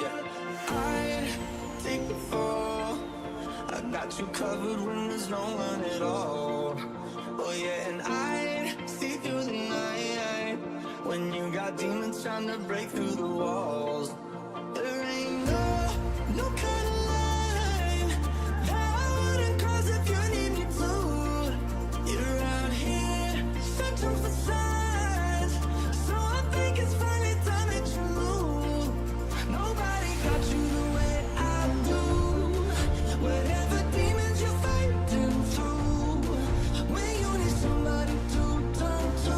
Yeah, I'd take the fall. I got you covered when there's no one at all. Oh yeah, and I'd see through the night when you got demons trying to break through the walls. There ain't no kind of line that I wouldn't cross if you need me to. You're out here searching for signs, so I think it's finally time that you move. Nobody got you the way I do. Whatever demons you're fighting through, when you need somebody to turn to,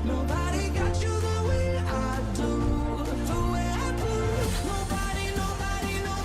nobody got you the way I do. The way I do. Nobody, nobody, nobody.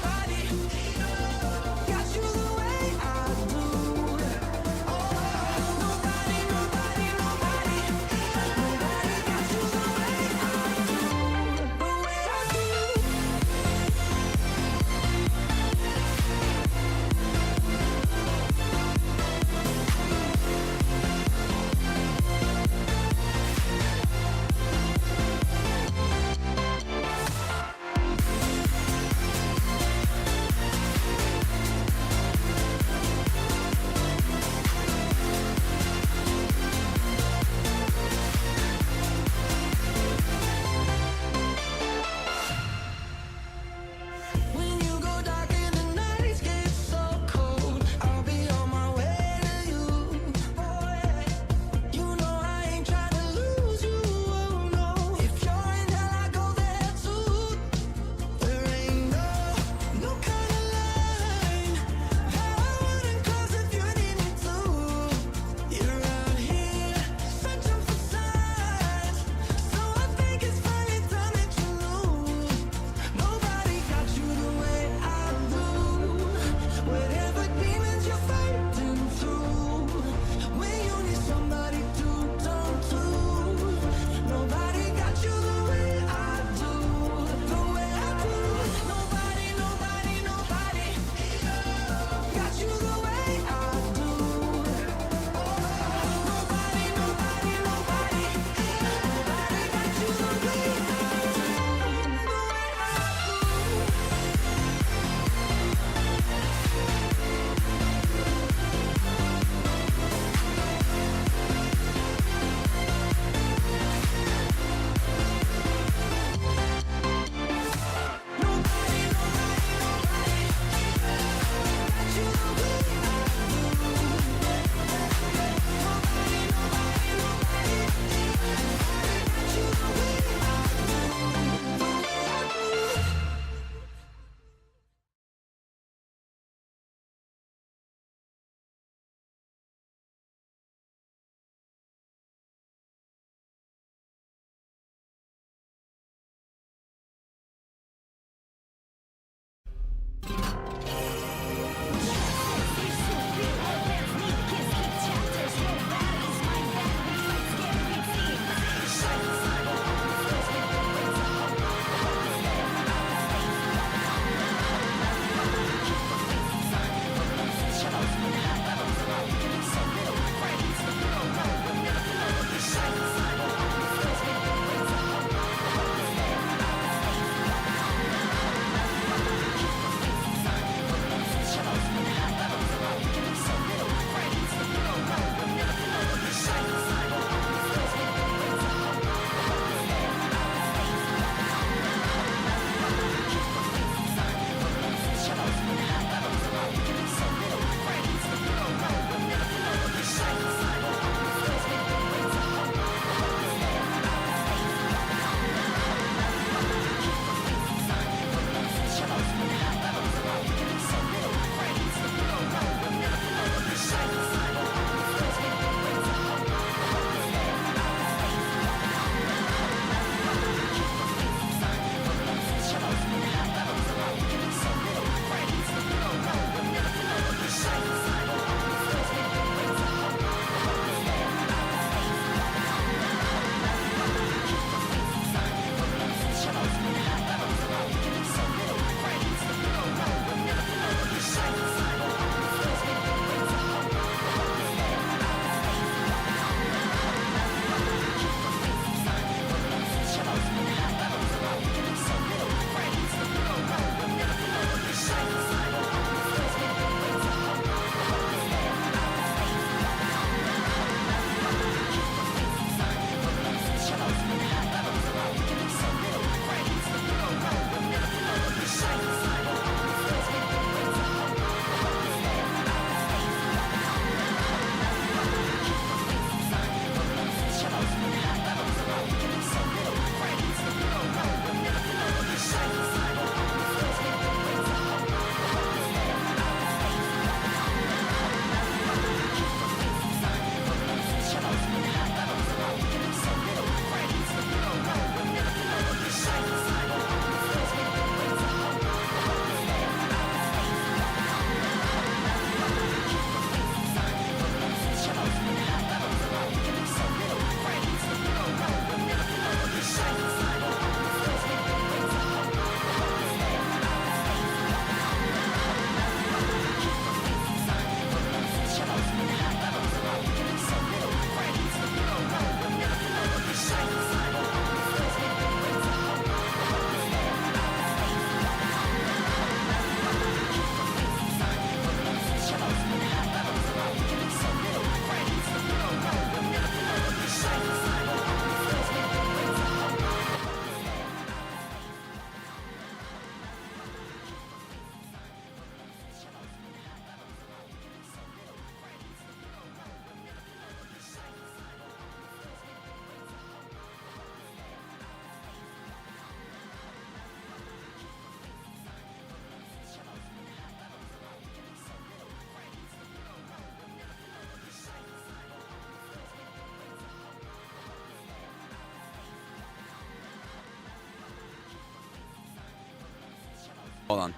Hold on.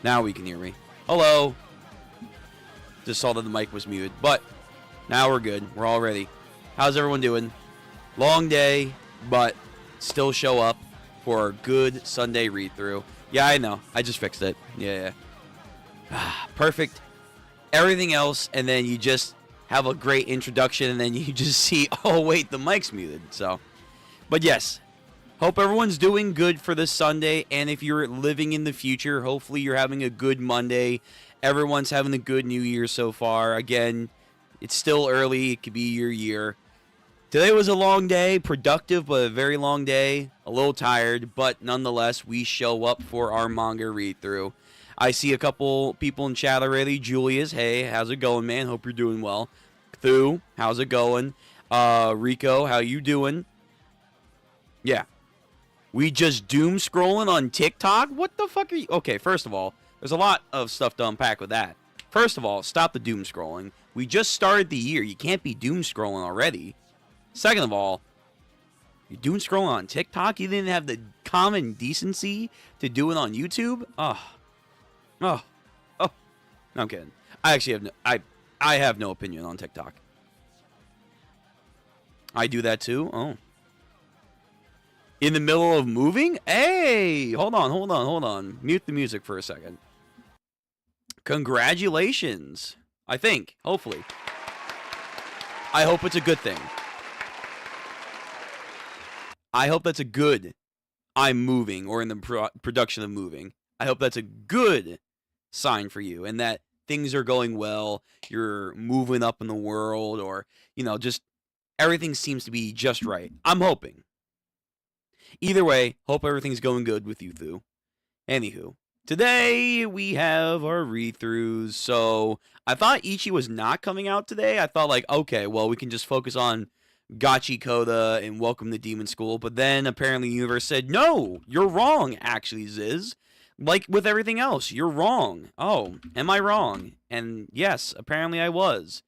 Now we can hear me. Hello. Just saw that the mic was muted, but now we're good. We're all ready. How's everyone doing? Long day, but still show up for a good Sunday read-through. Yeah, I know. I just fixed it. Yeah. Perfect. Everything else, and then you just have a great introduction, and then you just see, oh, wait, the mic's muted. So, but yes, hope everyone's doing good for this Sunday, and if you're living in the future, hopefully you're having a good Monday. Everyone's having a good New Year so far. Again, it's still early. It could be your year. Today was a long day, productive, but a very long day. A little tired, but nonetheless, we show up for our manga read-through. I see a couple people in chat already. Julius, hey, how's it going, man? Hope you're doing well. Thu, how's it going? Rico, how you doing? Yeah. We just doom scrolling on TikTok? What the fuck are you? Okay, first of all, there's a lot of stuff to unpack with that. First of all, stop the doom scrolling. We just started the year. You can't be doom scrolling already. Second of all, you're doom scrolling on TikTok? You didn't have the common decency to do it on YouTube? Oh, no, I'm kidding. I actually have no, I have no opinion on TikTok. I do that too. Oh, in the middle of moving? Hey, hold on. Mute the music for a second. Congratulations. I think, hopefully. I hope it's a good thing. I hope that's a good. I'm moving, or in the production of moving. I hope that's a good sign for you, and that things are going well, you're moving up in the world, or, just everything seems to be just right. I'm hoping. Either way, hope everything's going good with you, Thu. Anywho, today we have our read-throughs, so I thought Ichi was not coming out today. I thought, okay, well, we can just focus on Gachiakuta and Welcome to Demon School, but then apparently the universe said, no, you're wrong, actually, Ziz. Like with everything else, you're wrong. Oh, am I wrong? And yes, apparently I was.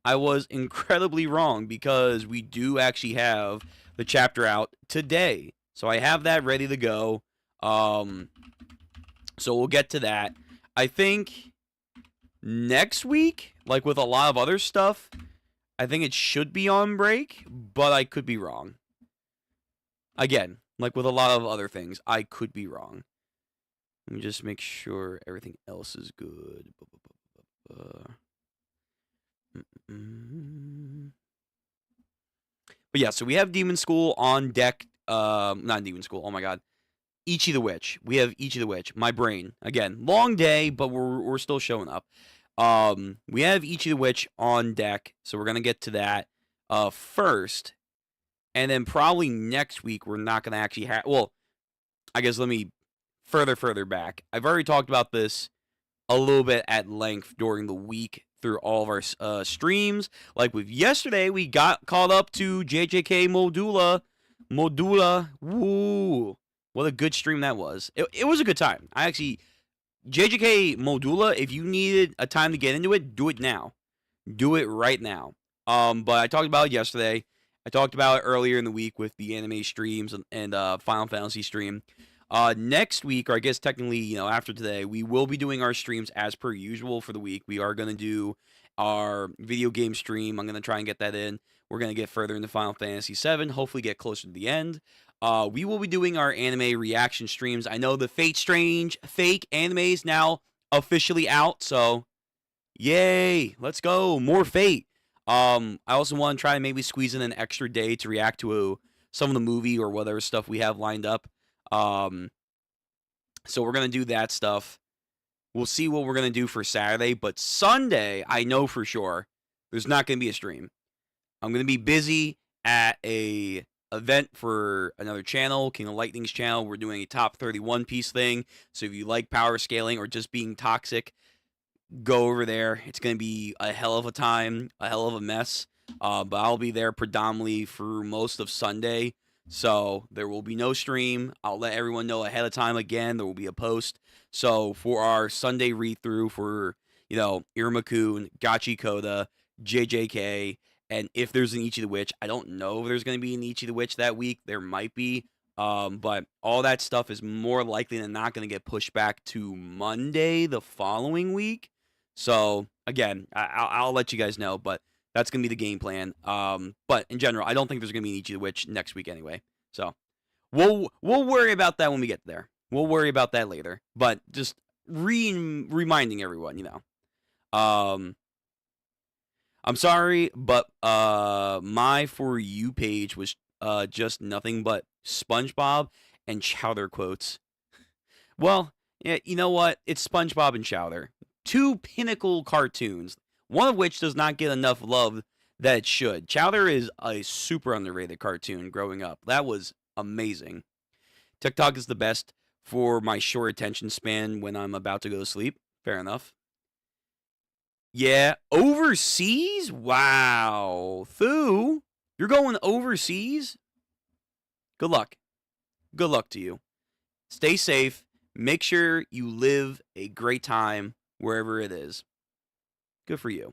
I was incredibly wrong because we do actually have the chapter out today. So I have that ready to go. So we'll get to that. I think next week, like with a lot of other stuff, I think it should be on break, but I could be wrong. Again, like with a lot of other things, I could be wrong. Let me just make sure everything else is good. But yeah, so we have Demon School on deck. Not Demon School. Oh my god. Ichi the Witch. We have Ichi the Witch. My brain. Again, long day, but we're still showing up. We have Ichi the Witch on deck, so we're gonna get to that first, and then probably next week we're not gonna actually have. Well, I guess let me further back. I've already talked about this a little bit at length during the week through all of our streams. Like with yesterday, we got caught up to JJK Modula. Woo! What a good stream that was. It was a good time. I actually, JJK Modula, if you needed a time to get into it, do it now. Do it right now. But I talked about it yesterday. I talked about it earlier in the week with the anime streams and Final Fantasy stream. Next week, or I guess technically, after today, we will be doing our streams as per usual for the week. We are going to do our video game stream. I'm going to try and get that in. We're going to get further into Final Fantasy VII, hopefully get closer to the end. We will be doing our anime reaction streams. I know the Fate Strange fake anime is now officially out, so yay, let's go, more Fate. I also want to try and maybe squeeze in an extra day to react to some of the movie or whatever stuff we have lined up. So we're going to do that stuff. We'll see what we're going to do for Saturday, but Sunday, I know for sure, there's not going to be a stream. I'm going to be busy at a event for another channel, King of Lightning's channel. We're doing a top 31 piece thing, so if you like power scaling or just being toxic, go over there. It's going to be a hell of a time, a hell of a mess, but I'll be there predominantly for most of Sunday. So there will be no stream. I'll let everyone know ahead of time. Again, there will be a post. So for our Sunday read through for, Iruma-kun, Gachiakuta, JJK, and if there's an Ichi the Witch, I don't know if there's going to be an Ichi the Witch that week. There might be. But all that stuff is more likely than not going to get pushed back to Monday the following week. So again, I'll let you guys know, but that's going to be the game plan. But in general, I don't think there's going to be an Ichi the Witch next week anyway. So we'll worry about that when we get there. We'll worry about that later. But just reminding everyone, I'm sorry, but my For You page was just nothing but SpongeBob and Chowder quotes. Well, yeah, you know what? It's SpongeBob and Chowder. Two pinnacle cartoons, one of which does not get enough love that it should. Chowder is a super underrated cartoon growing up. That was amazing. TikTok is the best for my short attention span when I'm about to go to sleep. Fair enough. Yeah, overseas? Wow. Thu, you're going overseas? Good luck. Good luck to you. Stay safe. Make sure you live a great time wherever it is. Good for you.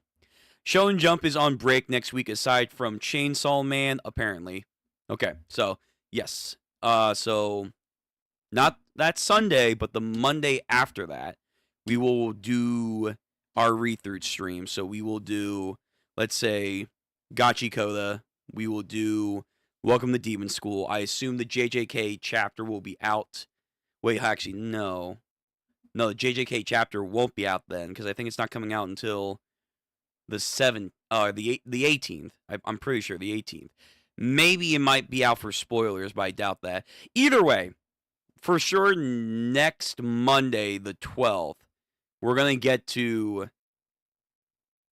Show and Jump is on break next week aside from Chainsaw Man, apparently. Okay, so, yes. So, not that Sunday, but the Monday after that, we will do our read-through stream. So we will do, let's say, Gachiakuta. We will do Welcome to Demon School. I assume the JJK chapter will be out. Wait, actually, no. No, the JJK chapter won't be out then, because I think it's not coming out until the 18th. I'm pretty sure the 18th. Maybe it might be out for spoilers, but I doubt that. Either way, for sure, next Monday, the 12th, we're going to get to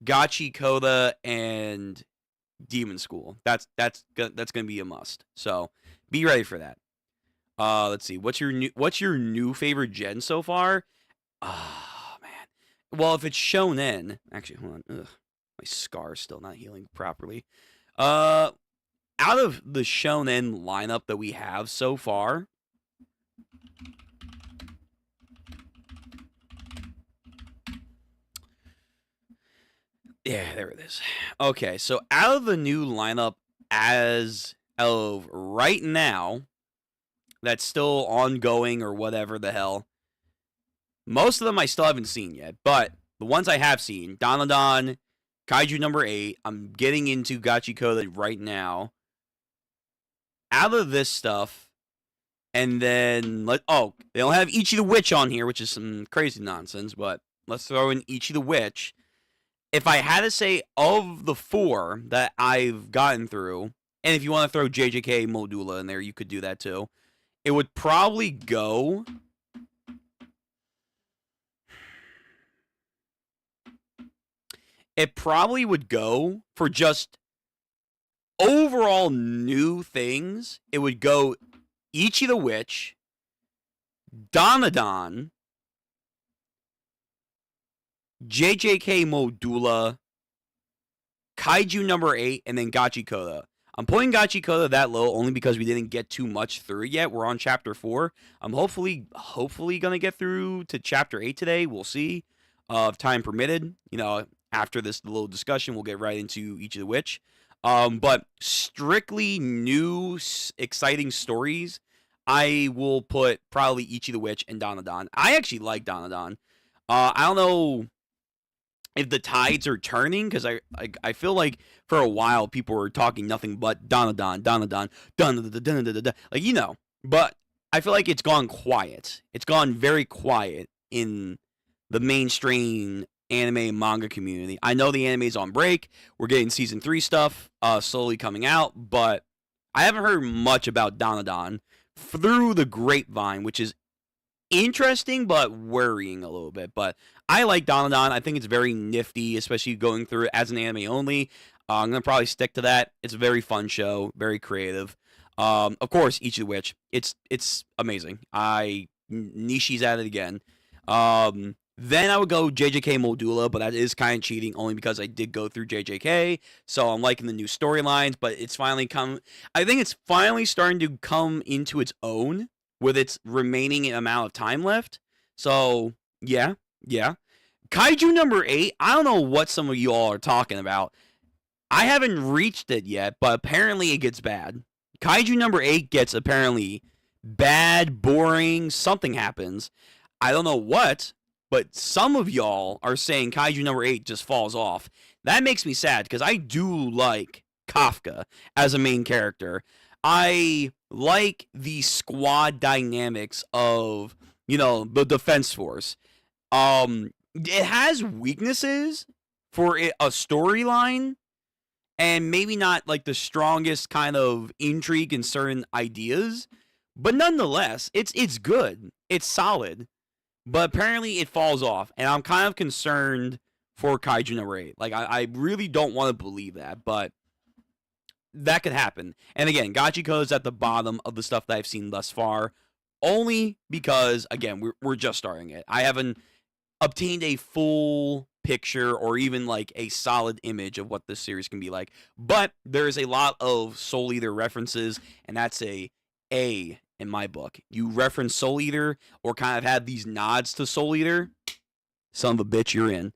Gachiakuta and Demon School. That's going to be a must. So, be ready for that. Let's see. What's your new favorite gen so far? Oh, man. Well, if it's shonen, actually, hold on. Ugh, my scar's still not healing properly. Out of the shonen lineup that we have so far, yeah, there it is. Okay, so out of the new lineup as of right now, that's still ongoing or whatever the hell, most of them I still haven't seen yet, but the ones I have seen, Danadon, Kaiju number 8, I'm getting into Gachiakuta right now. Out of this stuff, and then, they don't have Ichi the Witch on here, which is some crazy nonsense, but let's throw in Ichi the Witch. If I had to say of the 4 that I've gotten through, and if you want to throw JJK Modula in there, you could do that too, it would probably go... It probably would go for just overall new things. It would go Ichi the Witch, Danadon, JJK Modula, Kaiju number 8, and then Gachiakuta. I'm putting Gachiakuta that low only because we didn't get too much through yet. We're on chapter 4. I'm hopefully going to get through to chapter 8 today. We'll see. If time permitted. After this little discussion, we'll get right into Ichi the Witch. But strictly new, exciting stories, I will put probably Ichi the Witch and Danadon. I actually like Danadon. I don't know if the tides are turning, because I feel like for a while people were talking nothing but Danadon. Like, but I feel like it's gone quiet. It's gone very quiet in the mainstream anime and manga community. I know the anime's on break. We're getting season 3 stuff slowly coming out, but I haven't heard much about Danadon through the grapevine, which is interesting but worrying a little bit. But I like Danadon. I think it's very nifty, especially going through it as an anime only. I'm going to probably stick to that. It's a very fun show, very creative. Of course, Ichi the Witch. It's amazing. Nishi's at it again. Then I would go JJK Modula, but that is kind of cheating only because I did go through JJK, so I'm liking the new storylines, but it's finally I think it's finally starting to come into its own with its remaining amount of time left. So, yeah. Kaiju number 8, I don't know what some of you all are talking about. I haven't reached it yet, but apparently it gets bad. Kaiju number 8 gets apparently bad, boring, something happens. I don't know what, but some of y'all are saying Kaiju number 8 just falls off. That makes me sad because I do like Kafka as a main character. I like the squad dynamics of, the defense force. It has weaknesses for a storyline, and maybe not like the strongest kind of intrigue and certain ideas, but nonetheless, it's good. It's solid. But apparently it falls off, and I'm kind of concerned for Kaiju number 8. Like, I really don't want to believe that, but that could happen. And again, Gachiakuta is at the bottom of the stuff that I've seen thus far, only because, again, we're just starting it. I haven't obtained a full picture or even like a solid image of what this series can be like. But there is a lot of Soul Eater references, and that's a in my book. You reference Soul Eater or kind of have these nods to Soul Eater, son of a bitch, you're in.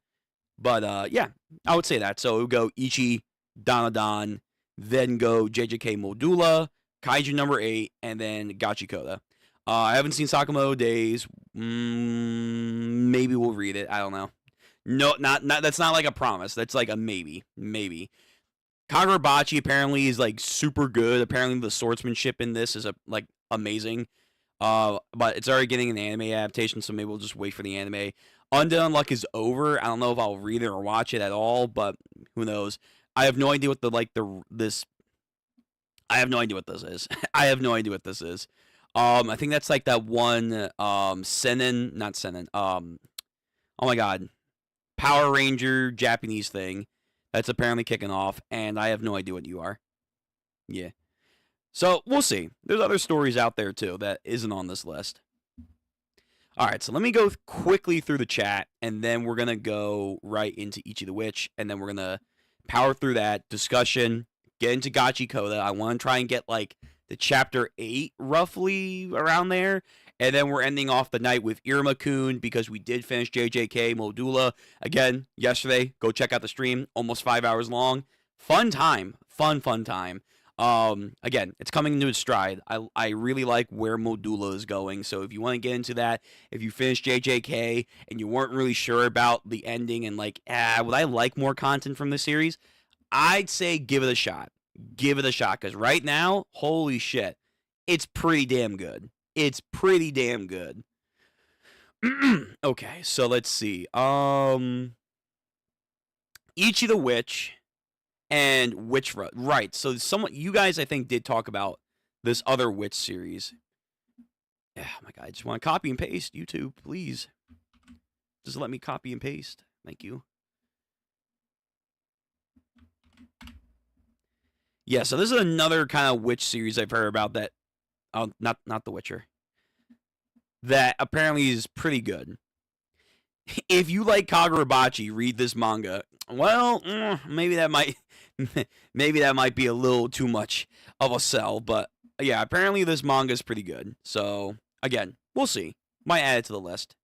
But yeah, I would say that. So it would go Ichi, Danadon, then go JJK Modula, Kaiju number 8, and then Gachiakuta. I haven't seen Sakamoto Days. Maybe we'll read it. I don't know. No, not that's not like a promise. That's like a maybe. Maybe. Kagurabachi apparently is like super good. Apparently the swordsmanship in this is like amazing. But it's already getting an anime adaptation, so maybe we'll just wait for the anime. Undead Unluck is over. I don't know if I'll read it or watch it at all, but who knows? I have no idea what I have no idea what this is. I have no idea what this is. I think that's like that one Seinen, not Seinen. Oh my god. Power Ranger Japanese thing that's apparently kicking off, and I have no idea what you are. Yeah. So, we'll see. There's other stories out there, too, that isn't on this list. Alright, so let me go quickly through the chat, and then we're going to go right into Ichi the Witch, and then we're going to power through that discussion, get into Gachiakuta. I want to try and get, like, the chapter 8, roughly, around there. And then we're ending off the night with Iruma-kun because we did finish JJK Modula. Again, yesterday, go check out the stream. Almost 5 hours long. Fun time. Fun time. Again, it's coming into its stride. I really like where Modula is going. So if you want to get into that, if you finished JJK and you weren't really sure about the ending and like, would I like more content from this series? I'd say give it a shot. Give it a shot. Because right now, holy shit, it's pretty damn good. It's pretty damn good. Okay, so let's see. Ichi the Witch and Witch right. So you guys I think did talk about this other Witch series. Oh my god, I just want to copy and paste. YouTube, please. Just let me copy and paste. Thank you. Yeah, so this is another kind of Witch series I've heard about that. Oh, not The Witcher. That apparently is pretty good. If you like Kagurabachi, read this manga. Well, maybe that might be a little too much of a sell, but yeah, apparently this manga is pretty good. So again, we'll see. Might add it to the list.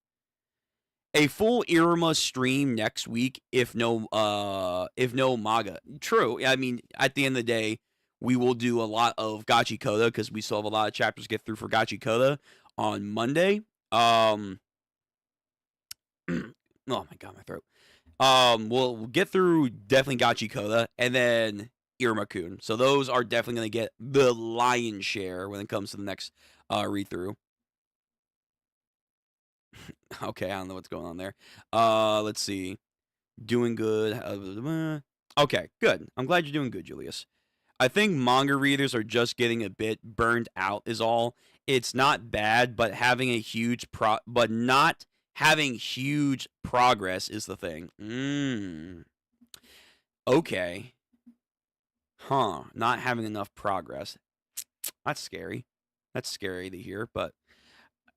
A full Iruma stream next week, if no manga. True. I mean, at the end of the day, we will do a lot of Gachiakuta because we still have a lot of chapters to get through for Gachiakuta on Monday. Oh my god, my throat. We'll get through definitely Gachiakuta and then Iruma-kun. So those are definitely going to get the lion's share when it comes to the next read-through. Okay, I don't know what's going on there. Let's see. Doing good. Okay, good. I'm glad you're doing good, Julius. I think manga readers are just getting a bit burned out is all. It's not bad, but having a huge not having huge progress is the thing. Okay. Huh. Not having enough progress. That's scary. That's scary to hear, but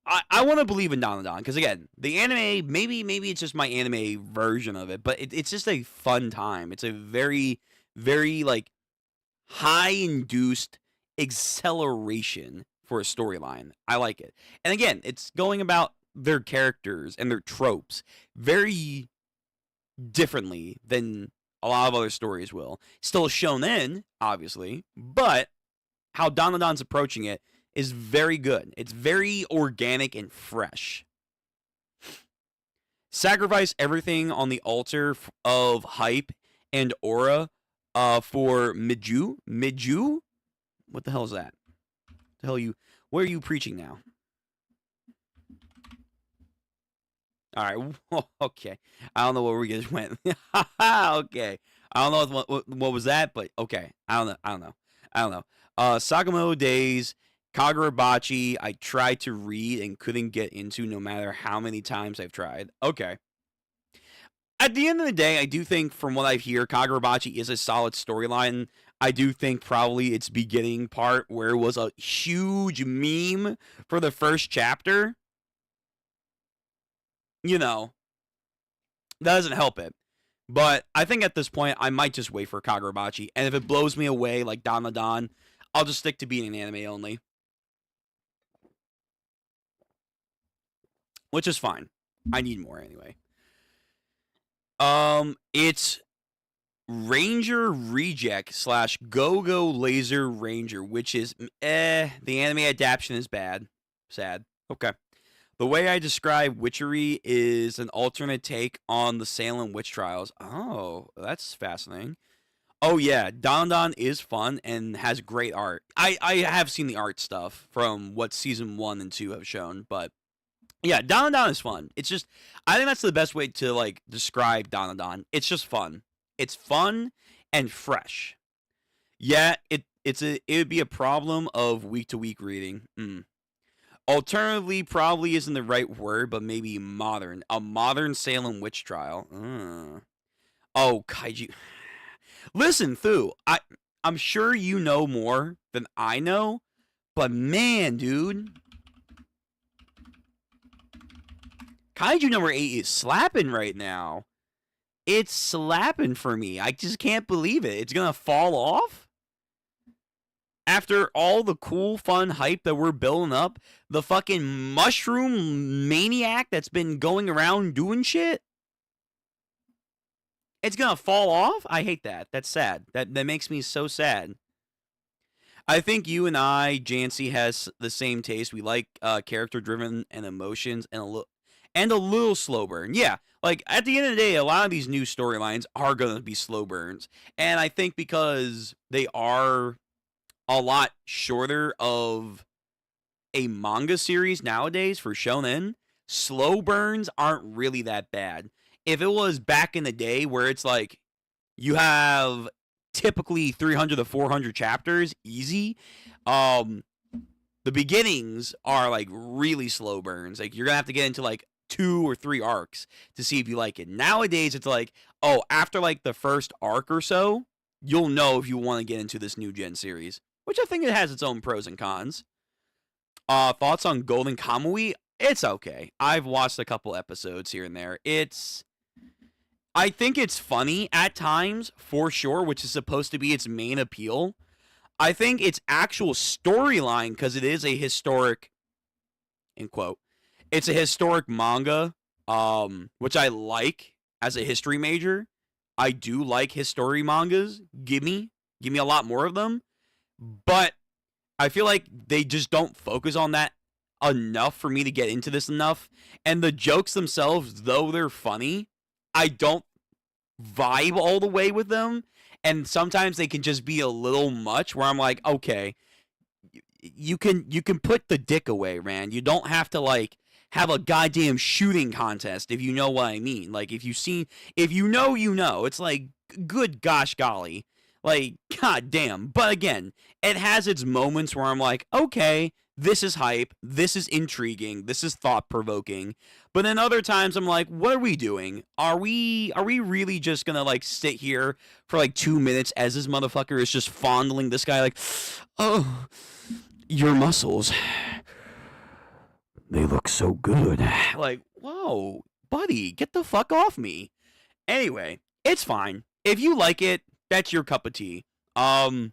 I want to believe in Danadon because again, the anime maybe it's just my anime version of it, but it's just a fun time. It's a very, very like high induced acceleration for a storyline. I like it, and again, it's going about their characters and their tropes very differently than a lot of other stories will. Still shonen, obviously, but how Danadon's approaching it is very good. It's very organic and fresh. Sacrifice everything on the altar of hype and aura for Miju. Miju? What the hell is that? The hell you? Where are you preaching now? All right. Okay. I don't know where we just went. Okay. I don't know what was that, but okay. I don't know. Sakamoto Days, Kagurabachi, I tried to read and couldn't get into no matter how many times I've tried. Okay. At the end of the day, I do think from what I hear, Kagurabachi is a solid storyline. I do think probably its beginning part where it was a huge meme for the first chapter, that doesn't help it. But I think at this point, I might just wait for Kagurabachi. And if it blows me away like Danmadan, I'll just stick to being an anime only. Which is fine. I need more anyway. It's Ranger Reject / Go-Go Laser Ranger, which is, the anime adaptation is bad. Sad. Okay. The way I describe witchery is an alternate take on the Salem witch trials. Oh, that's fascinating. Oh, yeah. Dandan is fun and has great art. I have seen the art stuff from what season 1 and 2 have shown, but yeah, Dandan is fun. It's just, I think that's the best way to, describe Dandan. It's just fun. It's fun and fresh. Yeah, it would be a problem of week-to-week reading. Alternatively, probably isn't the right word, but maybe modern. A modern Salem witch trial. Oh, Kaiju. Listen, Thu, I'm sure you know more than I know, but man, dude. Kaiju number 8 is slapping right now. It's slapping for me. I just can't believe it. It's going to fall off? After all the cool, fun hype that we're building up, the fucking mushroom maniac that's been going around doing shit, it's gonna fall off? I hate that. That's sad. That makes me so sad. I think you and I, Jancy, has the same taste. We like character-driven and emotions and a little slow burn. Yeah, at the end of the day, a lot of these new storylines are gonna be slow burns, and I think because they are a lot shorter of a manga series nowadays for shonen, slow burns aren't really that bad. If it was back in the day where it's you have typically 300 to 400 chapters, easy, the beginnings are really slow burns. You're gonna have to get into 2 or 3 arcs to see if you like it. Nowadays, it's after the first arc or so, you'll know if you want to get into this new gen series. Which I think it has its own pros and cons. Thoughts on Golden Kamui? It's okay. I've watched a couple episodes here and there. I think it's funny at times, for sure, which is supposed to be its main appeal. I think its actual storyline, because it is a historic, in quote, it's a historic manga, which I like as a history major. I do like history mangas. Give me a lot more of them. But I feel like they just don't focus on that enough for me to get into this enough. And the jokes themselves, though they're funny, I don't vibe all the way with them. And sometimes they can just be a little much where I'm like, you can put the dick away, man. You don't have to have a goddamn shooting contest, if you know what I mean. If you know. It's good gosh golly. God damn. But again, it has its moments where I'm like, okay, this is hype, this is intriguing, this is thought-provoking. But then other times I'm like, what are we doing? Are we really just gonna sit here for 2 minutes as this motherfucker is just fondling this guy oh, your muscles, they look so good. Whoa, buddy, get the fuck off me. Anyway, it's fine. If you like it, that's your cup of tea. I'm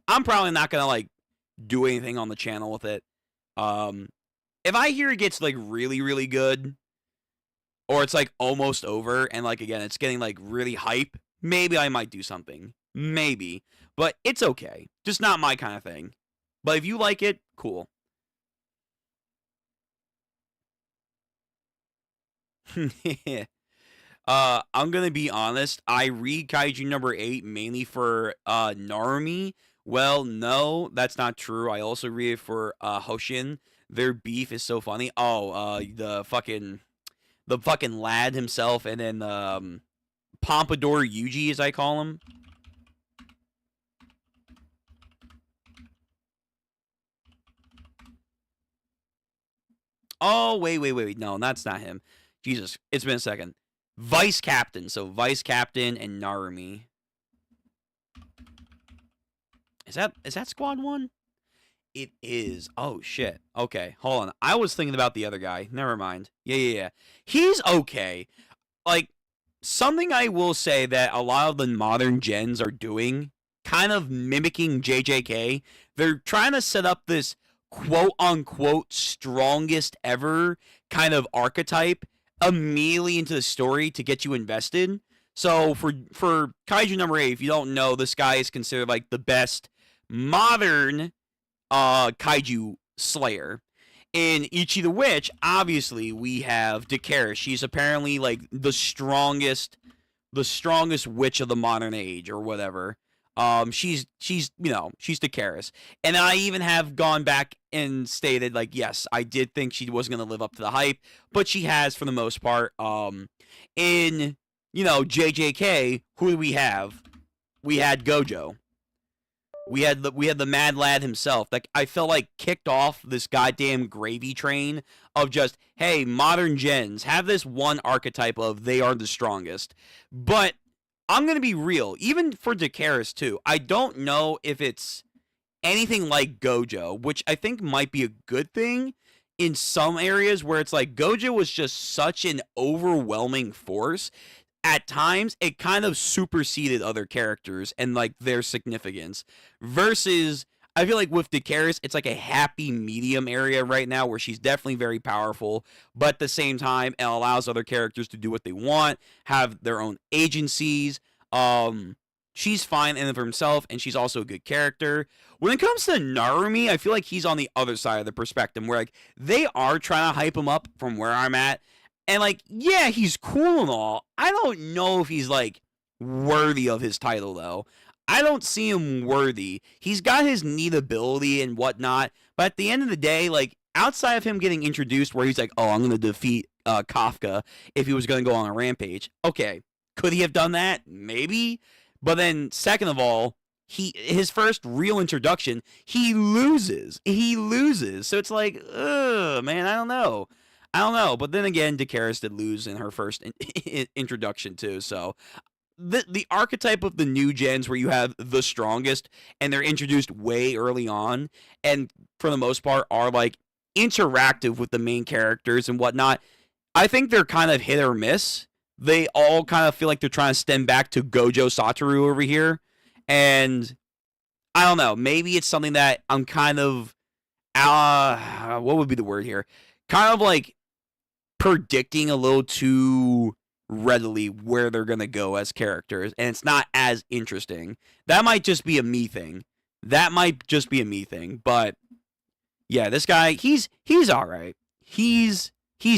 probably not gonna do anything on the channel with it. If I hear it gets really, really good, or it's almost over, and again, it's getting really hype, maybe I might do something. Maybe. But it's okay. Just not my kind of thing. But if you like it, cool. I'm gonna be honest. I read Kaiju number 8 mainly for Narumi. Well, no, that's not true. I also read it for Hoshin. Their beef is so funny. Oh, the fucking lad himself, and then Pompadour Yuji, as I call him. Oh, wait. No, that's not him. Jesus, it's been a second. Vice Captain. So Vice Captain and Narumi. Is that Squad 1? It is. Oh shit. Okay, hold on. I was thinking about the other guy. Never mind. Yeah. He's okay. Like, something I will say that a lot of the modern gens are doing, kind of mimicking JJK. They're trying to set up this quote unquote strongest ever kind of archetype immediately into the story to get you invested. So for Kaiju number 8, if you don't know, this guy is considered like the best modern Kaiju slayer. In Ichi the Witch, obviously we have Dakara. She's apparently like the strongest witch of the modern age or whatever. She's Dakara. And I even have gone back and stated like, yes, I did think she wasn't gonna live up to the hype, but she has for the most part. In JJK, who do we have? We had Gojo. We had the mad lad himself. Like, I felt like kicked off this goddamn gravy train of just, hey, modern gens have this one archetype of they are the strongest. But I'm gonna be real, even for Dakaris too. I don't know if it's anything like Gojo, which I think might be a good thing in some areas where it's like Gojo was just such an overwhelming force. At times, it kind of superseded other characters and like their significance. Versus, I feel like with Dakaris, it's like a happy medium area right now where she's definitely very powerful, but at the same time, it allows other characters to do what they want, have their own agencies. She's fine in and of himself, and she's also a good character. When it comes to Narumi, I feel like he's on the other side of the perspective, where like they are trying to hype him up from where I'm at. And, like, yeah, he's cool and all. I don't know if he's, like, worthy of his title, though. I don't see him worthy. He's got his neat ability and whatnot, but at the end of the day, like, outside of him getting introduced where he's like, oh, I'm going to defeat Kafka if he was going to go on a rampage. Okay, could he have done that? Maybe. But then, second of all, his first real introduction, he loses. So it's like, ugh, man, I don't know. But then again, Dakaris did lose in her first introduction too. So the archetype of the new gens where you have the strongest and they're introduced way early on and for the most part are like interactive with the main characters and whatnot. I think they're kind of hit or miss. They all kind of feel like they're trying to stem back to Gojo Satoru over here. And I don't know. Maybe it's something that I'm kind of, what would be the word here? Kind of like predicting a little too readily where they're going to go as characters, and it's not as interesting. That might just be a me thing. But yeah, this guy, he's all right. He's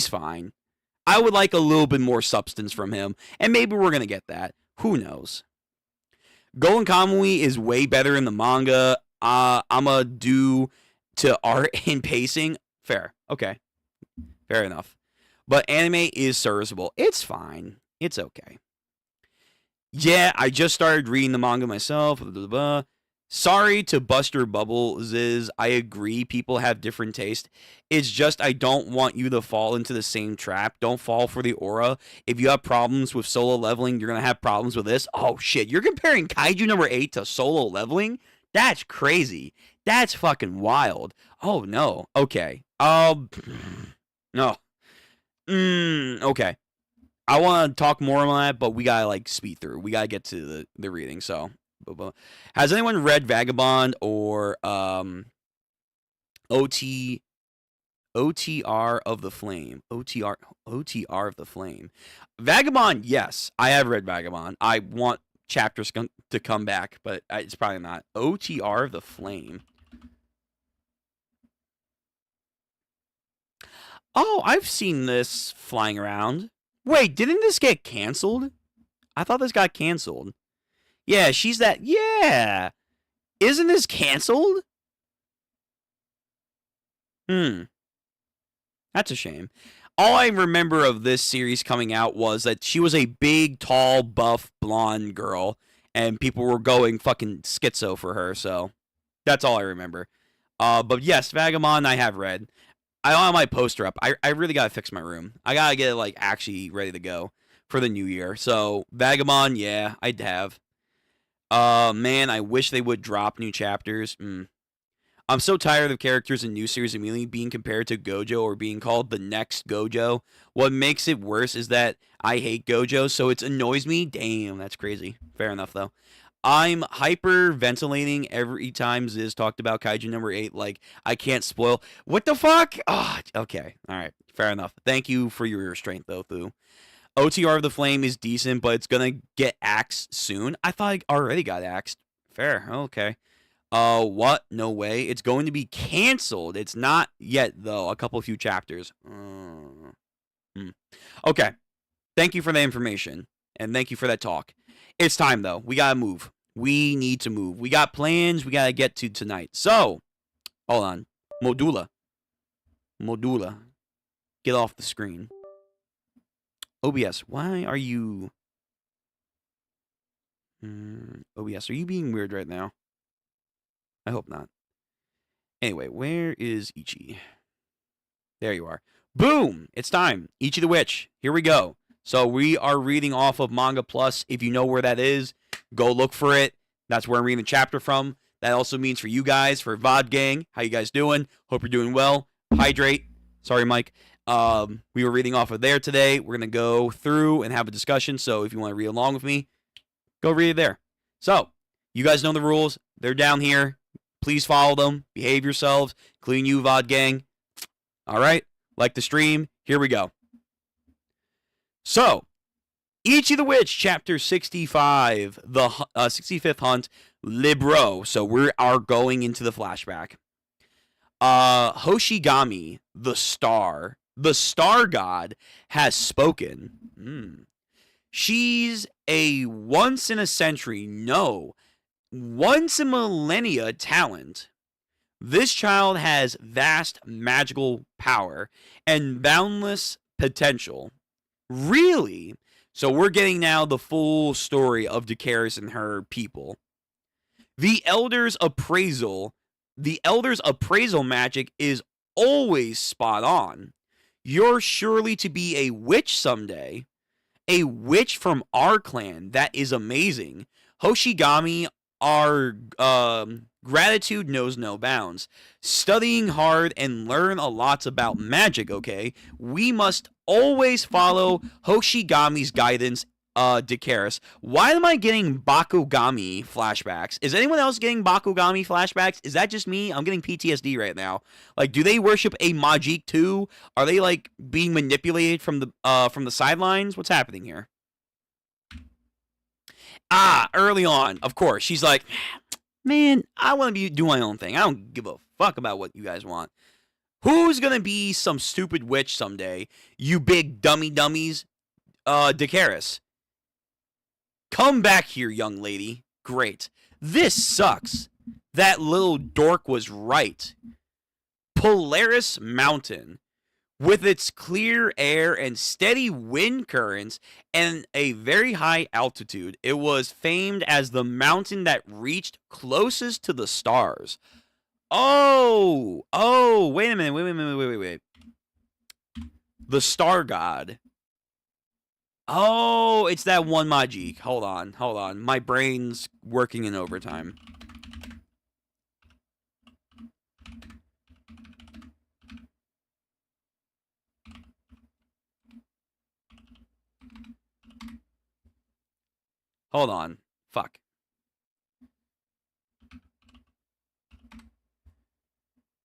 fine. I would like a little bit more substance from him, and maybe we're going to get that. Who knows? Golden Kamui is way better in the manga. I'm a due to art and pacing. Fair. Okay. Fair enough. But anime is serviceable. It's fine. It's okay. Yeah, I just started reading the manga myself. Blah, blah, blah. Sorry to bust your bubble, Ziz. I agree people have different taste. It's just I don't want you to fall into the same trap. Don't fall for the aura. If you have problems with solo leveling, you're going to have problems with this. Oh, shit. You're comparing Kaiju number 8 to solo leveling? That's crazy. That's fucking wild. Oh, no. Okay. No. Okay. I want to talk more on that, but we gotta like speed through. We gotta get to the reading. So, has anyone read Vagabond or OTR of the Flame? OTR of the Flame. Vagabond, yes, I have read Vagabond. I want chapters to come back, but it's probably not. OTR of the Flame. Oh, I've seen this flying around. Wait, didn't this get canceled? I thought this got canceled. Yeah, she's that. Yeah. Isn't this canceled? Hmm. That's a shame. All I remember of this series coming out was that she was a big, tall, buff, blonde girl, and people were going fucking schizo for her, so that's all I remember. But yes, Vagabond I have read. I don't have my poster up. I really gotta fix my room. I gotta get it like actually ready to go for the new year. So Vagabond, yeah, I'd have. Man, I wish they would drop new chapters. I'm so tired of characters in new series immediately being compared to Gojo or being called the next Gojo. What makes it worse is that I hate Gojo, so it annoys me. Damn, that's crazy. Fair enough, though. I'm hyperventilating every time Ziz talked about Kaiju number 8. Like, I can't spoil. What the fuck? Oh, okay. All right. Fair enough. Thank you for your restraint, though, Thu. OTR of the Flame is decent, but it's going to get axed soon. I thought I already got axed. Fair. Okay. What? No way. It's going to be canceled. It's not yet, though. A few chapters. Okay. Thank you for the information. And thank you for that talk. It's time, though. We gotta move. We need to move. We got plans we gotta get to tonight. So, hold on. Modula. Get off the screen. OBS, why are you... OBS, are you being weird right now? I hope not. Anyway, where is Ichi? There you are. Boom! It's time. Ichi the Witch. Here we go. So we are reading off of Manga Plus. If you know where that is, go look for it. That's where I'm reading the chapter from. That also means for you guys, for VOD Gang, how you guys doing? Hope you're doing well. Hydrate. Sorry, Mike. We were reading off of there today. We're going to go through and have a discussion. So if you want to read along with me, go read it there. So, you guys know the rules. They're down here. Please follow them. Behave yourselves. Including you, VOD Gang. All right? Like the stream. Here we go. So, Ichi the Witch, Chapter 65, the 65th Hunt, Libro. So, we are going into the flashback. Hoshigami, the star god, has spoken. She's a once-in-a-century, no, once-in-millennia talent. This child has vast magical power and boundless potential. Really? So we're getting now the full story of Dakaris and her people. The Elder's appraisal magic is always spot on. You're surely to be a witch someday. A witch from our clan. That is amazing. Hoshigami, our gratitude knows no bounds. Studying hard and learn a lot about magic, okay? We must always follow Hoshigami's guidance, Dakaris. Why am I getting Bakugami flashbacks? Is anyone else getting Bakugami flashbacks? Is that just me? I'm getting PTSD right now. Like, do they worship a Majik too? Are they, like, being manipulated from the sidelines? What's happening here? Early on, of course. She's like, man, I want to do my own thing. I don't give a fuck about what you guys want. Who's gonna be some stupid witch someday? You big dummies, Dakaris. Come back here, young lady. Great. This sucks. That little dork was right. Polaris Mountain. With its clear air and steady wind currents and a very high altitude, it was famed as the mountain that reached closest to the stars. Oh, wait a minute, wait. The star god. Oh, it's that one Majik. Hold on. My brain's working in overtime. Hold on. Fuck.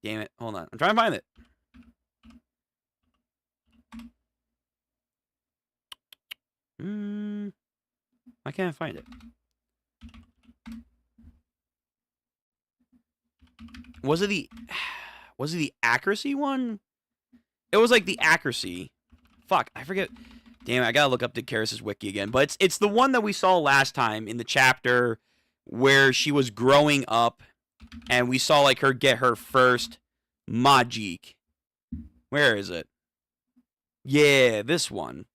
Damn it. Hold on. I'm trying to find it. I can't find it. Was it the accuracy one? It was like the accuracy. Fuck, I forget. Damn, I gotta look up Dakaris' wiki again. But it's the one that we saw last time in the chapter where she was growing up, and we saw like her get her first Majik. Where is it? Yeah, this one.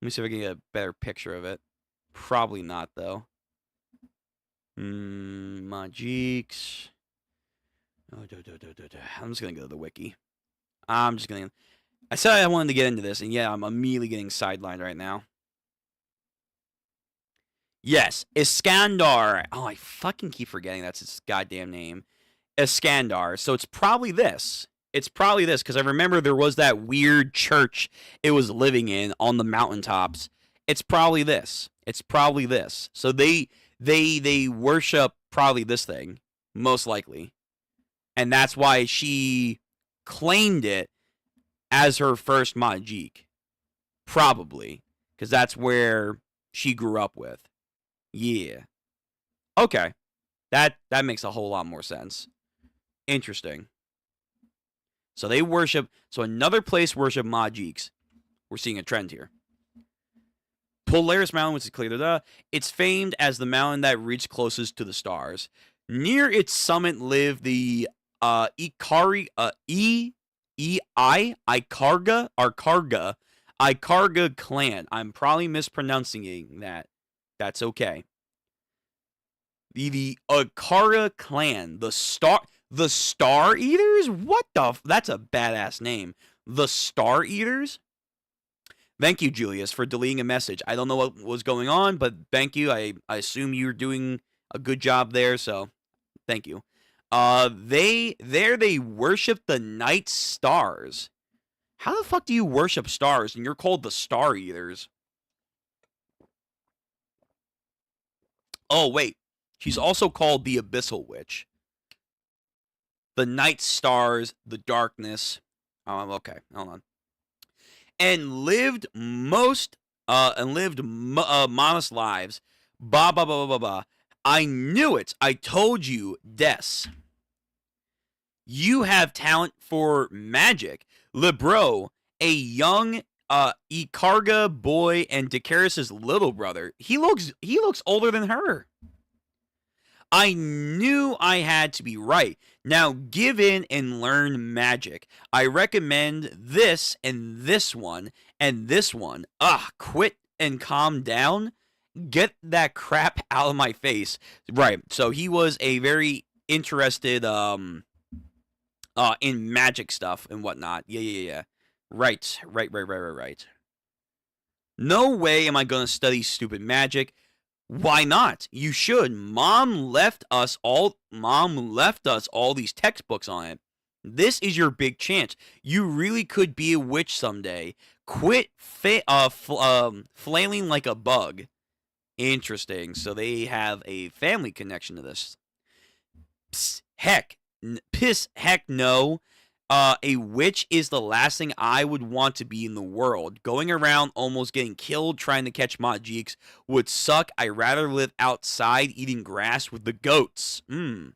Let me see if I can get a better picture of it. Probably not, though. Majiks. Oh, I'm just gonna go to the wiki. I said I wanted to get into this, and yeah, I'm immediately getting sidelined right now. Yes, Iskandar. Oh, I fucking keep forgetting that's its goddamn name. Iskandar. So it's probably this. It's probably this, because I remember there was that weird church it was living in on the mountaintops. It's probably this. It's probably this. So they worship probably this thing, most likely. And that's why she claimed it as her first Majik. Probably. Because that's where she grew up with. Yeah. Okay. That makes a whole lot more sense. Interesting. So they worship. So another place worship Majiks. We're seeing a trend here. Polaris Mountain, which is clear. It's famed as the mountain that reached closest to the stars. Near its summit live the Ikarga clan. I'm probably mispronouncing that. That's okay. The Ikarga clan, the Star Eaters? What the that's a badass name. The Star Eaters? Thank you, Julius, for deleting a message. I don't know what was going on, but thank you. I assume you're doing a good job there, so thank you. They worship the night stars. How the fuck do you worship stars and you're called the Star Eaters? Oh, wait. She's also called the Abyssal Witch. The night stars, the darkness. Okay, hold on. And lived modest lives. I knew it. I told you, Des. You have talent for magic. Lebro, a young Ikarga boy and Dakaris' little brother. He looks older than her. I knew I had to be right. Now give in and learn magic. I recommend this and this one and this one. Quit and calm down. Get that crap out of my face. Right. So he was a very interested in magic stuff and whatnot. Yeah. Right. No way am I gonna study stupid magic. Why not? You should. Mom left us all these textbooks on it. This is your big chance. You really could be a witch someday. Quit flailing like a bug. Interesting. So they have a family connection to this. Heck no. A witch is the last thing I would want to be in the world. Going around almost getting killed trying to catch Majiks would suck. I'd rather live outside eating grass with the goats. Come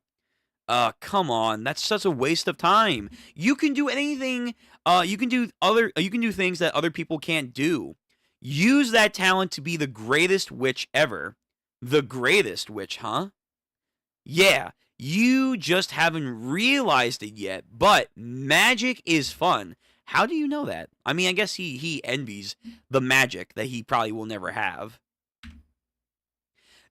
on. That's such a waste of time. You can do anything. You can do things that other people can't do. Use that talent to be the greatest witch ever. The greatest witch, huh? Yeah. You just haven't realized it yet, but magic is fun. How do you know that? I mean, I guess he envies the magic that he probably will never have.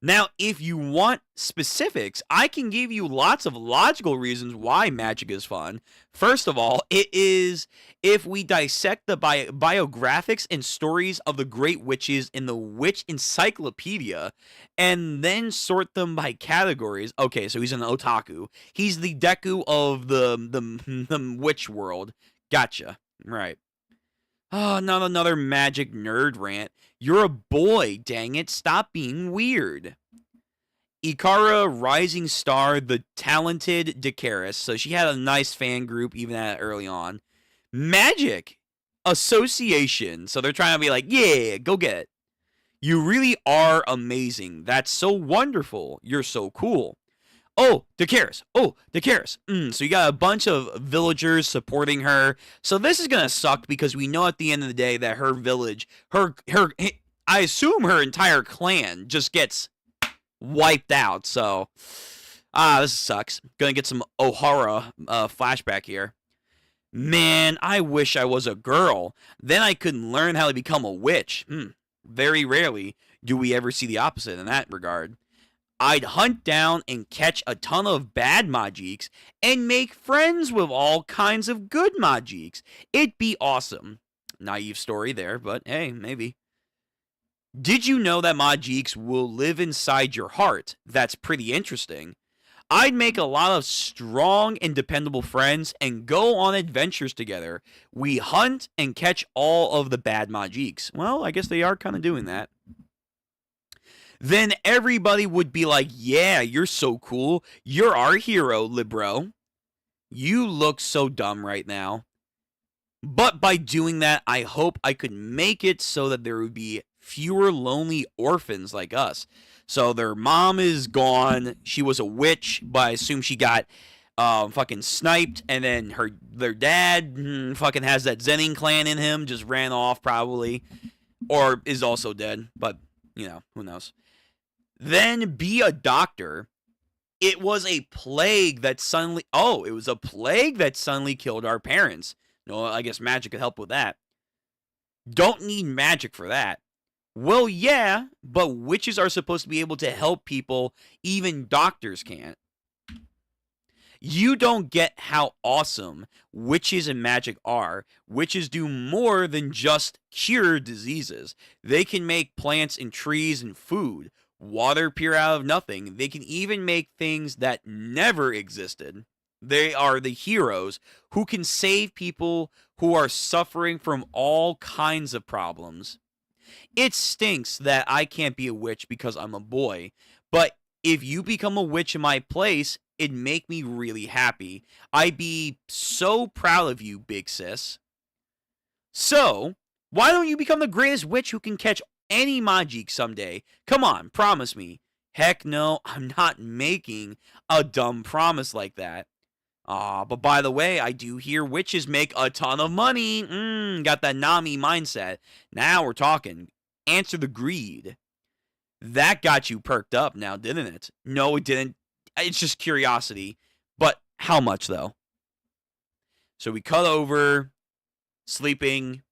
Now, if you want specifics, I can give you lots of logical reasons why magic is fun. First of all, it is if we dissect the biographics and stories of the great witches in the Witch Encyclopedia and then sort them by categories. Okay, so he's an otaku. He's the Deku of the witch world. Gotcha. Right. Oh, not another magic nerd rant. You're a boy, dang it. Stop being weird. Ikara, Rising Star, the talented Dakaris. So she had a nice fan group even at early on. Magic Association. So they're trying to be like, yeah, go get it. You really are amazing. That's so wonderful. You're so cool. Oh, Dakaris. Oh, Dakaris. So you got a bunch of villagers supporting her. So this is gonna suck because we know at the end of the day that her village, I assume her entire clan just gets wiped out. So, this sucks. Gonna get some Ohara flashback here. Man, I wish I was a girl. Then I could learn how to become a witch. Very rarely do we ever see the opposite in that regard. I'd hunt down and catch a ton of bad Majiks and make friends with all kinds of good Majiks. It'd be awesome. Naive story there, but hey, maybe. Did you know that Majiks will live inside your heart? That's pretty interesting. I'd make a lot of strong and dependable friends and go on adventures together. We hunt and catch all of the bad Majiks. Well, I guess they are kind of doing that. Then everybody would be like, yeah, you're so cool. You're our hero, Libro. You look so dumb right now. But by doing that, I hope I could make it so that there would be fewer lonely orphans like us. So their mom is gone. She was a witch, but I assume she got fucking sniped. And then their dad fucking has that Zenin clan in him. Just ran off probably. Or is also dead. But, who knows. Then be a doctor. It was a plague that suddenly... Oh, it was a plague that suddenly killed our parents. No, I guess magic could help with that. Don't need magic for that. Well, yeah, but witches are supposed to be able to help people. Even doctors can't. You don't get how awesome witches and magic are. Witches do more than just cure diseases. They can make plants and trees and food. Water appear out of nothing. They can even make things that never existed. They are the heroes who can save people who are suffering from all kinds of problems. It stinks that I can't be a witch because I'm a boy, but if you become a witch in my place, it'd make me really happy. I'd be so proud of you, big sis. So, why don't you become the greatest witch who can catch any Majik someday? Come on, promise me. Heck no, I'm not making a dumb promise like that. But by the way, I do hear witches make a ton of money. Got that Nami mindset. Now we're talking. Answer the greed. That got you perked up now, didn't it? No, it didn't. It's just curiosity. But how much, though? So we cut over. Sleeping.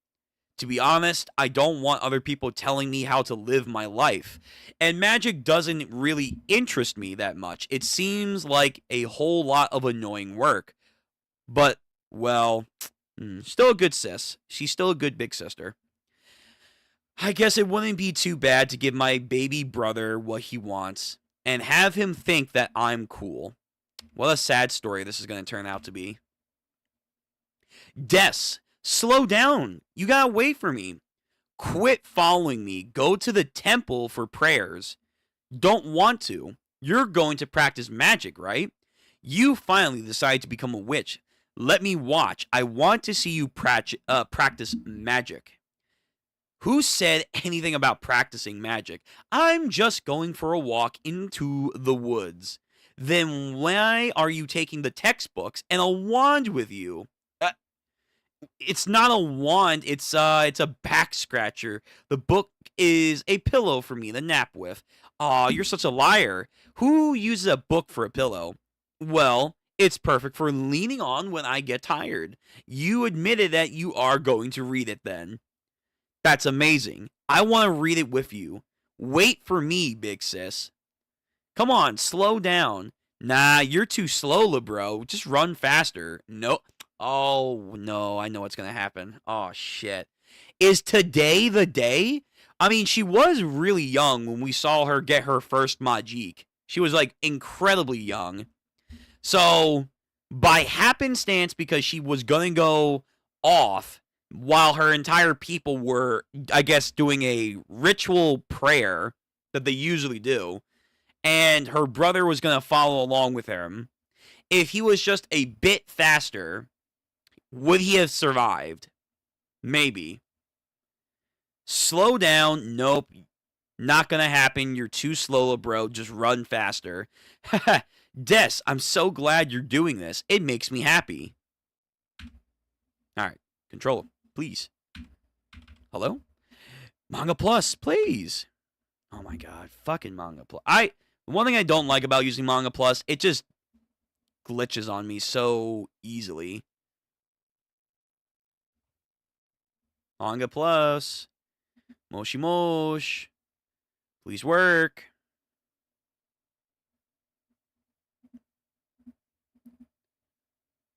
To be honest, I don't want other people telling me how to live my life. And magic doesn't really interest me that much. It seems like a whole lot of annoying work. But, well, still a good sis. She's still a good big sister. I guess it wouldn't be too bad to give my baby brother what he wants and have him think that I'm cool. What a sad story this is going to turn out to be. Des, slow down. You gotta wait for me. Quit following me. Go to the temple for prayers. Don't want to. You're going to practice magic, right? You finally decide to become a witch. Let me watch. I want to see you practice magic. Who said anything about practicing magic? I'm just going for a walk into the woods. Then why are you taking the textbooks and a wand with you? It's not a wand. It's a back scratcher. The book is a pillow for me to nap with. Aw, you're such a liar. Who uses a book for a pillow? Well, it's perfect for leaning on when I get tired. You admitted that you are going to read it then. That's amazing. I want to read it with you. Wait for me, big sis. Come on, slow down. Nah, you're too slow, bro. Just run faster. No. Oh, no, I know what's going to happen. Oh, shit. Is today the day? I mean, she was really young when we saw her get her first Majik. She was, like, incredibly young. So, by happenstance, because she was going to go off while her entire people were, I guess, doing a ritual prayer that they usually do, and her brother was going to follow along with him, if he was just a bit faster, would he have survived? Maybe. Slow down. Nope. Not gonna happen. You're too slow, bro. Just run faster. Des, I'm so glad you're doing this. It makes me happy. Alright, controller, please. Hello? Manga Plus, please. Oh my god, fucking Manga Plus. One thing I don't like about using Manga Plus, it just glitches on me so easily. Manga Plus. Moshi Mosh. Please work.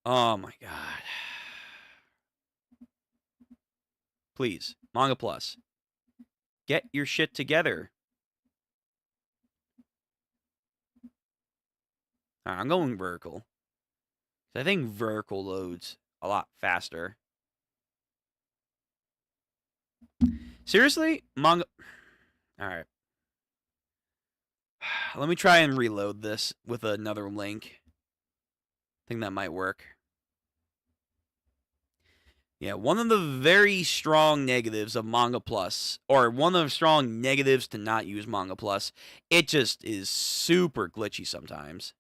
Oh my god. Please, Manga Plus. Get your shit together. Alright, I'm going vertical. I think vertical loads a lot faster. Seriously? Manga... Alright. Let me try and reload this with another link. I think that might work. Yeah, one of the very strong negatives of Manga Plus, or one of the strong negatives to not use Manga Plus, it just is super glitchy sometimes.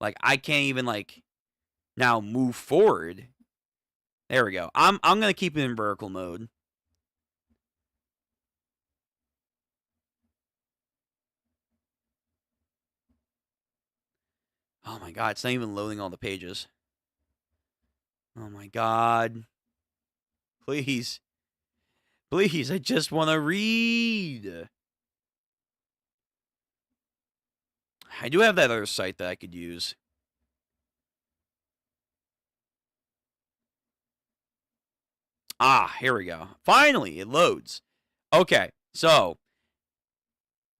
Like, I can't even, like, now move forward. There we go. I'm gonna keep it in vertical mode. Oh my god, it's not even loading all the pages. Oh my god. Please. Please, I just want to read. I do have that other site that I could use. Ah, here we go. Finally, it loads. Okay, so.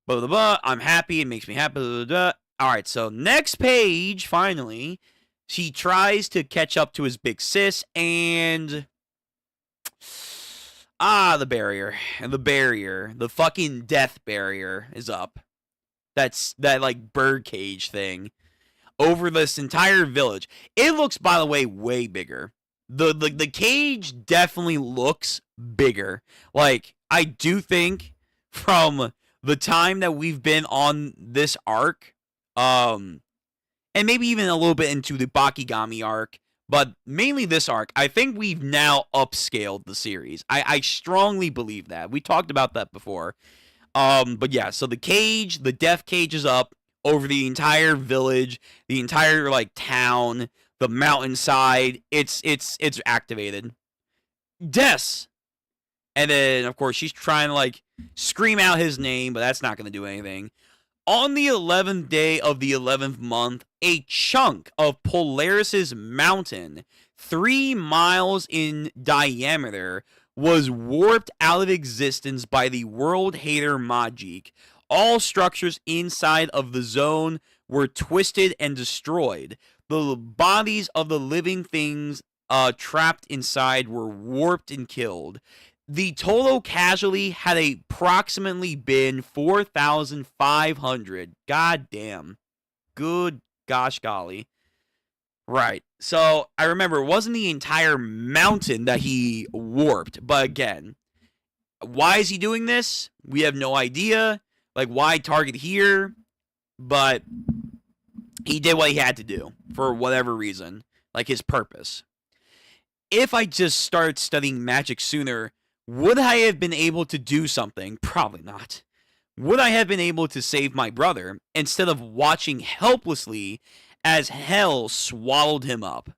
Blah, blah, blah. I'm happy. It makes me happy. Blah, blah, blah. All right, so next page, finally, she tries to catch up to his big sis, and... the barrier. And the barrier. The fucking death barrier is up. That's that, like, birdcage thing. Over this entire village. It looks, by the way, way bigger. The cage definitely looks bigger. Like, I do think from the time that we've been on this arc, and maybe even a little bit into the Bakigami arc, but mainly this arc, I think we've now upscaled the series. I strongly believe that. We talked about that before. But yeah, so the cage, the death cage is up over the entire village, the entire, like, town, the mountainside. It's activated. Des! And then, of course, she's trying to, like, scream out his name, but that's not going to do anything. On the 11th day of the 11th month, a chunk of Polaris's mountain, 3 miles in diameter, was warped out of existence by the world hater Majik. All structures inside of the zone were twisted and destroyed. The bodies of the living things trapped inside were warped and killed. The total casualty had approximately been 4,500. God damn. Good gosh golly. Right. So, I remember it wasn't the entire mountain that he warped. But again, why is he doing this? We have no idea. Like, why target here? But he did what he had to do for whatever reason. Like, his purpose. If I just started studying magic sooner, would I have been able to do something? Probably not. Would I have been able to save my brother instead of watching helplessly as hell swallowed him up?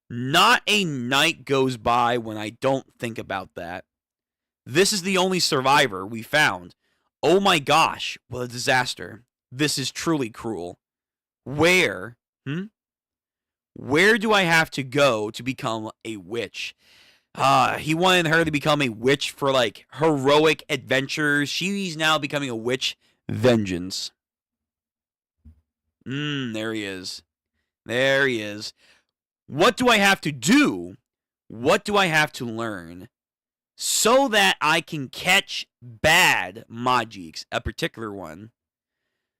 Not a night goes by when I don't think about that. This is the only survivor we found. Oh my gosh, what a disaster. This is truly cruel. Where? Where do I have to go to become a witch? He wanted her to become a witch for, like, heroic adventures. She's now becoming a witch. Vengeance. There he is. There he is. What do I have to do? What do I have to learn? So that I can catch bad Majiks, a particular one.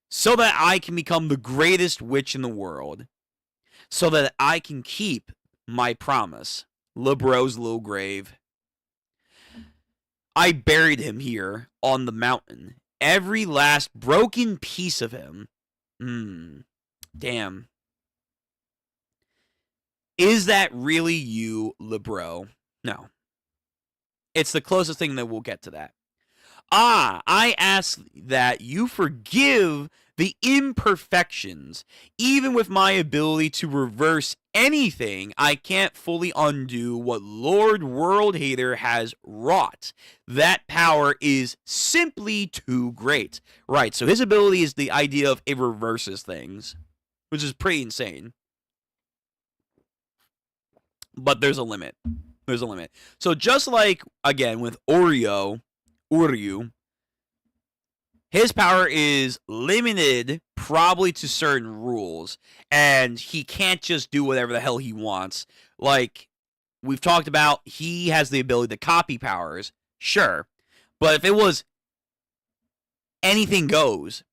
So that I can become the greatest witch in the world. So that I can keep my promise. LeBro's little grave. I buried him here on the mountain. Every last broken piece of him. Damn. Is that really you, LeBro? No. It's the closest thing that we'll get to that. I ask that you forgive the imperfections. Even with my ability to reverse anything, I can't fully undo what Lord World Hater has wrought. That power is simply too great. Right, so his ability is the idea of it reverses things, which is pretty insane. But there's a limit. There's a limit. So just like, again, with Oryu, his power is limited probably to certain rules, and he can't just do whatever the hell he wants. Like we've talked about, he has the ability to copy powers, sure. But if it was anything goes,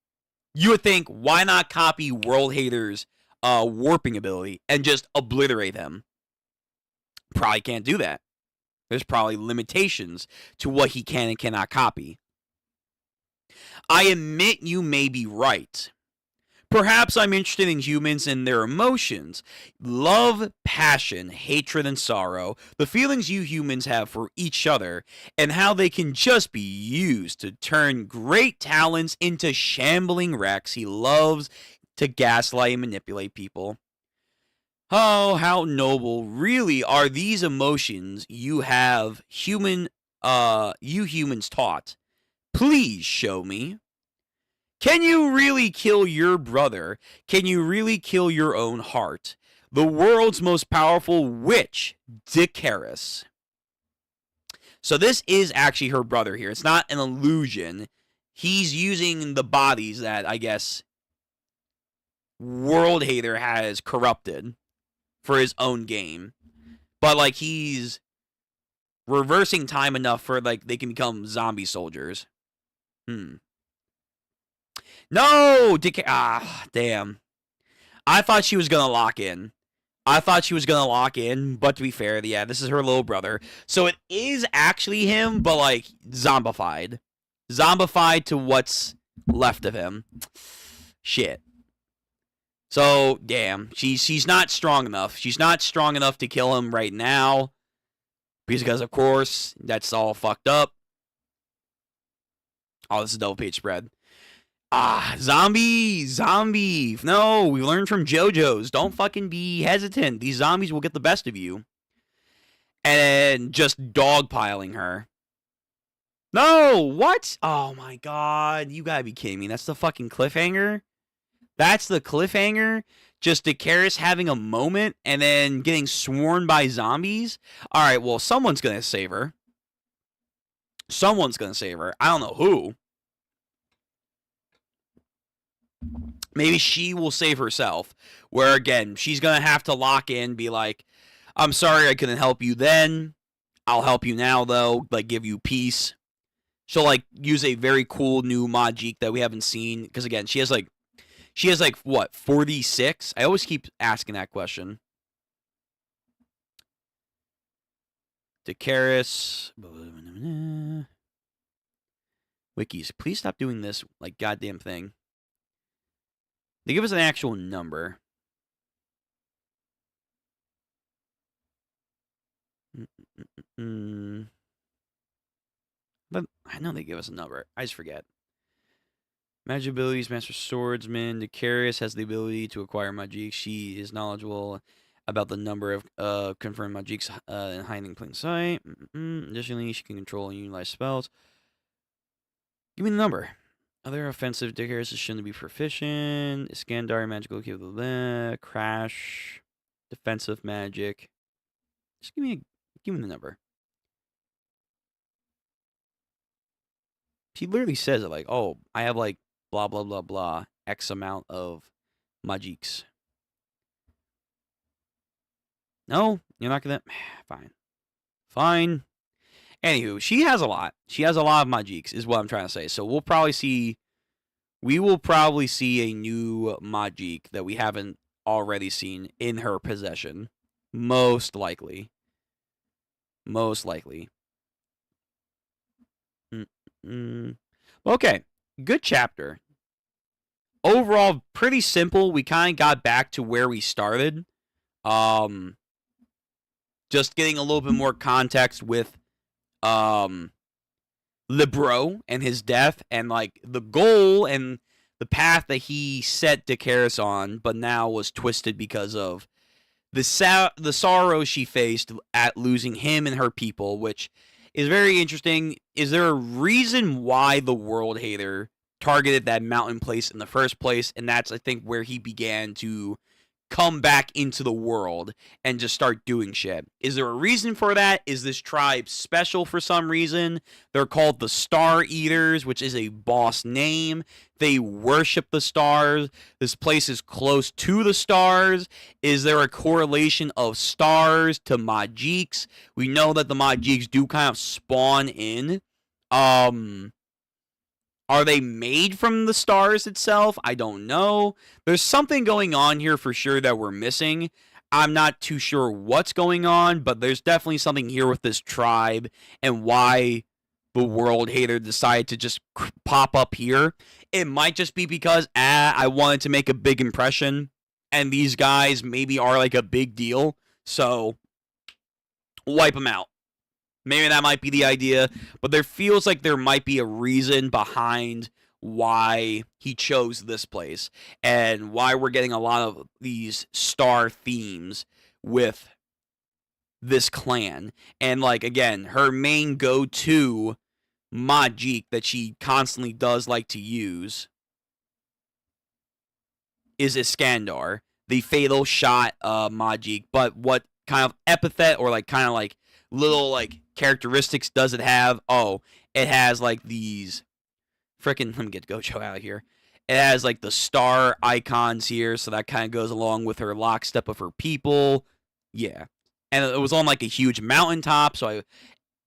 you would think, why not copy World Hater's warping ability and just obliterate him? Probably can't do that. There's probably limitations to what he can and cannot copy. I admit you may be right. Perhaps I'm interested in humans and their emotions. Love, passion, hatred, and sorrow. The feelings you humans have for each other, and how they can just be used to turn great talents into shambling wrecks. He loves to gaslight and manipulate people. Oh, how noble really are these emotions you have you humans taught. Please show me. Can you really kill your brother? Can you really kill your own heart? The world's most powerful witch, Dikaris. So this is actually her brother here. It's not an illusion. He's using the bodies that, I guess, World Hater has corrupted for his own game. But, like, he's reversing time enough for, like, they can become zombie soldiers. No! Damn. I thought she was going to lock in. But to be fair, yeah, this is her little brother. So it is actually him, but, like, zombified. Zombified to what's left of him. Shit. So, damn. She's not strong enough. She's not strong enough to kill him right now. Because, of course, that's all fucked up. Oh, this is a double page spread. Zombie. No, we learned from JoJo's. Don't fucking be hesitant. These zombies will get the best of you. And just dogpiling her. No, what? Oh my god, you gotta be kidding me. That's the fucking cliffhanger? That's the cliffhanger? Just Dikaris having a moment and then getting sworn by zombies? Alright, well, someone's gonna save her. I don't know who. Maybe she will save herself. Where, again, she's going to have to lock in, be like, I'm sorry I couldn't help you then. I'll help you now, though. Like, give you peace. She'll, like, use a very cool new Majik that we haven't seen. Because, again, she has, what, 46? I always keep asking that question. Dikaris. Wikis, please stop doing this, like, goddamn thing. They give us an actual number. But I know they give us a number. I just forget. Magic abilities, Master Swordsman. Dikaris has the ability to acquire Majik. She is knowledgeable about the number of confirmed Majiks in hiding in plain sight. Additionally, she can control and utilize spells. Give me the number. Other offensive Dikaris shouldn't be proficient. Iskandar, magical capable. Crash. Defensive magic. Just give me the number. She literally says it like, oh, I have like blah blah blah blah X amount of Majiks. No, you're not gonna. Fine. Anywho, she has a lot. She has a lot of Majiks, is what I'm trying to say. So we will probably see a new Majik that we haven't already seen in her possession. Most likely. Okay. Good chapter. overall, pretty simple. We kind of got back to where we started. Just getting a little bit more context with Libro and his death, and like the goal and the path that he set Dakaris on, but now was twisted because of the sorrow she faced at losing him and her people, which is very interesting. Is there a reason why the World Hater targeted that mountain place in the first place? And that's, I think, where he began to come back into the world and just start doing shit. Is there a reason for that? Is this tribe special for some reason? They're called the Star Eaters, which is a boss name. They worship the stars. This place is close to the stars. Is there a correlation of stars to Majiks? We know that the Majiks do kind of spawn in. Are they made from the stars itself? I don't know. There's something going on here for sure that we're missing. I'm not too sure what's going on, but there's definitely something here with this tribe and why the World Hater decided to just pop up here. It might just be because, I wanted to make a big impression, and these guys maybe are like a big deal, so wipe them out. Maybe that might be the idea, but there feels like there might be a reason behind why he chose this place and why we're getting a lot of these star themes with this clan. And like, again, her main go-to Majik that she constantly does like to use is Iskandar, the fatal shot Majik. But what kind of epithet or like kind of like little like characteristics does it have? Oh, it has like these freaking, let me get Gojo out of here. It has like the star icons here, so that kind of goes along with her lockstep of her people. Yeah. And it was on like a huge mountaintop, so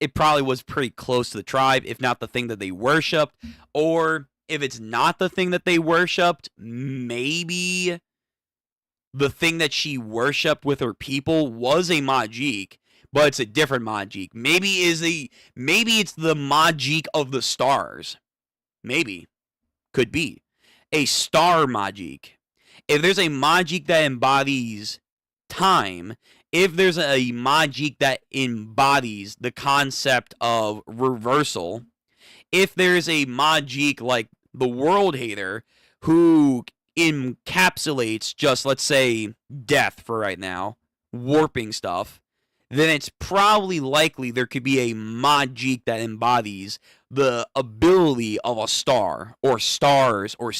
it probably was pretty close to the tribe, if not the thing that they worshipped. Or if it's not the thing that they worshipped, maybe the thing that she worshipped with her people was a Majik, but it's a different Majik. Maybe it's the Majik of the stars. Maybe. Could be. A star Majik. If there's a Majik that embodies time, if there's a Majik that embodies the concept of reversal, if there's a Majik like the World Hater who encapsulates just, let's say, death for right now, warping stuff, then it's probably likely there could be a Majik that embodies the ability of a star, or stars, or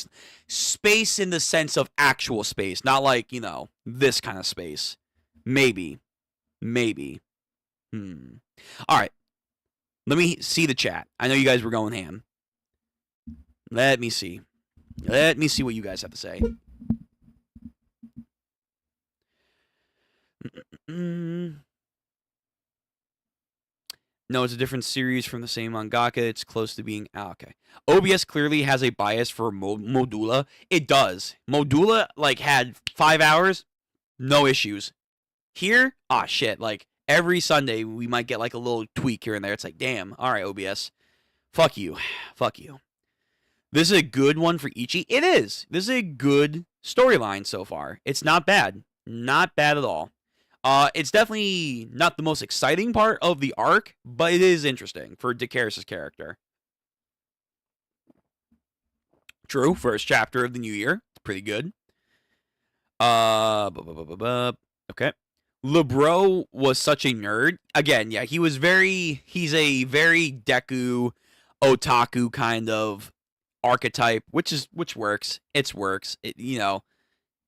space in the sense of actual space, not like, you know, this kind of space. Maybe. Alright. Let me see the chat. I know you guys were going ham. Let me see what you guys have to say. No, it's a different series from the same mangaka. It's close to being... okay. OBS clearly has a bias for Modula. It does. Modula, like, had 5 hours. No issues. Here? Shit. Like, every Sunday, we might get, like, a little tweak here and there. It's like, damn. Alright, OBS. Fuck you. Fuck you. This is a good one for Ichi. It is. This is a good storyline so far. It's not bad. Not bad at all. It's definitely not the most exciting part of the arc, but it is interesting for Dakaris' character. True, first chapter of the new year. It's pretty good. Okay. Libro was such a nerd. Again, yeah, he's a very Deku, otaku kind of archetype, which works. It works. You know,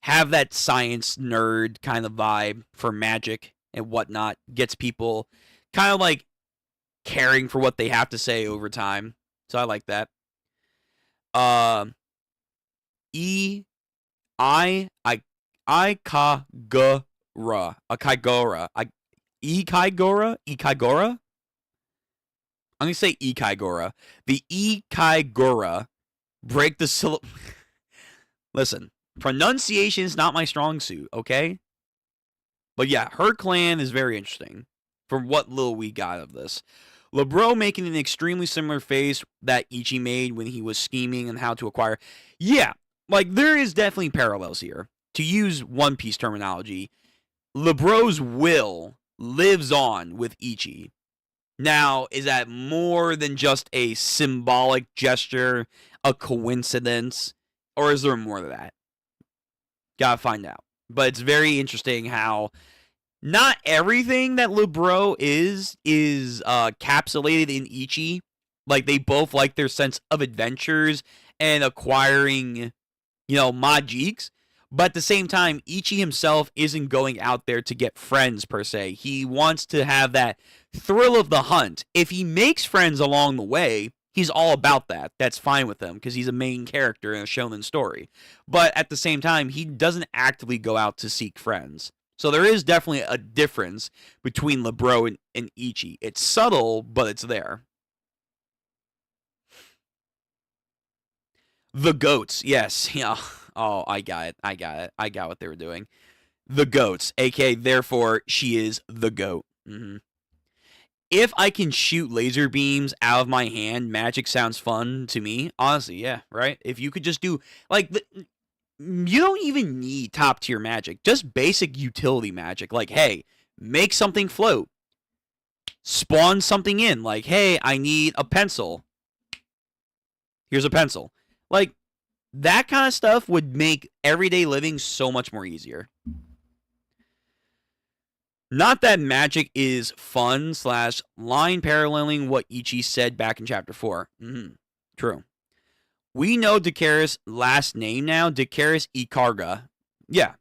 have that science nerd kind of vibe for magic and whatnot. Gets people kind of like caring for what they have to say over time. So I like that. Ikaigora. I'm gonna say Ikaigora. The Ikaigora break the syllable. Listen, pronunciation is not my strong suit, okay? But yeah, her clan is very interesting from what little we got of this. Libro making an extremely similar face that Ichi made when he was scheming and how to acquire. Yeah, like, there is definitely parallels here. To use One Piece terminology, LeBro's will lives on with Ichi. Now, is that more than just a symbolic gesture, a coincidence, or is there more to that? Gotta find out. But it's very interesting how not everything that LeBro is capsulated in Ichi. Like, they both like their sense of adventures and acquiring, Majikes. But at the same time, Ichi himself isn't going out there to get friends, per se. He wants to have that thrill of the hunt. If he makes friends along the way, he's all about that. That's fine with him, because he's a main character in a shonen story. But at the same time, he doesn't actively go out to seek friends. So there is definitely a difference between LeBro and Ichi. It's subtle, but it's there. The goats, yes. Yeah. Oh, I got it. I got what they were doing. The goats, aka, therefore, she is the goat. Mm-hmm. If I can shoot laser beams out of my hand, magic sounds fun to me. Honestly, yeah, right? If you could just do, like, you don't even need top tier magic. Just basic utility magic. Like, hey, make something float. Spawn something in. Like, hey, I need a pencil. Here's a pencil. Like, that kind of stuff would make everyday living so much more easier. Not that magic is fun / line paralleling what Ichi said back in chapter 4. True. We know Dakaris' last name now, Dakaris Ikarga. Yeah.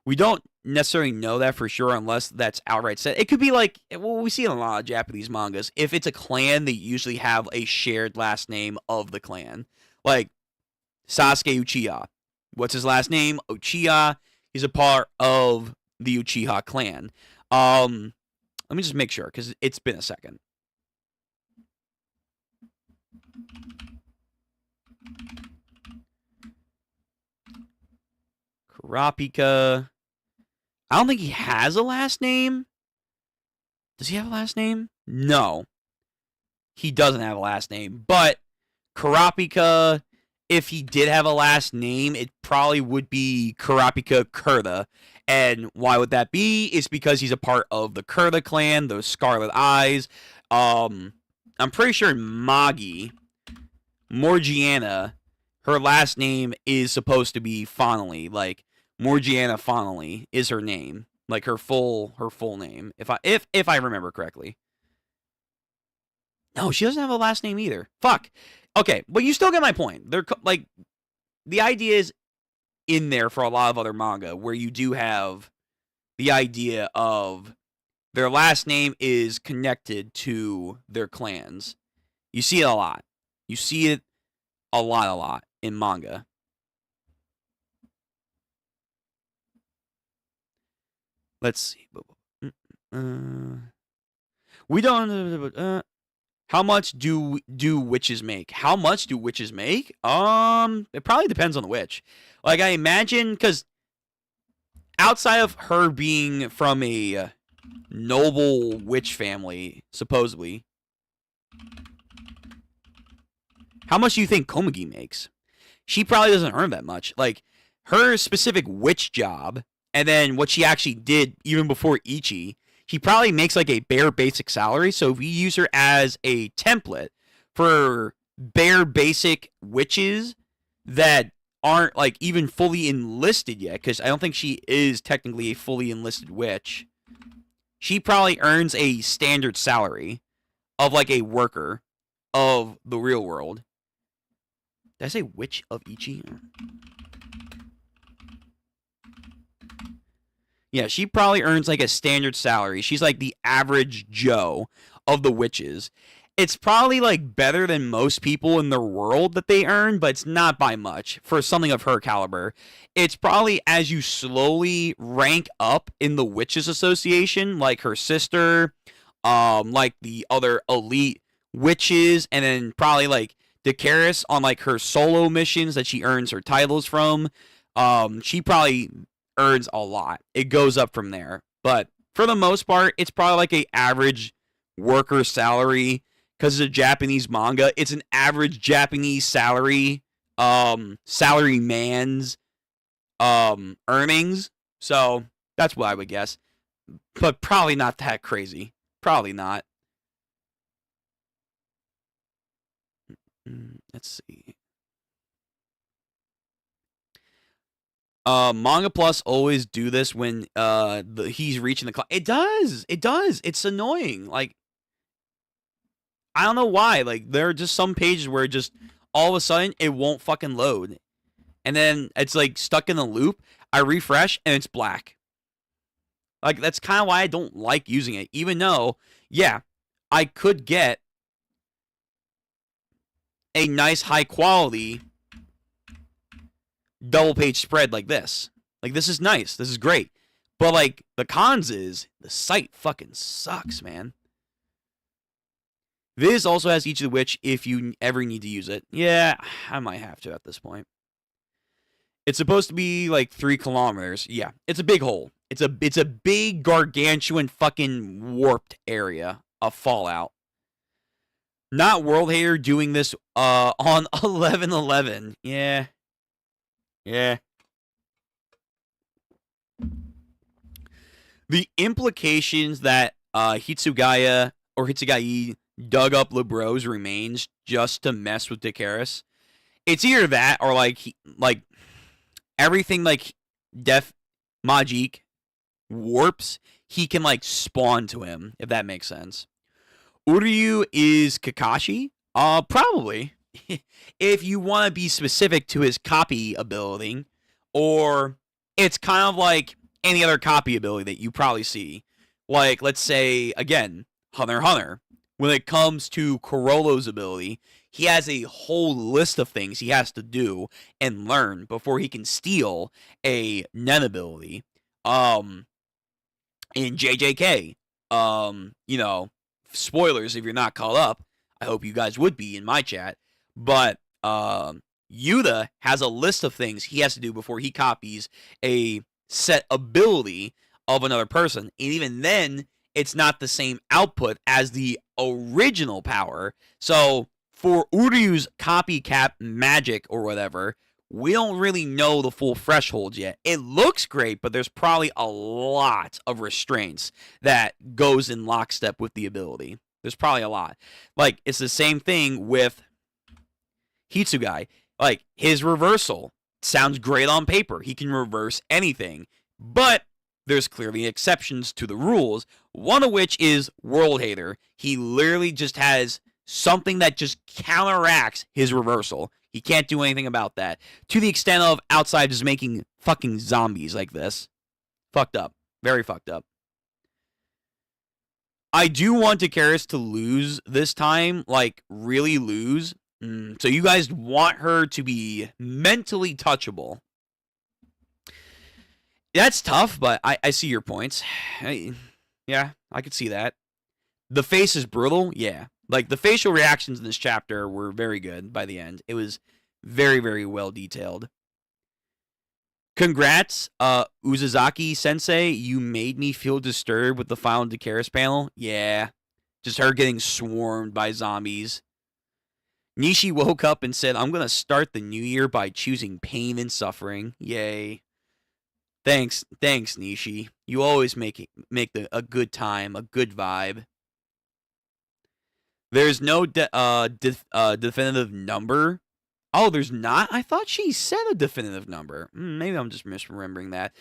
We don't necessarily know that for sure unless that's outright said. It could be like, well, we see in a lot of Japanese mangas. If it's a clan, they usually have a shared last name of the clan. Like Sasuke Uchiha. What's his last name? Uchiha. He's a part of the Uchiha clan. Let me just make sure, because it's been a second. Kurapika. I don't think he has a last name. Does he have a last name? No. He doesn't have a last name. But Kurapika, if he did have a last name, it probably would be Kurapika Kurta. And why would that be? It's because he's a part of the Kurta clan, those Scarlet Eyes. I'm pretty sure Morgiana, her last name is supposed to be Fonnelly. Like, Morgiana Fonnelly is her name. Like, her full name. If I remember correctly. No, she doesn't have a last name either. Fuck. Okay, but you still get my point. They're like, the idea is in there for a lot of other manga where you do have the idea of their last name is connected to their clans. You see it a lot. You see it a lot in manga. Let's see. We don't. How much do witches make? How much do witches make? It probably depends on the witch. Like, I imagine, because outside of her being from a noble witch family, supposedly, how much do you think Komagi makes? She probably doesn't earn that much. Like, her specific witch job, and then what she actually did even before Ichi, he probably makes like a bare basic salary. So if we use her as a template for bare basic witches that aren't like even fully enlisted yet, because I don't think she is technically a fully enlisted witch, she probably earns a standard salary of like a worker of the real world. Did I say witch of Ichi? Yeah, she probably earns like a standard salary. She's like the average Joe of the witches. It's probably like better than most people in their world that they earn, but it's not by much for something of her caliber. It's probably as you slowly rank up in the Witches Association, like her sister, like the other elite witches, and then probably like Dakaris on like her solo missions that she earns her titles from. She probably earns a lot. It goes up from there. But for the most part, it's probably like a average worker salary. Because it's a Japanese manga, it's an average Japanese salary salary man's earnings. So that's what I would guess. But probably not that crazy. Probably not. Let's see. Manga Plus always do this when he's reaching the clock. It does. It does. It's annoying. Like, I don't know why. Like, there are just some pages where just all of a sudden it won't fucking load. And then it's like stuck in a loop. I refresh and it's black. Like, that's kind of why I don't like using it. Even though, yeah, I could get a nice high quality double page spread like this. Like, this is nice. This is great. But, like, the cons is the site fucking sucks, man. Viz also has Ichi the Witch if you ever need to use it. Yeah, I might have to at this point. It's supposed to be like 3 kilometers. Yeah, it's a big hole. It's a big gargantuan fucking warped area of Fallout. Not World Hater doing this on 11/11. Yeah. Yeah. The implications that Hitsugaya or Hitsugai dug up LeBros remains just to mess with Dakaris. It's either that or like everything like Def Majik warps, he can like spawn to him, if that makes sense. Uryu is Kakashi? Probably. If you want to be specific to his copy ability, or it's kind of like any other copy ability that you probably see. Like, let's say, again, Hunter x Hunter. When it comes to Corollo's ability, he has a whole list of things he has to do and learn before he can steal a Nen ability. In JJK, you know, spoilers if you're not caught up. I hope you guys would be in my chat. But Yuta has a list of things he has to do before he copies a set ability of another person. And even then, it's not the same output as the original power. So for Uryu's copycat magic or whatever, we don't really know the full threshold yet. It looks great, but there's probably a lot of restraints that goes in lockstep with the ability. There's probably a lot. Like, it's the same thing with Hitsugai. Like, his reversal sounds great on paper. He can reverse anything. But there's clearly exceptions to the rules, one of which is World Hater. He literally just has something that just counteracts his reversal. He can't do anything about that. To the extent of outside just making fucking zombies like this. Fucked up. Very fucked up. I do want Dakaris to lose this time. Like, really lose. So you guys want her to be mentally touchable. That's tough, but I see your points. Yeah, I could see that. The face is brutal. Yeah. Like, the facial reactions in this chapter were very good by the end. It was very, very well detailed. Congrats, Uzazaki-sensei. You made me feel disturbed with the final Dakaris panel. Yeah. Just her getting swarmed by zombies. Nishi woke up and said, I'm going to start the new year by choosing pain and suffering. Yay. Thanks, Nishi. You always make a good time, a good vibe. There's no definitive number. Oh, there's not? I thought she said a definitive number. Maybe I'm just misremembering that.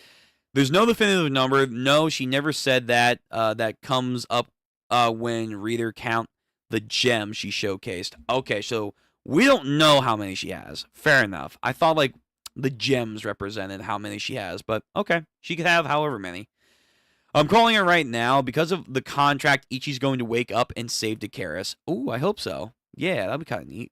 There's no definitive number. No, she never said that. That comes up when reader count the gems she showcased. Okay, so we don't know how many she has. Fair enough. I thought, like, the gems represented how many she has, but okay. She could have however many. I'm calling her right now. Because of the contract, Ichi's going to wake up and save Dakaris. Ooh, I hope so. Yeah, that'd be kind of neat.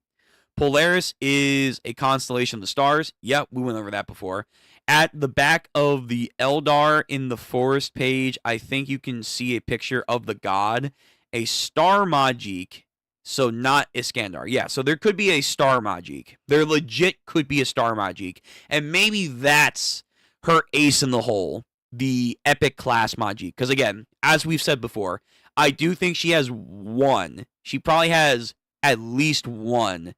Polaris is a constellation of the stars. Yep, we went over that before. At the back of the Eldar in the forest page, I think you can see a picture of the god. A star Majik. So not Iskandar. Yeah, so there could be a star Majik. There legit could be a star Majik. And maybe that's her ace in the hole. The epic class Majik. Because again, as we've said before, I do think she has one. She probably has at least one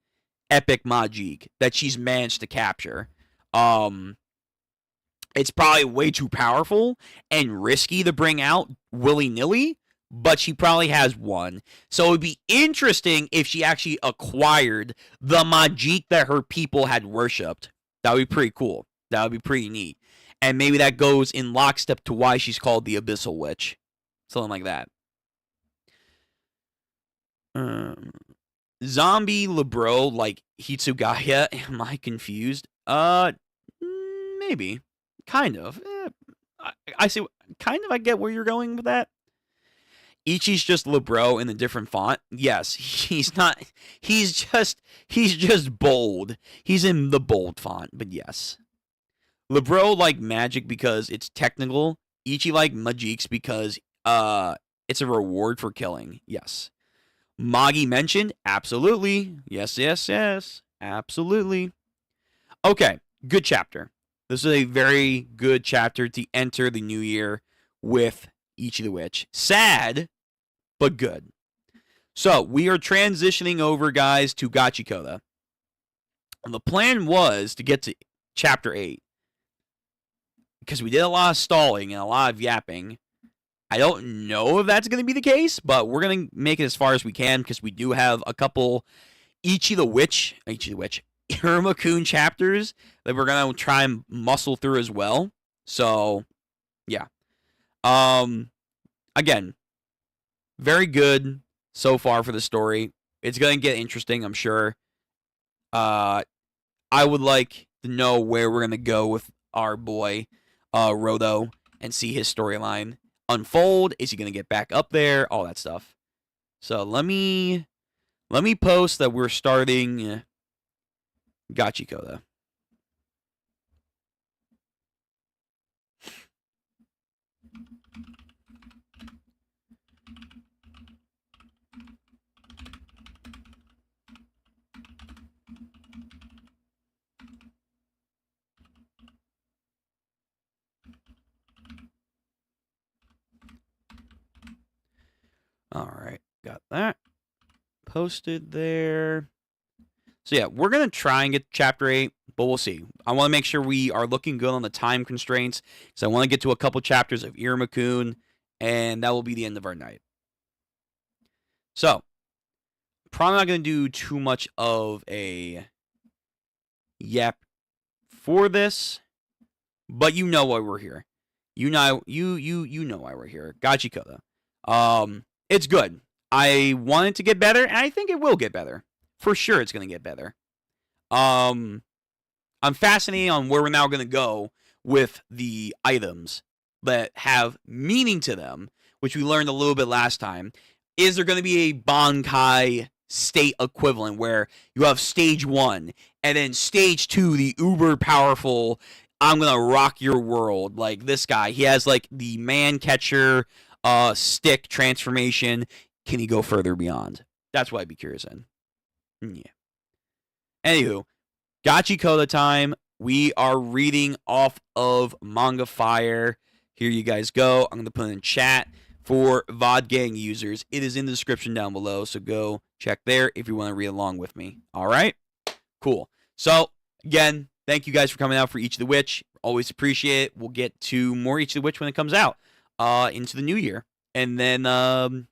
epic magic that she's managed to capture. Um, it's probably way too powerful and risky to bring out willy-nilly, but she probably has one. So it would be interesting if she actually acquired the magic that her people had worshipped. That would be pretty cool. That would be pretty neat. And maybe that goes in lockstep to why she's called the Abyssal Witch. Something like that. Zombie Lebro like Hitsugaya. Am I confused? Maybe. Kind of. I see. Kind of. I get where you're going with that. Ichi's just Lebro in a different font. Yes, he's not. He's just bold. He's in the bold font, but yes. Lebro like magic because it's technical. Ichi like magics because it's a reward for killing. Yes. Magi mentioned? Absolutely. Yes, yes, yes. Absolutely. Okay, good chapter. This is a very good chapter to enter the new year with Ichi the Witch. Sad, but good. So, we are transitioning over, guys, to Gachiakuta. The plan was to get to chapter 8. Because we did a lot of stalling and a lot of yapping. I don't know if that's going to be the case, but we're going to make it as far as we can because we do have a couple Ichi the Witch, Iruma-kun chapters that we're going to try and muscle through as well. So, yeah. Again, very good so far for the story. It's going to get interesting, I'm sure. I would like to know where we're going to go with our boy, Rodo, and see his storyline unfold. Is he going to get back up there? All that stuff. So let me post that we're starting Gachiakuta. All right, got that posted there. So yeah, we're going to try and get chapter 8, but we'll see. I want to make sure we are looking good on the time constraints, because I want to get to a couple chapters of Iruma-kun, and that will be the end of our night. So, probably not going to do too much of a yap for this, but you know why we're here. You know why we're here. Gachiakuta. It's good. I want it to get better, and I think it will get better. For sure it's going to get better. I'm fascinated on where we're now going to go with the items that have meaning to them, which we learned a little bit last time. Is there going to be a Bankai state equivalent where you have stage 1, and then stage 2, the uber powerful, I'm going to rock your world. Like this guy, he has like the man catcher stick transformation. Can he go further beyond? That's what I'd be curious in. Yeah. Anywho, Gachiakuta time. We are reading off of Manga Fire. Here you guys go. I'm going to put it in chat for VOD Gang users. It is in the description down below, so go check there if you want to read along with me. All right? Cool. So, again, thank you guys for coming out for Ichi the Witch. Always appreciate it. We'll get to more Ichi the Witch when it comes out into the new year. And then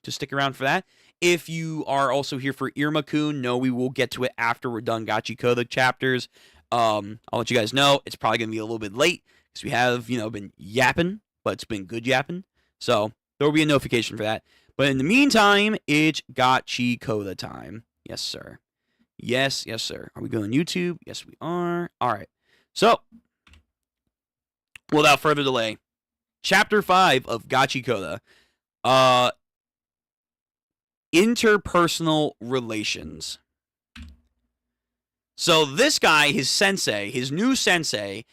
just stick around for that. If you are also here for Iruma-kun, no, we will get to it after we're done Gachiakuta chapters. I'll let you guys know. It's probably going to be a little bit late because we have, been yapping, but it's been good yapping. So there will be a notification for that. But in the meantime, it's Gachiakuta time. Yes, sir. Yes, yes, sir. Are we going YouTube? Yes, we are. All right. So, without further delay, Chapter 5 of Gachiakuta. Interpersonal relations. So this guy, his sensei, his new sensei,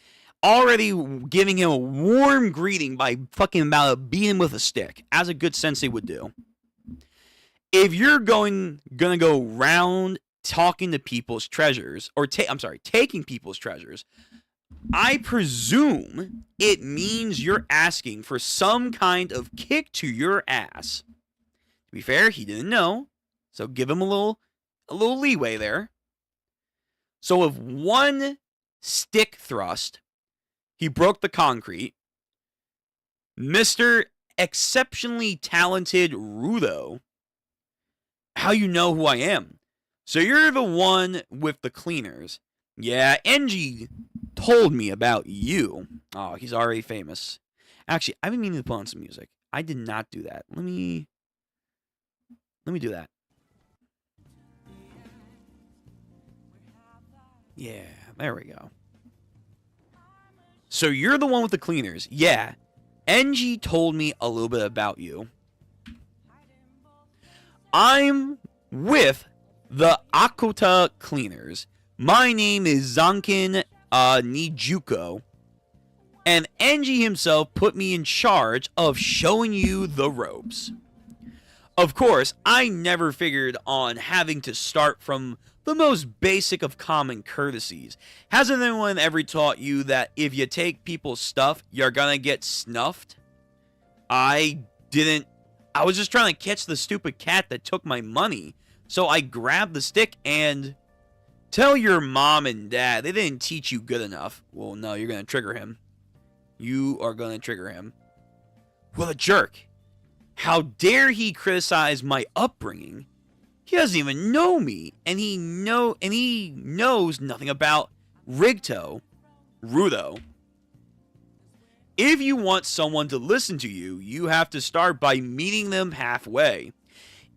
already giving him a warm greeting by fucking about to beat him with a stick, as a good sensei would do. If you're gonna go round talking to people's treasures, or taking people's treasures, I presume it means you're asking for some kind of kick to your ass. To be fair, he didn't know, so give him a little leeway there. So with one stick thrust, he broke the concrete. Mr. Exceptionally Talented Rudo, how you know who I am? So you're the one with the cleaners. Yeah, Enji told me about you. Oh, he's already famous. Actually, I've been meaning to put on some music. I did not do that. Let me do that. Yeah, there we go. So you're the one with the cleaners. Yeah. Enji told me a little bit about you. I'm with the Akuta cleaners. My name is Zankin Nijuko. And Enji himself put me in charge of showing you the ropes. Of course, I never figured on having to start from the most basic of common courtesies. Hasn't anyone ever taught you that if you take people's stuff, you're gonna get snuffed? I didn't. I was just trying to catch the stupid cat that took my money. So I grabbed the stick and... Tell your mom and dad they didn't teach you good enough. Well, no, you're gonna trigger him. You are gonna trigger him. What a jerk. How dare he criticize my upbringing? He doesn't even know me, and he knows nothing about Rudo. If you want someone to listen to you, you have to start by meeting them halfway.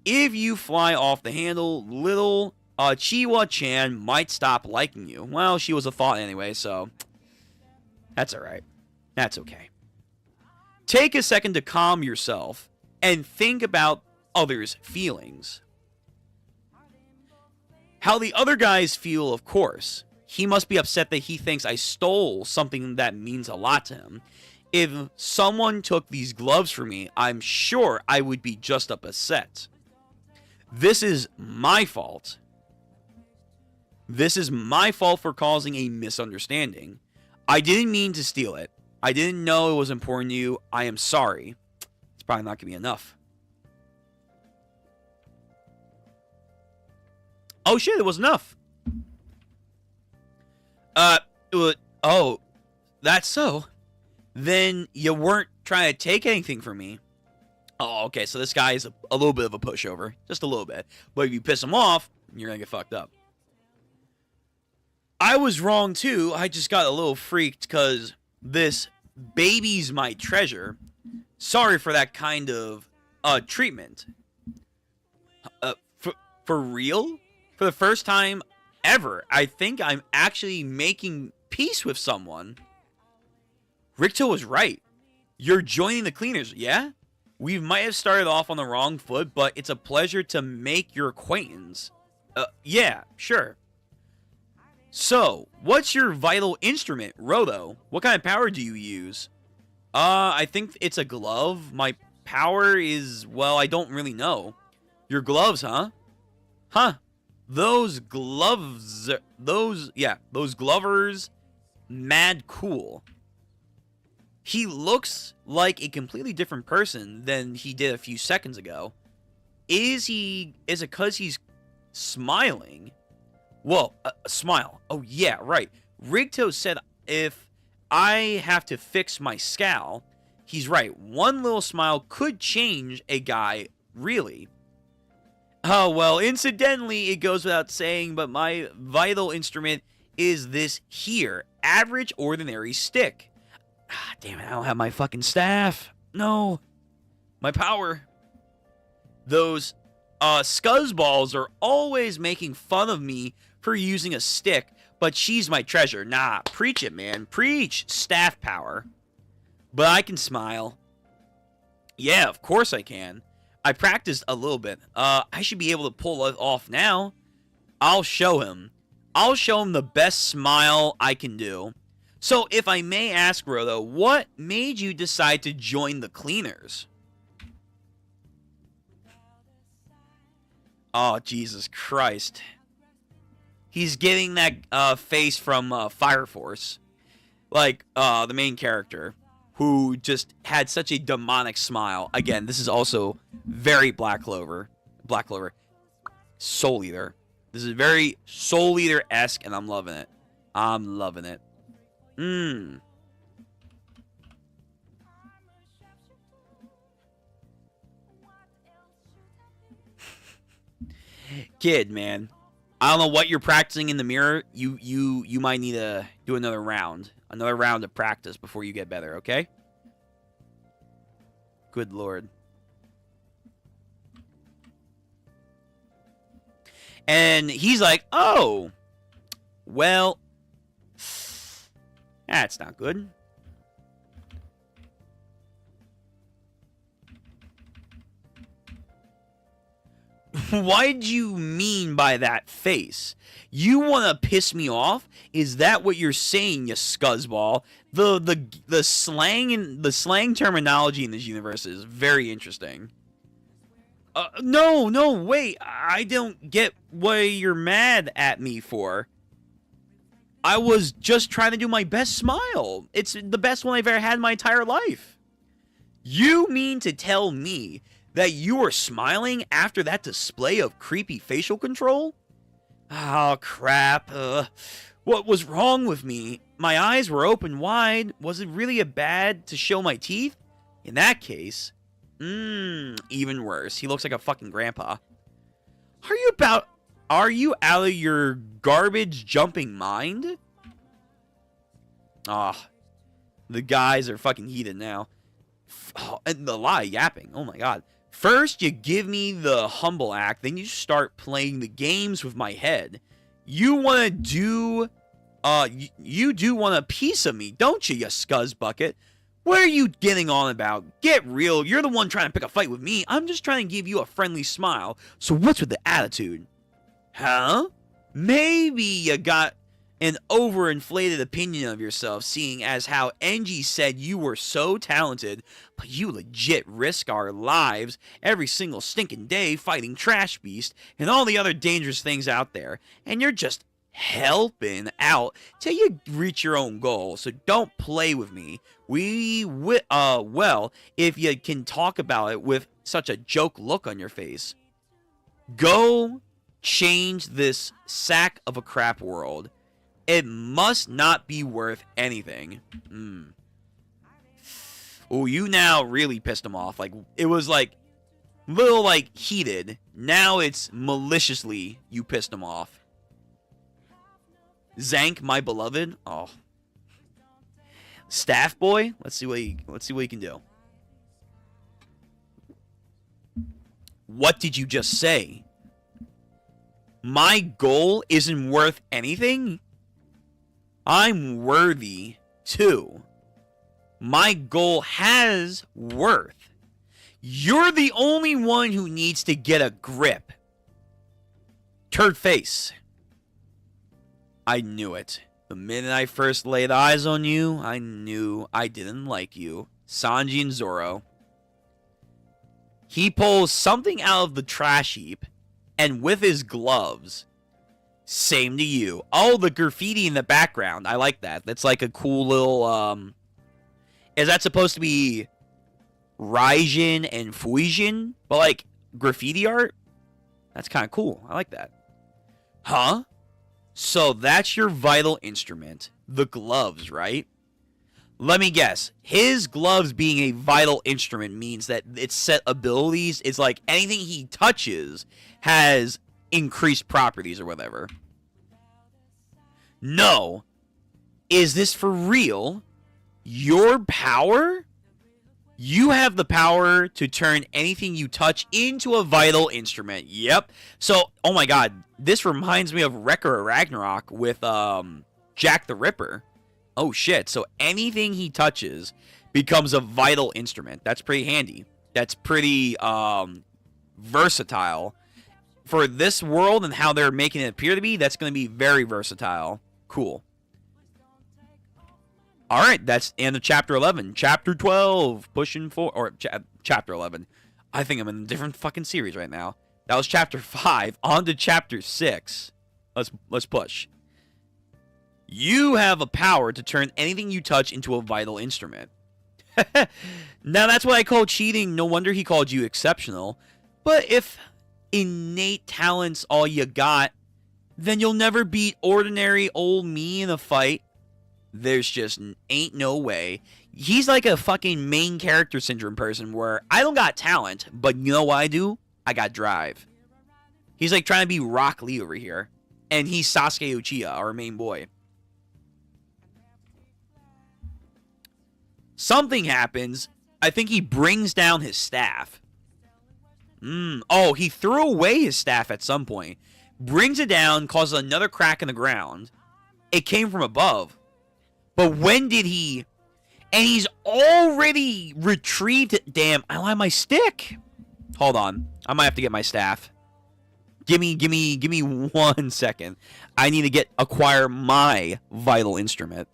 If you fly off the handle, little Chiwa-chan might stop liking you. Well, she was a thought anyway, so that's alright. That's okay. Take a second to calm yourself and think about others' feelings. How the other guys feel, of course. He must be upset that he thinks I stole something that means a lot to him. If someone took these gloves from me, I'm sure I would be just upset. This is my fault. This is my fault for causing a misunderstanding. I didn't mean to steal it. I didn't know it was important to you. I am sorry. It's probably not going to be enough. Oh shit, it was enough. Oh, that's so. Then you weren't trying to take anything from me. Oh, okay, so this guy is a little bit of a pushover. Just a little bit. But if you piss him off, you're going to get fucked up. I was wrong too. I just got a little freaked because this baby's my treasure. Sorry for that kind of treatment. For real? For the first time ever, I think I'm actually making peace with someone. Ricto was right. You're joining the cleaners, yeah? We might have started off on the wrong foot, but it's a pleasure to make your acquaintance. Yeah, sure. So, what's your vital instrument, Rodo? What kind of power do you use? I think it's a glove. My power is, well, I don't really know. Your gloves, huh? Huh. Those gloves, those glovers, mad cool. He looks like a completely different person than he did a few seconds ago. Is it because he's smiling? Well, smile. Oh, yeah, right. Rigto said if I have to fix my scowl, he's right. One little smile could change a guy, really. Oh, well, incidentally, it goes without saying, but my vital instrument is this here, average ordinary stick. Ah, damn it, I don't have my fucking staff. No. My power. Those, scuzzballs are always making fun of me for using a stick, but she's my treasure. Nah, preach it, man. Preach staff power. But I can smile. Yeah, of course I can. I practiced a little bit. I should be able to pull it off now. I'll show him. I'll show him the best smile I can do. So, if I may ask, Rodo, what made you decide to join the cleaners? Oh, Jesus Christ. He's getting that face from Fire Force. Like, the main character, who just had such a demonic smile. Again, this is also very Black Clover. Soul Eater. This is very Soul Eater-esque, and I'm loving it. I'm loving it. Kid, man. I don't know what you're practicing in the mirror. You might need to do another round. Another round of practice before you get better, okay? Good lord. And he's like, oh, well, that's not good. What do you mean by that face? You want to piss me off? Is that what you're saying, you scuzzball? The slang terminology in this universe is very interesting. No, wait. I don't get what you're mad at me for. I was just trying to do my best smile. It's the best one I've ever had in my entire life. You mean to tell me that you were smiling after that display of creepy facial control? Oh, crap. What was wrong with me? My eyes were open wide. Was it really bad to show my teeth? In that case, even worse. He looks like a fucking grandpa. Are you out of your garbage jumping mind? The guys are fucking heated now. And a lot of yapping. Oh my god. First, you give me the humble act, then you start playing the games with my head. You want to do, you do want a piece of me, don't you, you scuzzbucket? What are you getting on about? Get real, you're the one trying to pick a fight with me. I'm just trying to give you a friendly smile, so what's with the attitude? Huh? Maybe you got an overinflated opinion of yourself, seeing as how Enji said you were so talented, but you legit risk our lives every single stinking day fighting Trash Beast and all the other dangerous things out there, and you're just helping out till you reach your own goal, so don't play with me. Well, if you can talk about it with such a joke look on your face. Go change this sack of a crap world. It must not be worth anything. Oh, you now really pissed him off. Like, it was like, little like heated. Now it's maliciously you pissed him off. Zank, my beloved. Oh. Staff boy. Let's see what he can do. What did you just say? My goal isn't worth anything? I'm worthy, too. My goal has worth. You're the only one who needs to get a grip. Turd face. I knew it. The minute I first laid eyes on you, I knew I didn't like you. Sanji and Zoro. He pulls something out of the trash heap, and with his gloves... Same to you. Oh, the graffiti in the background. I like that. That's like a cool little, Is that supposed to be Raijin and Fuijin? But like, graffiti art? That's kind of cool. I like that. Huh? So that's your vital instrument. The gloves, right? Let me guess. His gloves being a vital instrument means that its set abilities is like anything he touches has increased properties or whatever. No. Is this for real? Your power? You have the power to turn anything you touch into a vital instrument. Yep. So, oh my god, this reminds me of Wrecker Ragnarok with Jack the Ripper. Oh shit. So anything he touches becomes a vital instrument. That's pretty handy. That's pretty versatile. For this world and how they're making it appear to be, that's going to be very versatile. Cool. Alright, that's the end of Chapter 11. Chapter 12, pushing for... Or, Chapter 11. I think I'm in a different fucking series right now. That was Chapter 5. On to Chapter 6. Let's push. You have a power to turn anything you touch into a vital instrument. Now, that's what I call cheating. No wonder he called you exceptional. But if... innate talent's all you got, then you'll never beat ordinary old me in a fight. There's just ain't no way. He's like a fucking main character syndrome person where I don't got talent, but you know what I do? I got drive. He's like trying to be Rock Lee over here. And he's Sasuke Uchiha, our main boy. Something happens. I think he brings down his staff. Oh, he threw away his staff at some point. Brings it down, causes another crack in the ground. It came from above. But when did he... And he's already retrieved it. Damn, I like my stick. Hold on. I might have to get my staff. Give me 1 second. I need to acquire my vital instrument.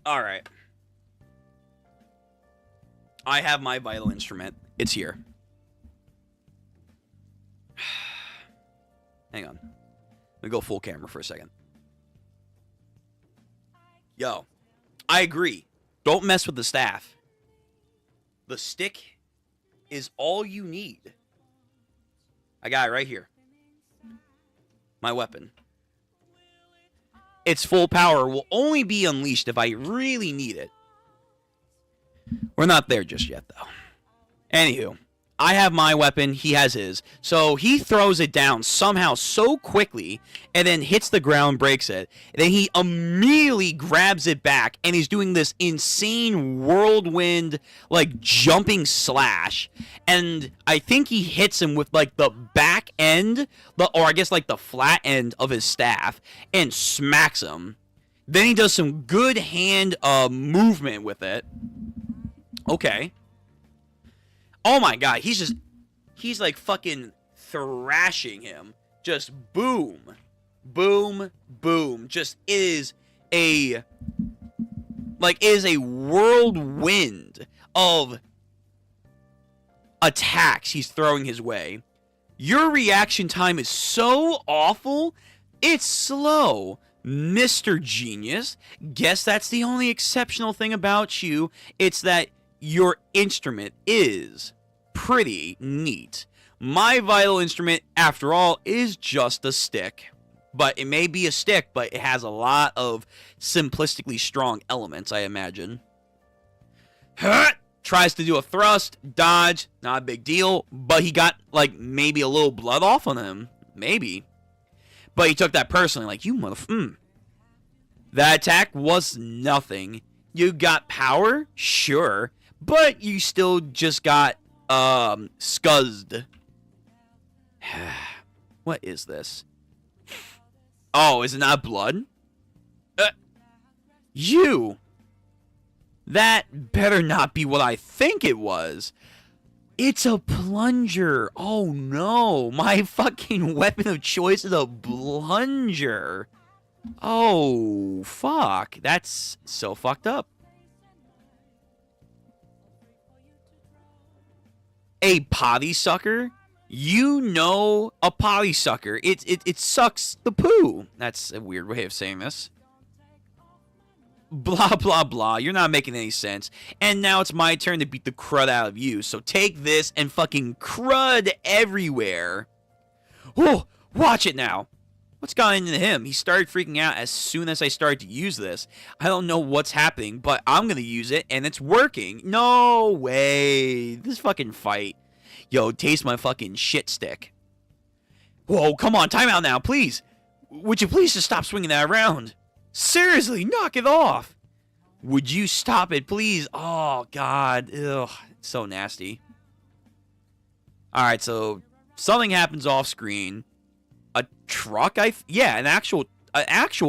All right. I have my vital instrument. It's here. Hang on. Let me go full camera for a second. Yo, I agree. Don't mess with the staff. The stick is all you need. I got it right here. My weapon. Its full power will only be unleashed if I really need it. We're not there just yet, though. Anywho, I have my weapon, he has his. So he throws it down somehow so quickly and then hits the ground, breaks it. And then he immediately grabs it back and he's doing this insane whirlwind, like, jumping slash. And I think he hits him with, like, the back end, or I guess, like, the flat end of his staff and smacks him. Then he does some good hand movement with it. Okay. Oh my god, he's like fucking thrashing him. Just boom. Boom, boom. Just is a whirlwind of attacks he's throwing his way. Your reaction time is so awful, it's slow. Mr. Genius, guess that's the only exceptional thing about you. It's that your instrument is pretty neat. My vital instrument, after all, is just a stick. But it may be a stick, but it has a lot of simplistically strong elements, I imagine. Tries to do a thrust, dodge, not a big deal, but he got, like, maybe a little blood off on him. Maybe. But he took that personally, like, you motherfucker. That attack was nothing. You got power? Sure. But you still just got, scuzzed. What is this? Oh, is it not blood? You! That better not be what I think it was. It's a plunger. Oh no, my fucking weapon of choice is a plunger. Oh, fuck. That's so fucked up. A potty sucker? You know a potty sucker. It sucks the poo. That's a weird way of saying this. Blah, blah, blah. You're not making any sense. And now it's my turn to beat the crud out of you. So take this and fucking crud everywhere. Oh, watch it now. What's gotten into him? He started freaking out as soon as I started to use this. I don't know what's happening, but I'm going to use it, and it's working. No way. This fucking fight. Yo, taste my fucking shit stick. Whoa, come on, time out now, please. Would you please just stop swinging that around? Seriously, knock it off. Would you stop it, please? Oh, God. Ugh, it's so nasty. Alright, so something happens off screen. A truck? Yeah, an actual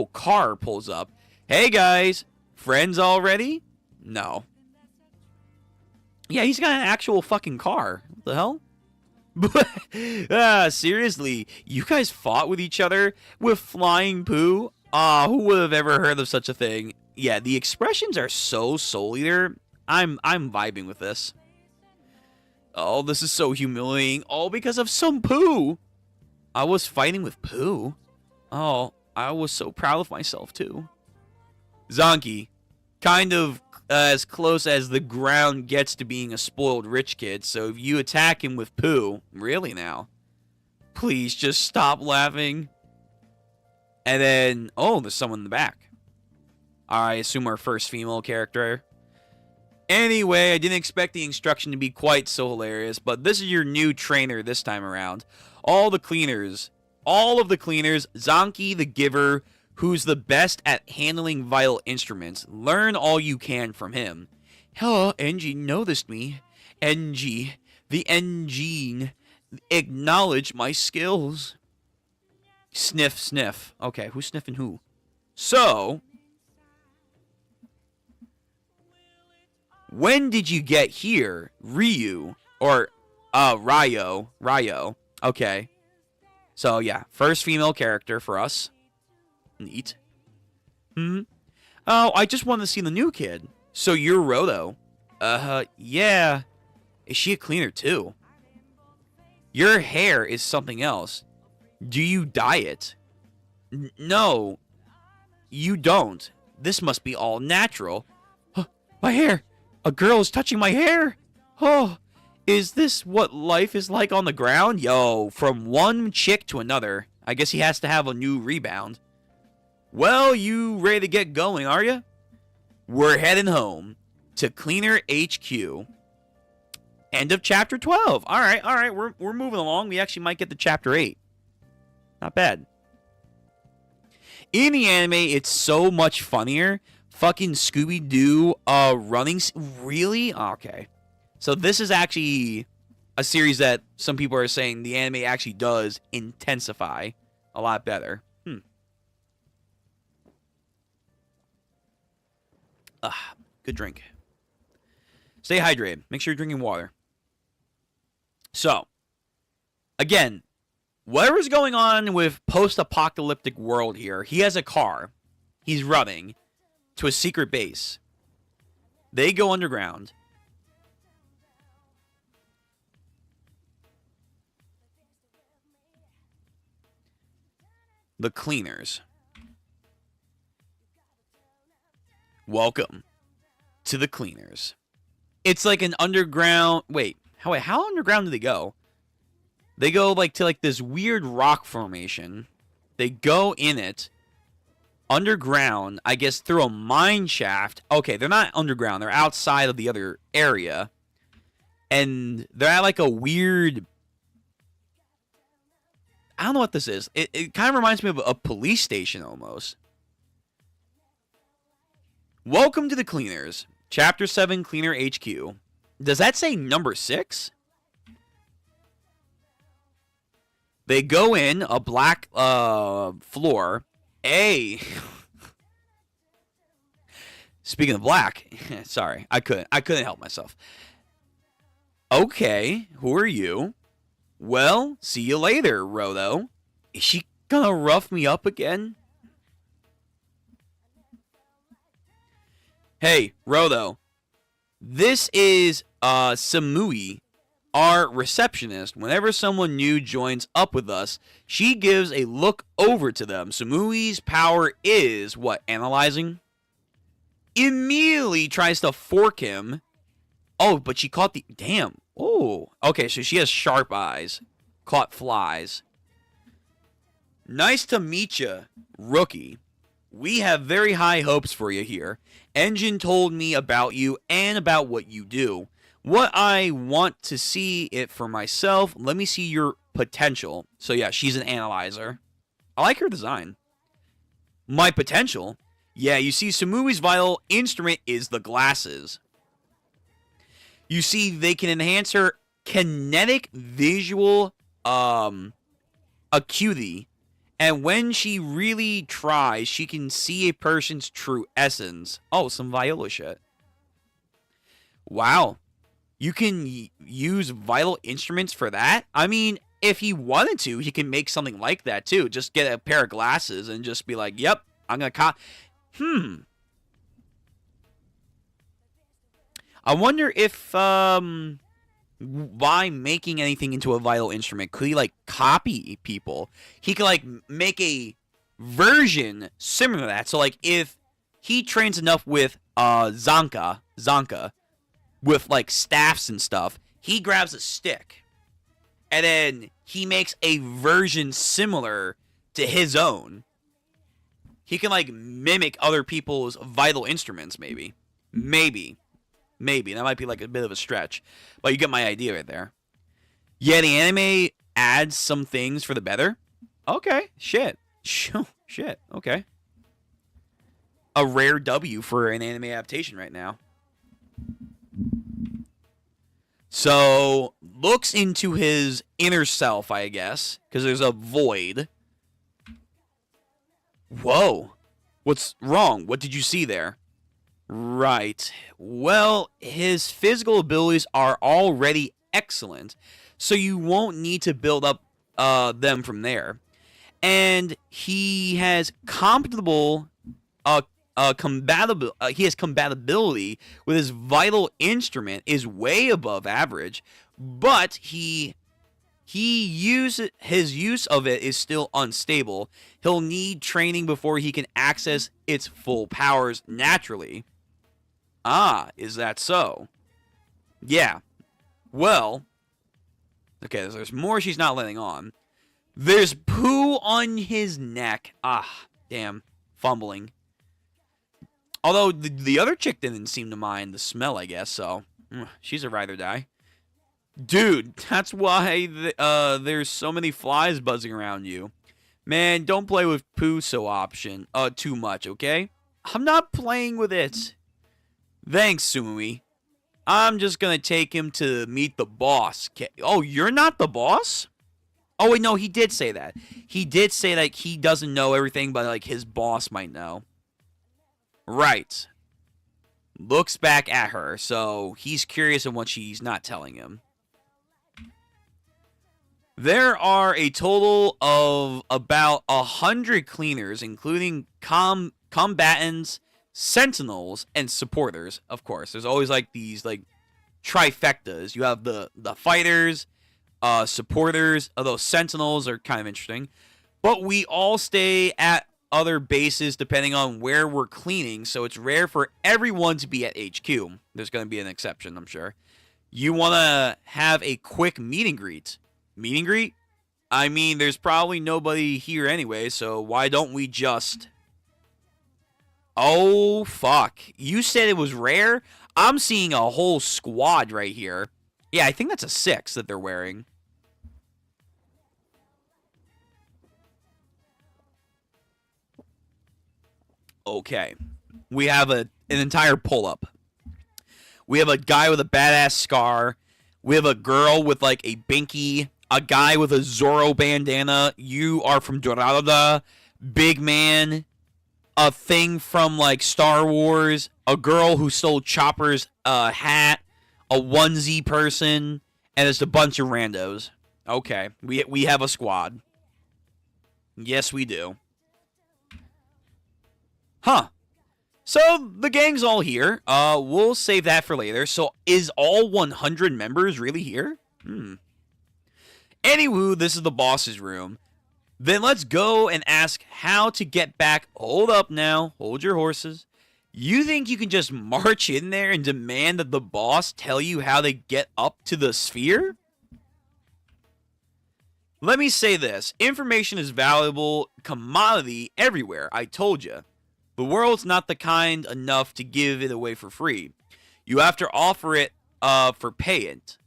car pulls up. Hey, guys. Friends already? No. Yeah, he's got an actual fucking car. What the hell? Seriously, you guys fought with each other with flying poo? Who would have ever heard of such a thing? Yeah, the expressions are so Soul Eater. I'm vibing with this. Oh, this is so humiliating. All because of some poo. I was fighting with poo. Oh, I was so proud of myself, too. Zonky, kind of as close as the ground gets to being a spoiled rich kid, so if you attack him with poo, really now, please just stop laughing. And then, oh, there's someone in the back. I assume our first female character. Anyway, I didn't expect the instruction to be quite so hilarious, but this is your new trainer this time around. All of the cleaners, Zonky the Giver, who's the best at handling vital instruments. Learn all you can from him. Hello, NG noticed me. NG, the engine, acknowledge my skills. Sniff, sniff. Okay, who's sniffing who? So, when did you get here, Ryu? Or, Ryo. Okay. So, yeah, first female character for us. Neat. Oh, I just wanted to see the new kid. So you're Roto. Yeah. Is she a cleaner too? Your hair is something else. Do you dye it? No. You don't. This must be all natural. My hair! A girl is touching my hair! Oh, is this what life is like on the ground? Yo, from one chick to another. I guess he has to have a new rebound. Well, you ready to get going, are you? We're heading home to Cleaner HQ. End of chapter 12. All right. We're moving along. We actually might get to chapter 8. Not bad. In the anime, it's so much funnier. Fucking Scooby-Doo running. Really? Okay. So this is actually a series that some people are saying the anime actually does intensify a lot better. Good drink. Stay hydrated. Make sure you're drinking water. So, again, whatever's going on with post-apocalyptic world here, he has a car. He's running to a secret base. They go underground. The cleaners. Welcome to the cleaners. It's like an underground... Wait, how underground do they go? They go to this weird rock formation. They go in it. Underground, I guess through a mine shaft. Okay, they're not underground. They're outside of the other area. And they're at a weird... I don't know what this is. It kind of reminds me of a police station almost. Welcome to the Cleaners. Chapter 7, Cleaner HQ. Does that say number 6? They go in a black floor. Speaking of black, sorry, I couldn't help myself. Okay, who are you? Well, see you later, Roto. Is she gonna rough me up again? Hey, Roto. This is Samui, our receptionist. Whenever someone new joins up with us, she gives a look over to them. Samui's power is, what, analyzing? Immediately tries to fork him. Oh, but she caught the... Damn. Oh. Okay, so she has sharp eyes. Caught flies. Nice to meet you, rookie. We have very high hopes for you here. Engine told me about you and about what you do. What I want to see it for myself, let me see your potential. So yeah, she's an analyzer. I like her design. My potential? Yeah, you see, Samui's vital instrument is the glasses. You see, they can enhance her kinetic visual acuity. And when she really tries, she can see a person's true essence. Oh, some Viola shit. Wow. You can use vital instruments for that? I mean, if he wanted to, he can make something like that too. Just get a pair of glasses and just be like, yep, I'm going to I wonder if, by making anything into a vital instrument, could he, like, copy people? He could, like, make a version similar to that. So, like, if he trains enough with Zanka, with, like, staffs and stuff, he grabs a stick, and then he makes a version similar to his own. He can, like, mimic other people's vital instruments, maybe. Maybe. That might be, like, a bit of a stretch. But you get my idea right there. Yeah, the anime adds some things for the better. Okay, shit. Okay. A rare W for an anime adaptation right now. So, looks into his inner self, I guess, because there's a void. Whoa. What's wrong? What did you see there? Right. Well, his physical abilities are already excellent, so you won't need to build up them from there. And he has compatibility with his vital instrument is way above average, but his use of it is still unstable. He'll need training before he can access its full powers naturally. Ah, is that so? Yeah. Well, okay, there's more she's not letting on. There's poo on his neck. Ah, damn. Fumbling. Although the other chick didn't seem to mind the smell, I guess, so she's a ride or die. Dude, that's why there's so many flies buzzing around you. Man, don't play with poo too much, okay? I'm not playing with it. Thanks, Sumui. I'm just gonna take him to meet the boss. Oh, you're not the boss? Oh, wait, no, he did say that. He did say that he doesn't know everything, but, like, his boss might know. Right. Looks back at her, so he's curious on what she's not telling him. There are a total of about 100 cleaners, including combatants, sentinels, and supporters. Of course, there's always, like, these, like, trifectas. You have the fighters, supporters, although sentinels are kind of interesting. But we all stay at other bases depending on where we're cleaning, so it's rare for everyone to be at HQ. There's going to be an exception, I'm sure. You want to have a quick meet and greet. Meet and greet? I mean, there's probably nobody here anyway, so why don't we just... Oh, fuck. You said it was rare? I'm seeing a whole squad right here. Yeah, I think that's a 6 that they're wearing. Okay. We have an entire pull-up. We have a guy with a badass scar. We have a girl with, like, a binky. A guy with a Zorro bandana. You are from Dorada. Big man. A thing from, like, Star Wars. A girl who stole Chopper's hat. A onesie person. And it's a bunch of randos. Okay. We have a squad. Yes, we do. Huh. So, the gang's all here. We'll save that for later. So, is all 100 members really here? Anywho, this is the boss's room. Then let's go and ask how to get back. Hold up now. Hold your horses. You think you can just march in there and demand that the boss tell you how to get up to the sphere? Let me say this. Information is valuable commodity everywhere. I told you. The world's not the kind enough to give it away for free. You have to offer it for payment.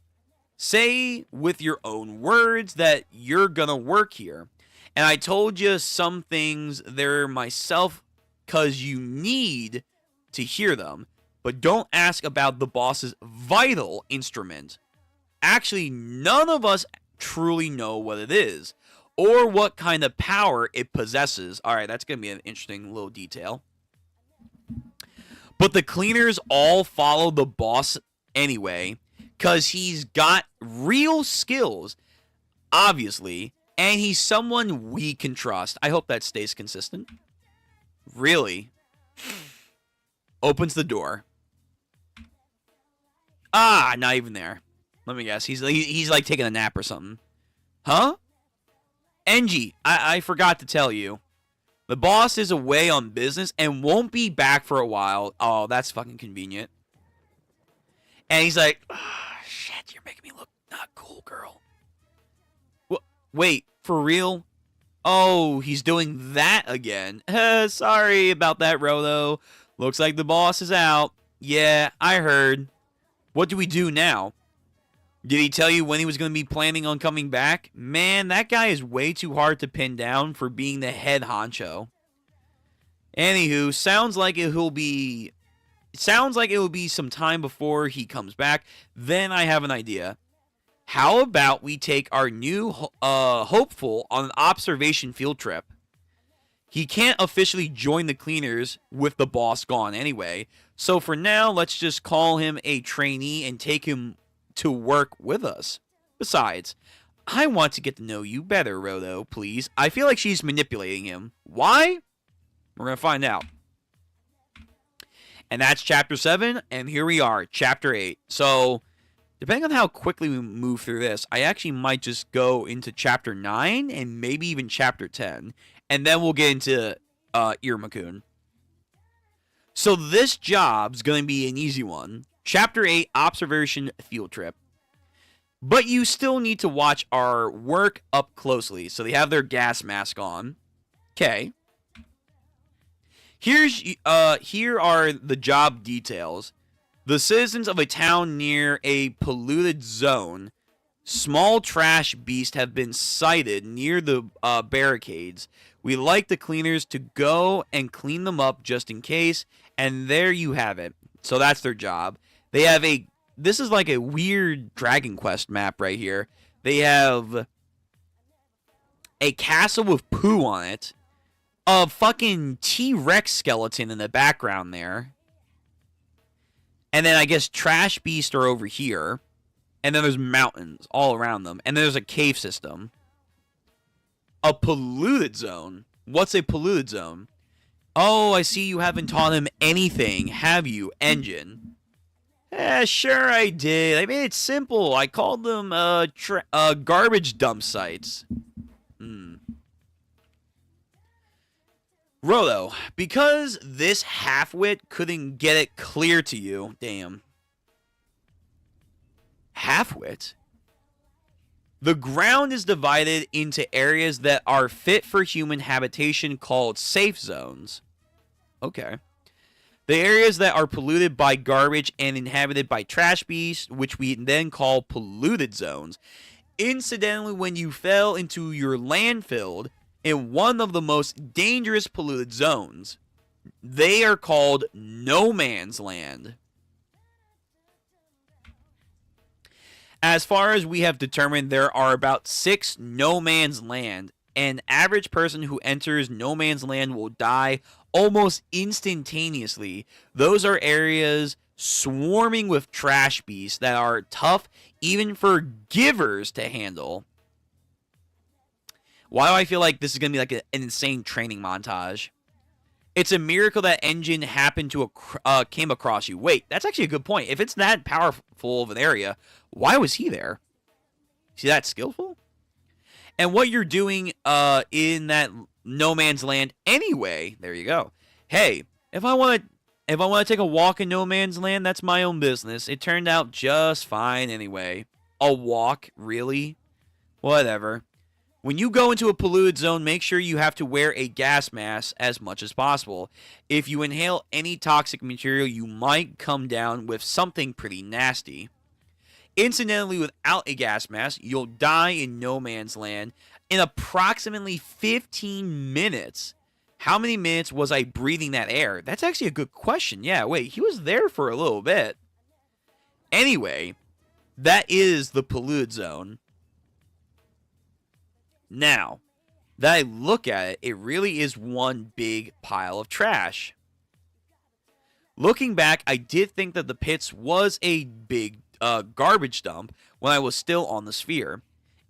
Say with your own words that you're gonna work here. And I told you some things there myself because you need to hear them. But don't ask about the boss's vital instrument. Actually, none of us truly know what it is. Or what kind of power it possesses. Alright, that's going to be an interesting little detail. But the cleaners all follow the boss anyway, because he's got real skills, obviously, and he's someone we can trust. I hope that stays consistent. Really? Opens the door. Ah, not even there. Let me guess. He's like taking a nap or something. Huh? Enji, I forgot to tell you. The boss is away on business and won't be back for a while. Oh, that's fucking convenient. And he's like, oh, shit, you're making me look not cool, girl. Wait, for real? Oh, he's doing that again. Sorry about that, Rolo. Looks like the boss is out. Yeah, I heard. What do we do now? Did he tell you when he was going to be planning on coming back? Man, that guy is way too hard to pin down for being the head honcho. Anywho, sounds like it will be some time before he comes back. Then I have an idea. How about we take our new hopeful on an observation field trip? He can't officially join the cleaners with the boss gone anyway. So for now, let's just call him a trainee and take him to work with us. Besides, I want to get to know you better, Rodo, please. I feel like she's manipulating him. Why? We're going to find out. And that's Chapter 7, and here we are, Chapter 8. So, depending on how quickly we move through this, I actually might just go into Chapter 9 and maybe even Chapter 10. And then we'll get into Iruma-kun. So this job's going to be an easy one. Chapter 8, Observation Field Trip. But you still need to watch our work up closely. So they have their gas mask on. Okay. Here are the job details. The citizens of a town near a polluted zone. Small trash beasts have been sighted near the barricades. We like the cleaners to go and clean them up just in case. And there you have it. So that's their job. They have this is like a weird Dragon Quest map right here. They have a castle with poo on it. A fucking T-Rex skeleton in the background there. And then I guess trash beasts are over here. And then there's mountains all around them. And there's a cave system. A polluted zone? What's a polluted zone? Oh, I see you haven't taught him anything, have you, Engine? Sure I did. I made it simple. I called them garbage dump sites. Rolo, because this half-wit couldn't get it clear to you. Damn. Half-wit? The ground is divided into areas that are fit for human habitation called safe zones. Okay. The areas that are polluted by garbage and inhabited by trash beasts, which we then call polluted zones. Incidentally, when you fell into your landfill in one of the most dangerous polluted zones, they are called no man's land. As far as we have determined, there are about 6 no man's land. An average person who enters no man's land will die almost instantaneously. Those are areas swarming with trash beasts that are tough even for givers to handle. Why do I feel like this is going to be like an insane training montage? It's a miracle that Engine happened to came across you. Wait, that's actually a good point. If it's that powerful of an area, why was he there? See, that's skillful? And what you're doing in that no man's land anyway, there you go. Hey, if I want to take a walk in no man's land, that's my own business. It turned out just fine anyway. A walk, really? Whatever. When you go into a polluted zone, make sure you have to wear a gas mask as much as possible. If you inhale any toxic material, you might come down with something pretty nasty. Incidentally, without a gas mask, you'll die in no man's land in approximately 15 minutes. How many minutes was I breathing that air? That's actually a good question. Yeah, wait, he was there for a little bit. Anyway, that is the polluted zone. Now, that I look at it, it really is one big pile of trash. Looking back, I did think that the pits was a big garbage dump when I was still on the sphere.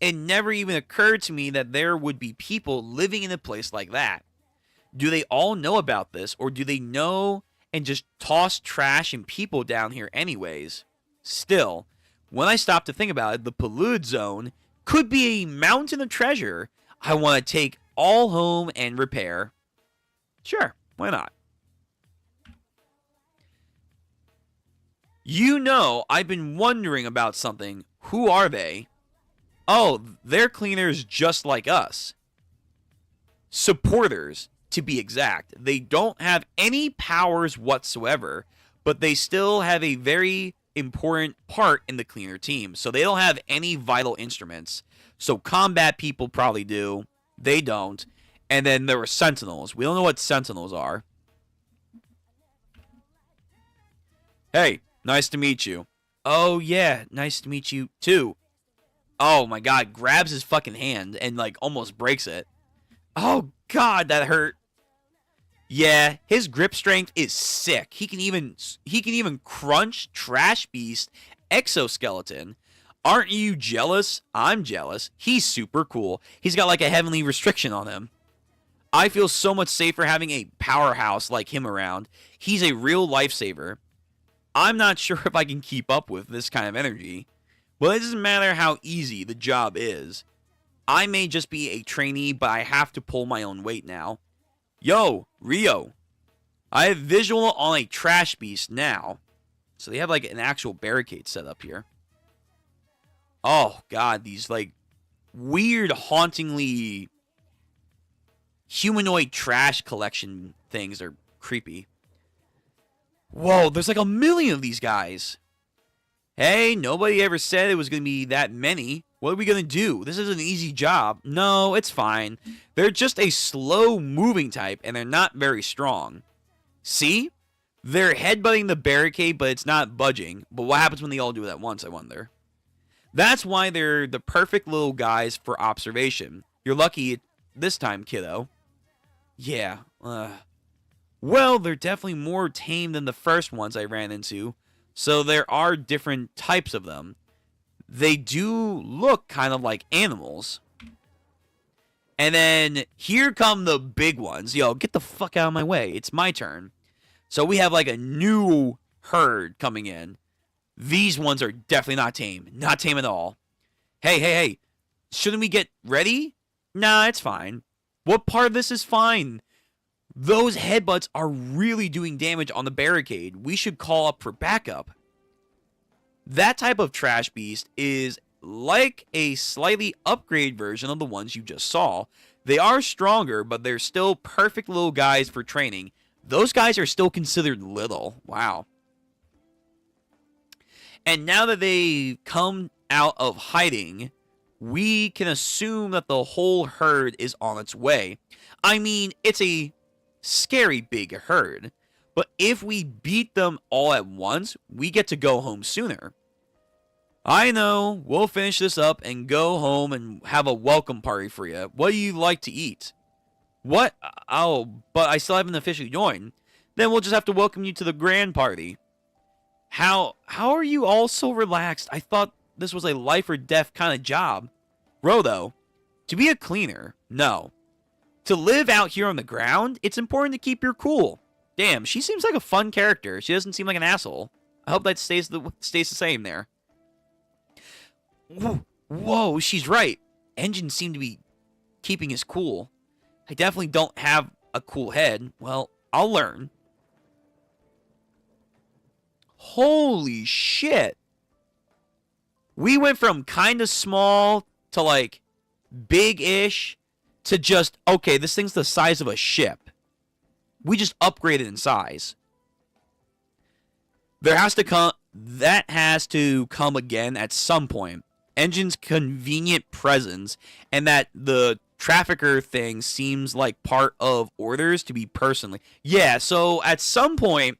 It never even occurred to me that there would be people living in a place like that. Do they all know about this, or do they know and just toss trash and people down here anyways? Still, when I stop to think about it, the polluted zone could be a mountain of treasure I want to take all home and repair. Sure, why not? You know, I've been wondering about something. Who are they? Oh, they're cleaners just like us. Supporters, to be exact. They don't have any powers whatsoever, but they still have a very important part in the cleaner team. So they don't have any vital instruments. So combat people probably do. They don't. And then there were sentinels. We don't know what sentinels are. Hey, nice to meet you. Oh, yeah, nice to meet you, too. Oh, my God, grabs his fucking hand and, like, almost breaks it. Oh, God, that hurt. Yeah, his grip strength is sick. He can even crunch Trash Beast exoskeleton. Aren't you jealous? I'm jealous. He's super cool. He's got, like, a heavenly restriction on him. I feel so much safer having a powerhouse like him around. He's a real lifesaver. I'm not sure if I can keep up with this kind of energy. Well, it doesn't matter how easy the job is. I may just be a trainee, but I have to pull my own weight now. Yo, Rio. I have visual on a Trash Beast now. So they have like an actual barricade set up here. Oh, God, these like weird, hauntingly humanoid trash collection things are creepy. Whoa, there's like a million of these guys. Hey, nobody ever said it was going to be that many. What are we going to do? This is an easy job. No, it's fine. They're just a slow-moving type, and they're not very strong. See? They're headbutting the barricade, but it's not budging. But what happens when they all do it at once, I wonder? That's why they're the perfect little guys for observation. You're lucky this time, kiddo. Yeah, well, they're definitely more tame than the first ones I ran into, so there are different types of them. They do look kind of like animals. And then here come the big ones. Yo, get the fuck out of my way. It's my turn. So we have like a new herd coming in. These ones are definitely not tame. Not tame at all. Hey. Shouldn't we get ready? Nah, it's fine. What part of this is fine? Those headbutts are really doing damage on the barricade. We should call up for backup. That type of Trash Beast is like a slightly upgraded version of the ones you just saw. They are stronger, but they're still perfect little guys for training. Those guys are still considered little. Wow. And now that they've come out of hiding, we can assume that the whole herd is on its way. I mean, it's a scary big herd, but if we beat them all at once, we get to go home sooner. I know, we'll finish this up and go home and have a welcome party for you. What do you like to eat? What? Oh, but I still haven't officially joined. Then we'll just have to welcome you to the grand party. How are you all so relaxed? I thought this was a life or death kind of job. Rodo, to be a cleaner, no. To live out here on the ground, it's important to keep your cool. Damn, she seems like a fun character. She doesn't seem like an asshole. I hope that stays the same there. Whoa, she's right. Engines seem to be keeping his cool. I definitely don't have a cool head. Well, I'll learn. Holy shit. We went from kind of small to like big-ish to just, okay, this thing's the size of a ship. We just upgraded in size. That has to come again at some point. Engine's convenient presence, and that the trafficker thing seems like part of orders to be personally. Yeah, so at some point,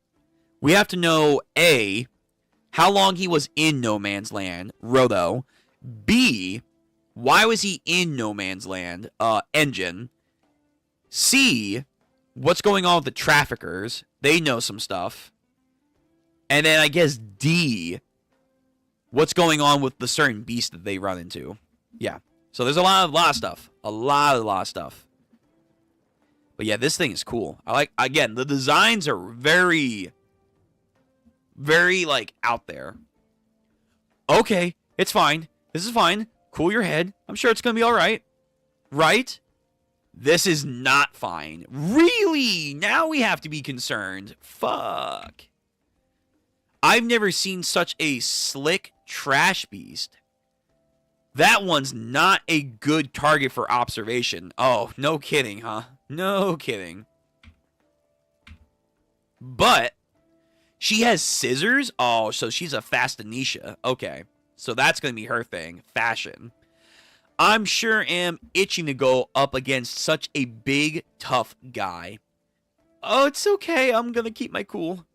we have to know, A, how long he was in No Man's Land, Rodo. B, why was he in No Man's Land, Engine. C, what's going on with the traffickers? They know some stuff. And then I guess D, what's going on with the certain beast that they run into. Yeah. So there's a lot of stuff. A lot of stuff. But yeah, this thing is cool. I like, again, the designs are very, very, like, out there. Okay, it's fine. This is fine. Cool your head. I'm sure it's going to be all right. Right? This is not fine. Really? Now we have to be concerned. Fuck. I've never seen such a slick trash beast. That one's not a good target for observation. Oh, no kidding, huh? No kidding. But she has scissors? Oh, so she's a fashionista. Okay. So that's going to be her thing. Fashion. I'm sure am itching to go up against such a big, tough guy. Oh, it's okay. I'm going to keep my cool.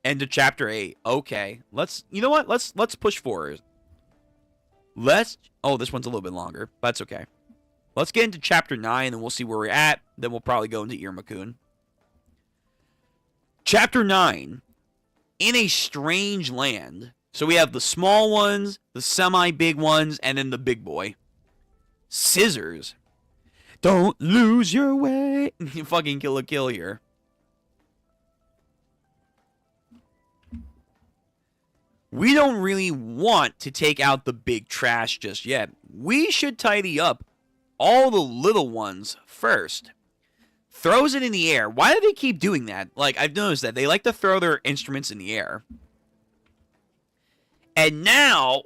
End of chapter 8. Okay. You know what? Let's push forward. Oh, this one's a little bit longer. That's okay. Let's get into chapter 9 and we'll see where we're at. Then we'll probably go into Iruma-kun. Chapter 9. In a strange land. So we have the small ones, the semi-big ones, and then the big boy. Scissors. Don't lose your way. You fucking kill a kill here. We don't really want to take out the big trash just yet. We should tidy up all the little ones first. Throws it in the air. Why do they keep doing that? Like, I've noticed that they like to throw their instruments in the air. And now,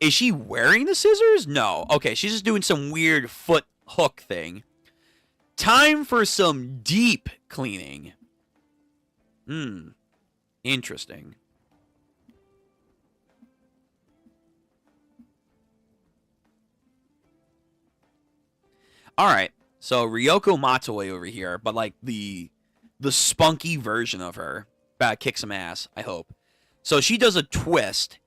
is she wearing the scissors? No. Okay, she's just doing some weird foot hook thing. Time for some deep cleaning. Interesting. Alright, so Ryoko Matoi over here, but like the spunky version of her. Kick some ass, I hope. So she does a twist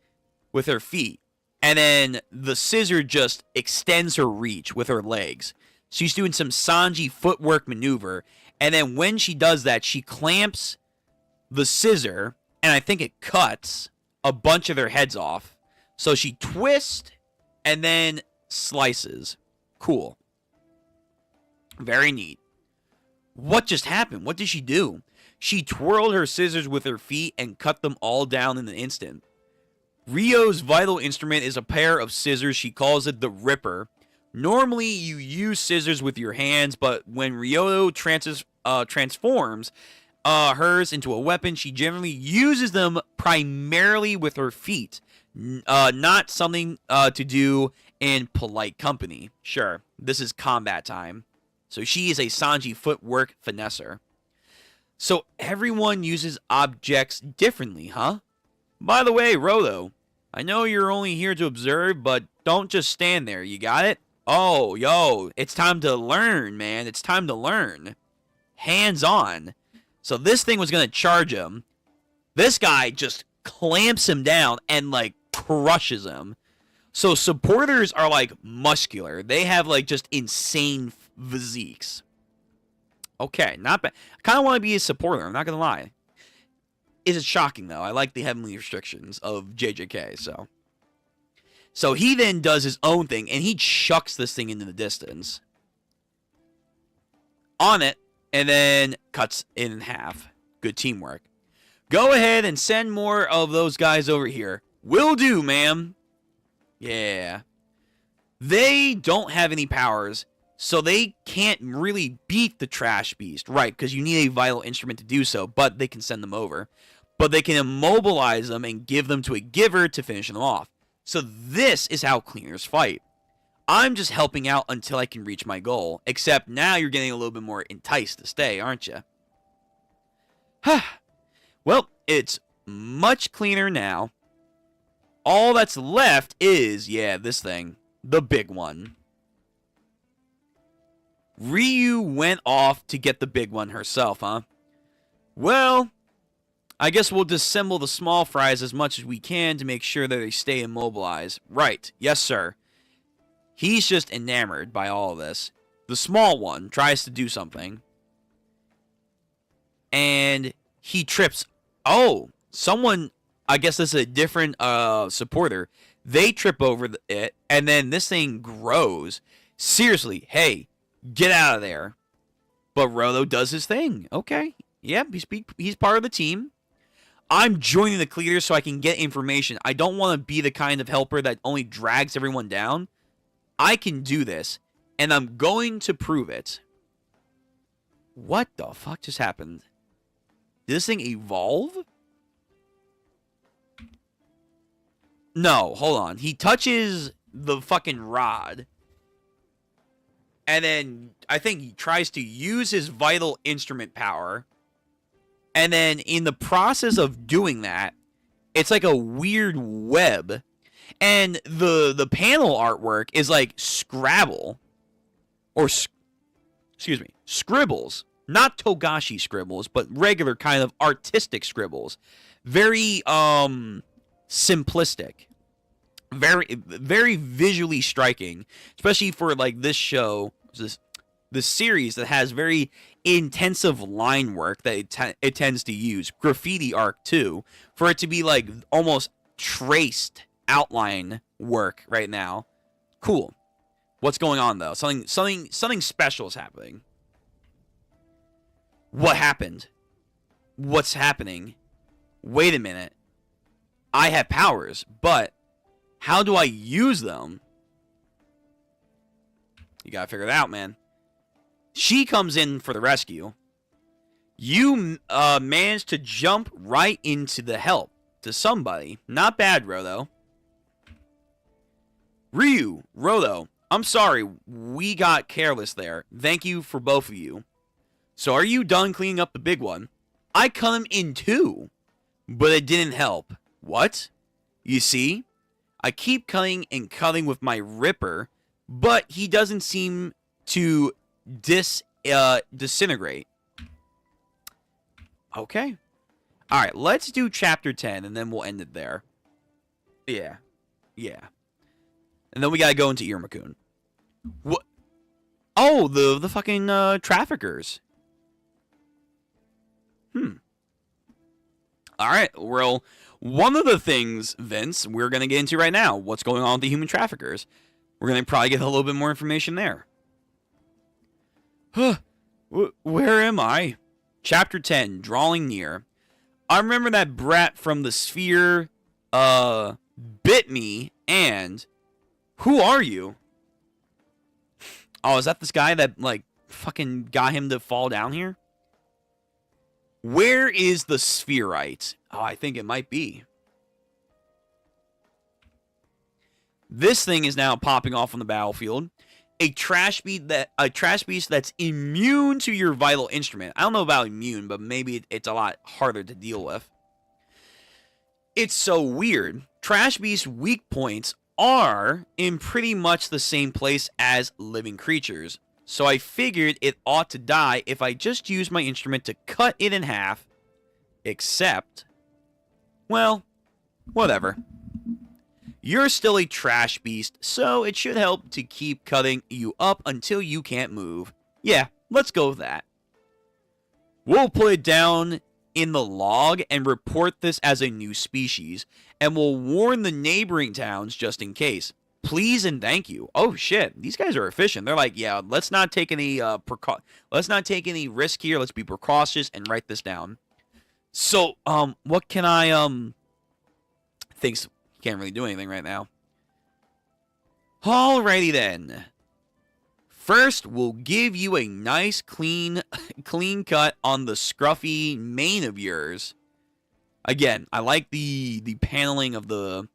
with her feet, and then the scissor just extends her reach with her legs. She's doing some Sanji footwork maneuver, and then when she does that, she clamps the scissor, and I think it cuts a bunch of their heads off. So she twists, and then slices. Cool. Very neat. What just happened? What did she do? She twirled her scissors with her feet and cut them all down in an instant. Rio's vital instrument is a pair of scissors. She calls it the Ripper. Normally, you use scissors with your hands, but when Rio transforms hers into a weapon, she generally uses them primarily with her feet. Not something to do in polite company. Sure, this is combat time. So she is a Sanji footwork finesser. So everyone uses objects differently, huh? By the way, Rodo, I know you're only here to observe, but don't just stand there. You got it? Oh, yo, it's time to learn, man. It's time to learn. Hands on. So this thing was going to charge him. This guy just clamps him down and, like, crushes him. So supporters are, like, muscular. They have, like, just insane physiques. Okay, not bad. I kind of want to be a supporter. I'm not going to lie. Is it shocking, though? I like the heavenly restrictions of JJK, so. So he then does his own thing, and he chucks this thing into the distance. On it, and then cuts it in half. Good teamwork. Go ahead and send more of those guys over here. Will do, ma'am. Yeah. They don't have any powers, so they can't really beat the trash beast. Right, because you need a vital instrument to do so, but they can send them over. But they can immobilize them and give them to a giver to finish them off. So this is how cleaners fight. I'm just helping out until I can reach my goal. Except now you're getting a little bit more enticed to stay, aren't you? Well, it's much cleaner now. All that's left is, yeah, this thing. The big one. Ryu went off to get the big one herself, huh? Well, I guess we'll disassemble the small fries as much as we can to make sure that they stay immobilized. Right. Yes, sir. He's just enamored by all of this. The small one tries to do something. And he trips. Oh, someone, I guess this is a different supporter. They trip over it, and then this thing grows. Seriously, hey, get out of there. But Rolo does his thing. Okay. Yep, he's part of the team. I'm joining the clear so I can get information. I don't want to be the kind of helper that only drags everyone down. I can do this, and I'm going to prove it. What the fuck just happened? Did this thing evolve? No, hold on. He touches the fucking rod. And then I think he tries to use his vital instrument power. And then in the process of doing that, it's like a weird web. And the panel artwork is like Scrabble. Or, excuse me, scribbles. Not Togashi scribbles, but regular kind of artistic scribbles. Very, simplistic. Very visually striking. Especially for, like, this show, this series that has very intensive line work that it tends to use. Graffiti art, too. For it to be, like, almost traced outline work right now. Cool. What's going on, though? Something special is happening. What happened? What's happening? Wait a minute. I have powers, but how do I use them? You gotta figure it out, man. She comes in for the rescue. You managed to jump right into the help to somebody. Not bad, Rodo. Ryu, Rodo, I'm sorry. We got careless there. Thank you for both of you. So are you done cleaning up the big one? I cut him in two, but it didn't help. What? You see? I keep cutting and cutting with my ripper, but he doesn't seem to disintegrate. Okay. Alright, let's do chapter 10, and then we'll end it there. Yeah. And then we gotta go into Iruma-kun. What? Oh, the fucking traffickers. Alright, well, one of the things, Vince, we're going to get into right now. What's going on with the human traffickers. We're going to probably get a little bit more information there. Where am I? Chapter 10, Drawing Near. I remember that brat from the sphere, bit me, and... Who are you? Oh, is that this guy that, like, fucking got him to fall down here? Where is the spherite? Oh, I think it might be. This thing is now popping off on the battlefield. A trash beast that's immune to your vital instrument. I don't know about immune, but maybe it's a lot harder to deal with. It's so weird. Trash beast's weak points are in pretty much the same place as living creatures. So I figured it ought to die if I just use my instrument to cut it in half. Except, well, whatever. You're still a trash beast, so it should help to keep cutting you up until you can't move. Yeah, let's go with that. We'll put it down in the log and report this as a new species, and we'll warn the neighboring towns just in case. Please and thank you. Oh shit, these guys are efficient. They're like, yeah, let's not take any risk here. Let's be precautious and write this down. So, what can I thinks he can't really do anything right now. Alrighty then. First, we'll give you a nice clean cut on the scruffy mane of yours. Again, I like the paneling of the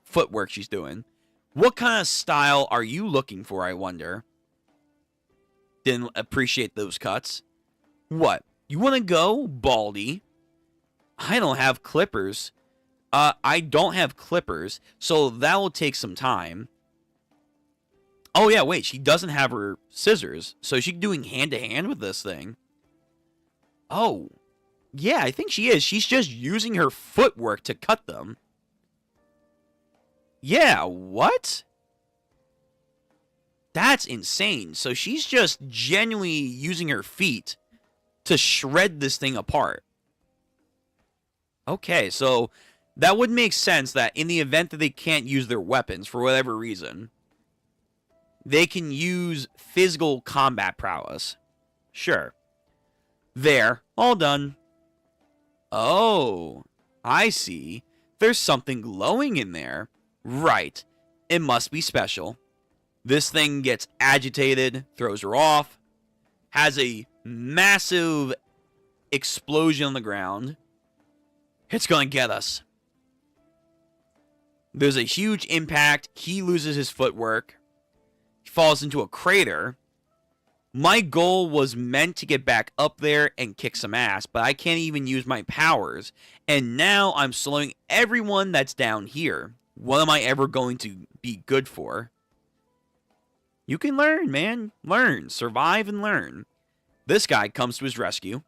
footwork she's doing. What kind of style are you looking for, I wonder? Didn't appreciate those cuts. What? You want to go baldy? I don't have clippers. I don't have clippers, so that will take some time. Oh, yeah, wait, she doesn't have her scissors, so she's doing hand-to-hand with this thing. Oh, yeah, I think she is. She's just using her footwork to cut them. Yeah, what? That's insane. So she's just genuinely using her feet to shred this thing apart. Okay, so that would make sense that in the event that they can't use their weapons for whatever reason, they can use physical combat prowess. Sure. There. All done. Oh, I see. There's something glowing in there. Right. It must be special. This thing gets agitated, throws her off, has a massive explosion on the ground. It's going to get us. There's a huge impact. He loses his footwork. He falls into a crater. My goal was meant to get back up there and kick some ass, but I can't even use my powers. And now I'm slowing everyone that's down here. What am I ever going to be good for? You can learn, man. Learn. Survive and learn. This guy comes to his rescue.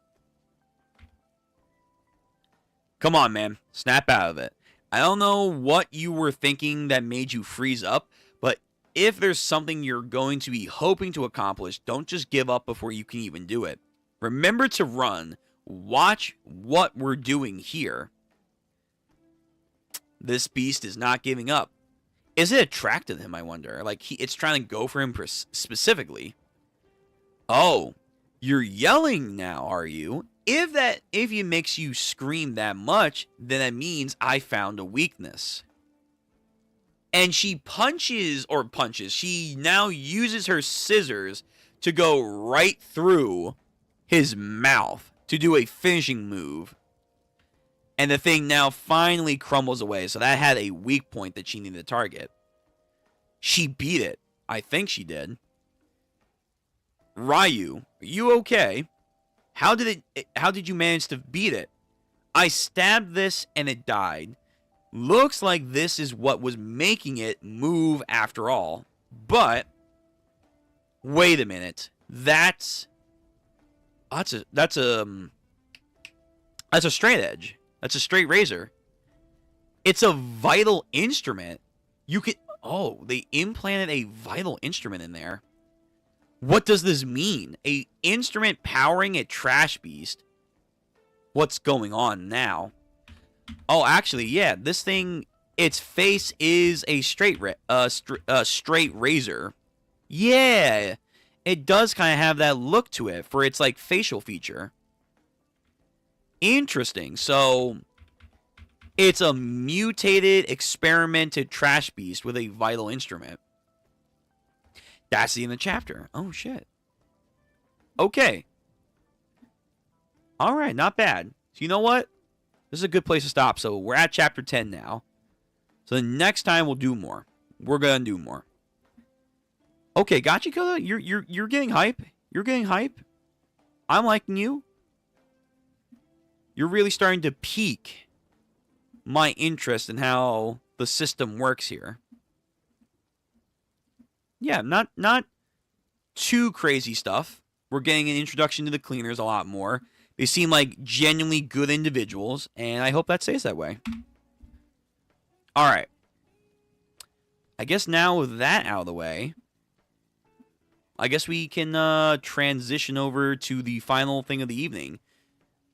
Come on, man. Snap out of it. I don't know what you were thinking that made you freeze up, but if there's something you're going to be hoping to accomplish, don't just give up before you can even do it. Remember to run. Watch what we're doing here. This beast is not giving up. Is it attracted to him, I wonder? Like, it's trying to go for him specifically. Oh, you're yelling now, are you? If it makes you scream that much, then that means I found a weakness. And she she now uses her scissors to go right through his mouth to do a finishing move. And the thing now finally crumbles away. So that had a weak point that she needed to target. She beat it. I think she did. Ryu, are you okay? How did you manage to beat it? I stabbed this and it died. Looks like this is what was making it move after all. But wait a minute. That's a straight edge. That's a straight razor. It's a vital instrument. They implanted a vital instrument in there. What does this mean? A instrument powering a trash beast. What's going on now? Oh, actually, yeah. This thing, its face is a straight razor. Yeah, it does kind of have that look to it for its like facial feature. Interesting. So it's a mutated, experimented trash beast with a vital instrument. That's the end of the chapter. Oh, shit. Okay. All right, not bad. So you know what? This is a good place to stop. So we're at chapter 10 now. So the next time we'll do more. We're going to do more. Okay, Gachiakuta, you're getting hype. You're getting hype. I'm liking you. You're really starting to pique my interest in how the system works here. Yeah, not too crazy stuff. We're getting an introduction to the cleaners a lot more. They seem like genuinely good individuals, and I hope that stays that way. All right. I guess now with that out of the way, I guess we can transition over to the final thing of the evening,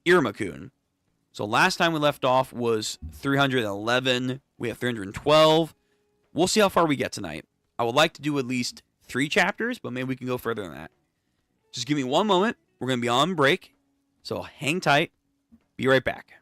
Iruma-kun. So last time we left off was 311. We have 312. We'll see how far we get tonight. I would like to do at least 3 chapters, but maybe we can go further than that. Just give me one moment. We're going to be on break, so hang tight. Be right back.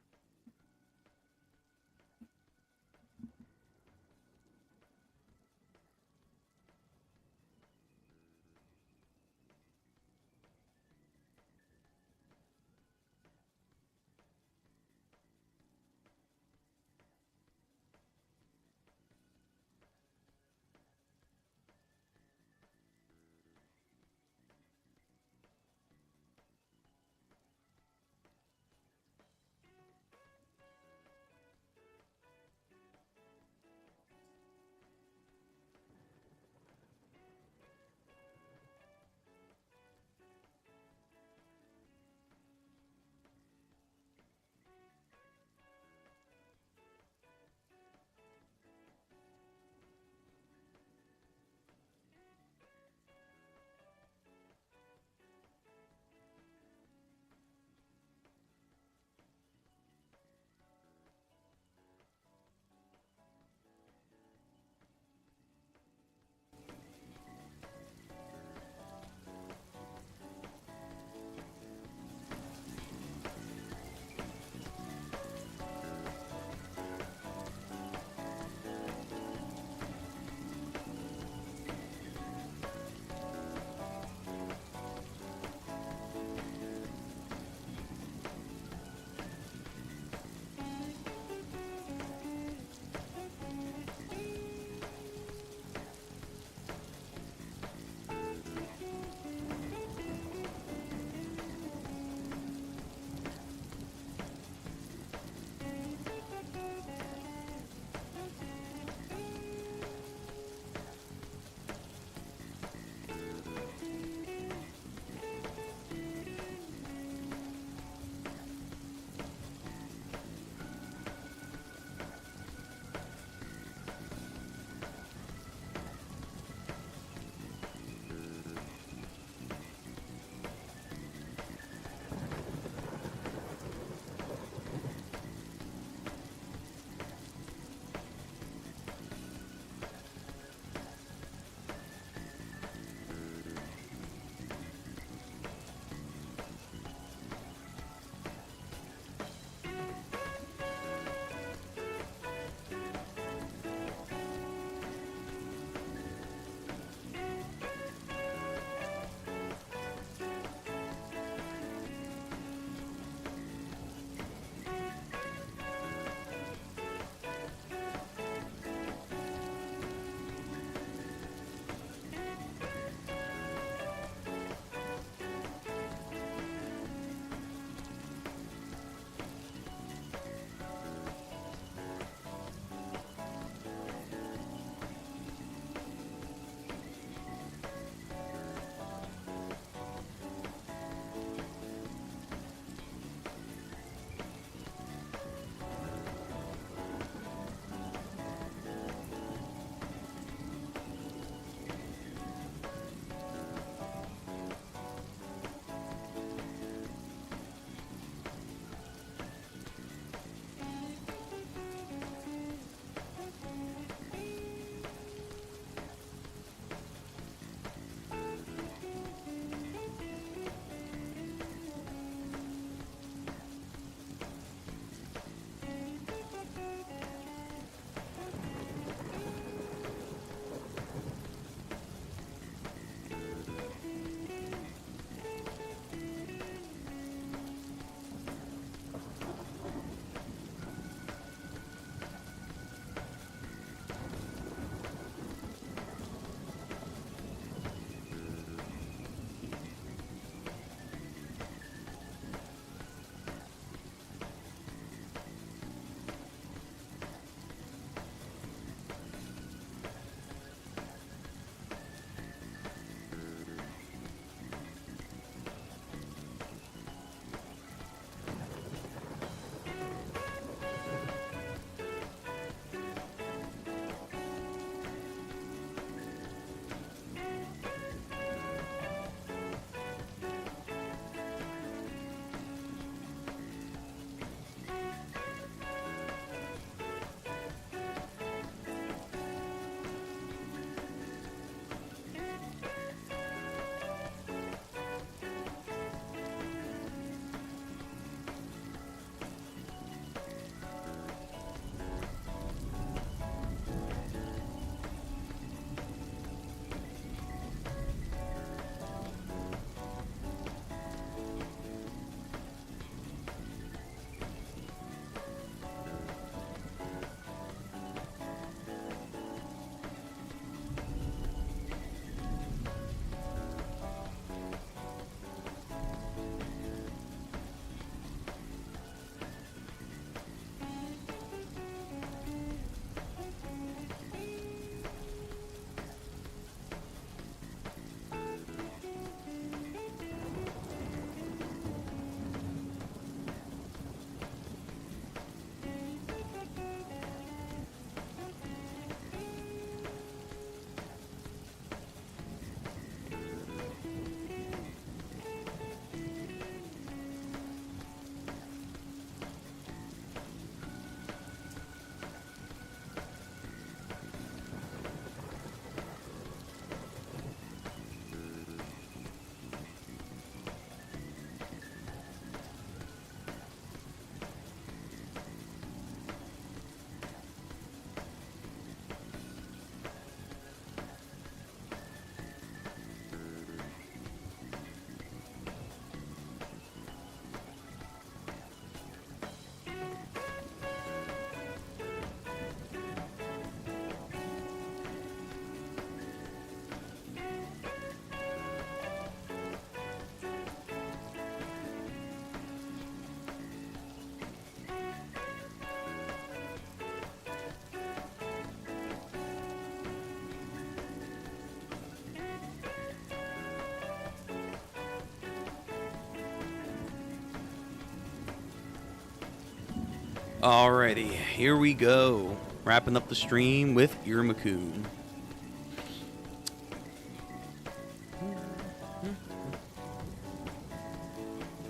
Alrighty, here we go. Wrapping up the stream with Iruma-kun.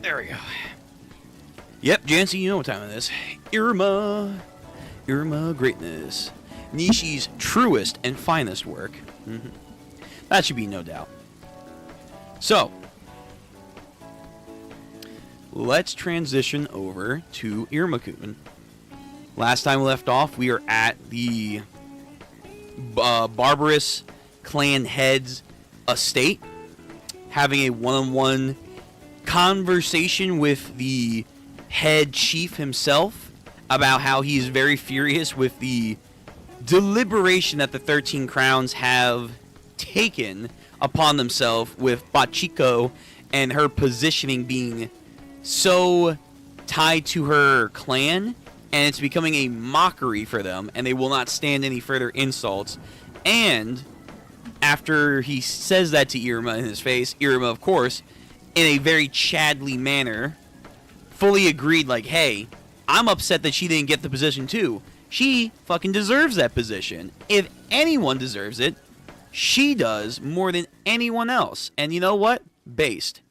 There we go. Yep, Jancy, you know what time it is. Iruma. Iruma greatness. Nishi's truest and finest work. That should be no doubt. So, let's transition over to Iruma-kun. Last time we left off, we are at the barbarous clan head's estate, having a one-on-one conversation with the head chief himself about how he's very furious with the deliberation that the 13 Crowns have taken upon themselves, with Bachiko and her positioning being so tied to her clan, and it's becoming a mockery for them, and they will not stand any further insults. And after he says that to Iruma in his face, Iruma, of course, in a very Chadley manner, fully agreed, like, hey, I'm upset that she didn't get the position too. She fucking deserves that position. If anyone deserves it, she does more than anyone else. And you know what? Based.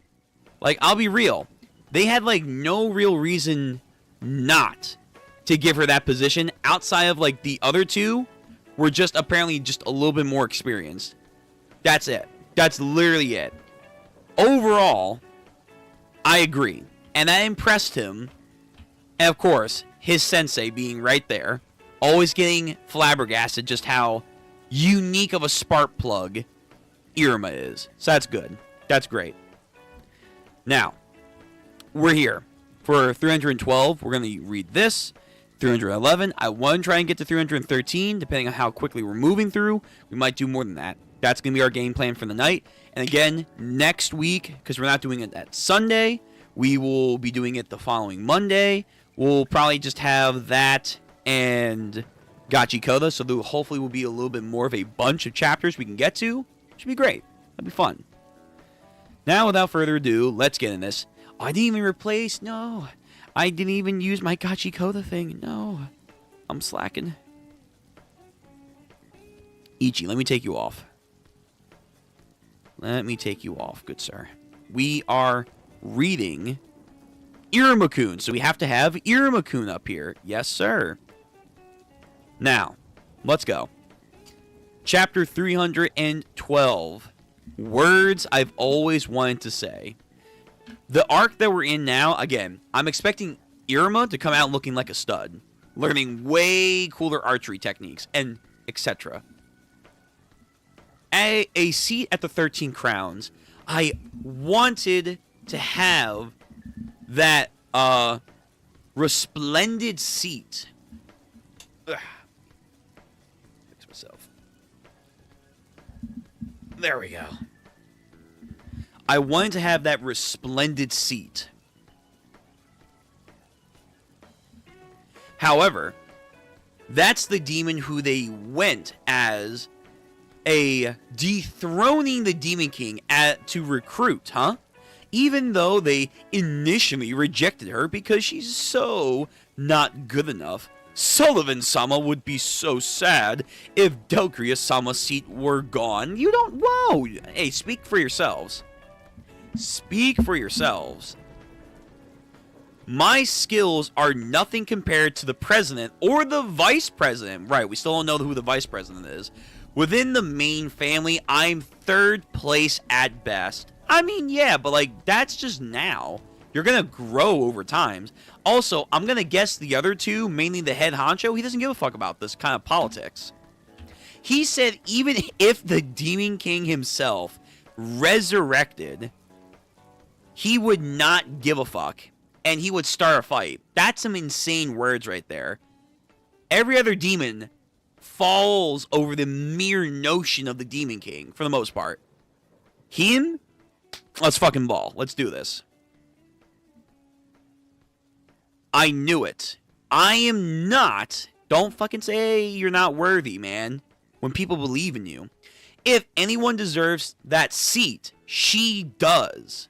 Like, I'll be real. They had, like, no real reason not to give her that position outside of, like, the other two were just apparently just a little bit more experienced. That's it. That's literally it. Overall, I agree. And that impressed him. And, of course, his sensei being right there, always getting flabbergasted just how unique of a spark plug Iruma is. So that's good. That's great. Now, we're here for 312. We're going to read this. 311. I want to try and get to 313, depending on how quickly we're moving through. We might do more than that. That's going to be our game plan for the night. And again, next week, because we're not doing it that Sunday, we will be doing it the following Monday. We'll probably just have that and Gachiakuta, so there hopefully will be a little bit more of a bunch of chapters we can get to. Should be great. That'd be fun. Now, without further ado, let's get in this. Oh, I didn't even replace... No. I didn't even use my Gachiakuta thing. No. I'm slacking. Ichi, let me take you off. Let me take you off, good sir. We are reading Iruma-kun, so we have to have Iruma-kun up here. Yes, sir. Now, let's go. Chapter 312. Words I've always wanted to say. The arc that we're in now, again, I'm expecting Iruma to come out looking like a stud, learning way cooler archery techniques, and etc. A seat at the 13 Crowns. I wanted to have that resplendent seat. Ugh. Fix myself. There we go. I wanted to have that resplendent seat. However, that's the demon who they went as a dethroning the Demon King to recruit, huh? Even though they initially rejected her because she's so not good enough. Sullivan-sama would be so sad if Delcria-sama's seat were gone. You don't... Whoa! Hey, speak for yourselves. Speak for yourselves. My skills are nothing compared to the president or the vice president. Right, we still don't know who the vice president is. Within the main family, I'm third place at best. I mean, yeah, but like, that's just now. You're gonna grow over time. Also, I'm gonna guess the other two, mainly the head honcho, he doesn't give a fuck about this kind of politics. He said even if the Demon King himself resurrected, he would not give a fuck, and he would start a fight. That's some insane words right there. Every other demon falls over the mere notion of the Demon King, for the most part. Him? Let's fucking ball. Let's do this. I knew it. I am not... Don't fucking say you're not worthy, man. When people believe in you. If anyone deserves that seat, she does.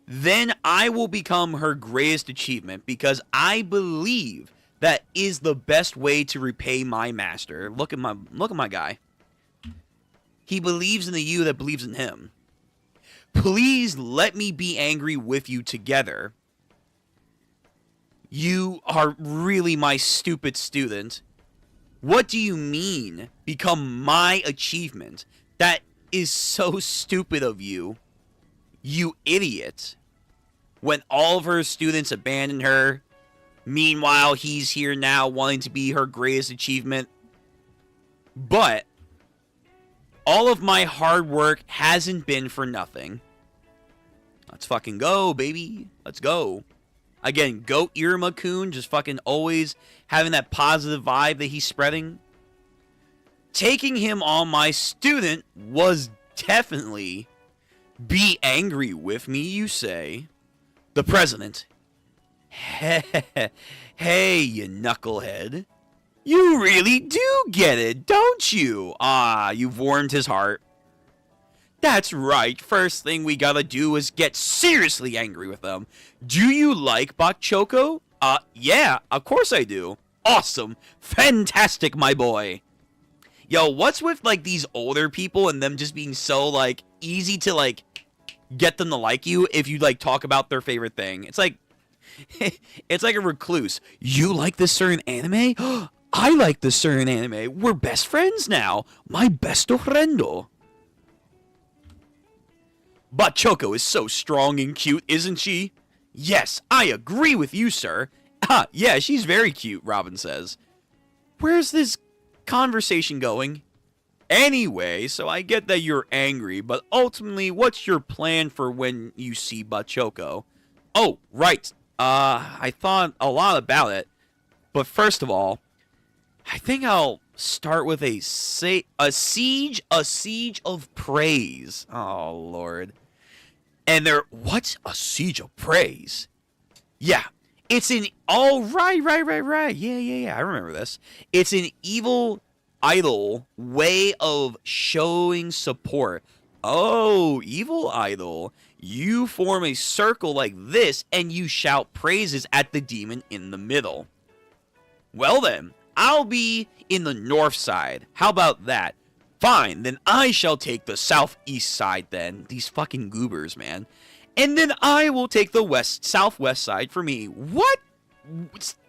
then I will become her greatest achievement because I believe that is the best way to repay my master. Look at my guy. He believes in the you that believes in him. Please let me be angry with you together. You are really my stupid student. What do you mean, become my achievement? That is so stupid of you. You idiot. When all of her students abandoned her, meanwhile, he's here now wanting to be her greatest achievement. But all of my hard work hasn't been for nothing. Let's fucking go, baby. Let's go. Again, goat Iruma-kun, just fucking always having that positive vibe that he's spreading. Taking him on my student was definitely be angry with me, you say. The president. Hey, you knucklehead. You really do get it, don't you? Ah, you've warmed his heart. That's right. First thing we gotta do is get seriously angry with them. Do you like Gachiakuta? Yeah, of course I do. Awesome. Fantastic, my boy. Yo, what's with, like, these older people and them just being so, like, easy to, like, get them to like you if you, like, talk about their favorite thing? It's like, it's like a recluse. You like this certain anime? I like this certain anime. We're best friends now. My besto friendo. Gachiakuta is so strong and cute, isn't she? Yes, I agree with you, sir. Yeah, she's very cute, Robin says. Where's this conversation going? Anyway, so I get that you're angry, but ultimately, what's your plan for when you see Gachiakuta? Oh, right. I thought a lot about it. But first of all, I think I'll start with a siege of praise. Oh, Lord. And what's a siege of praise? Yeah, it's an, right. Yeah, I remember this. It's an evil idol way of showing support. Oh, evil idol. You form a circle like this and you shout praises at the demon in the middle. Well then, I'll be in the north side. How about that? Fine, then I shall take the southeast side then. These fucking goobers, man. And then I will take the southwest side for me. What?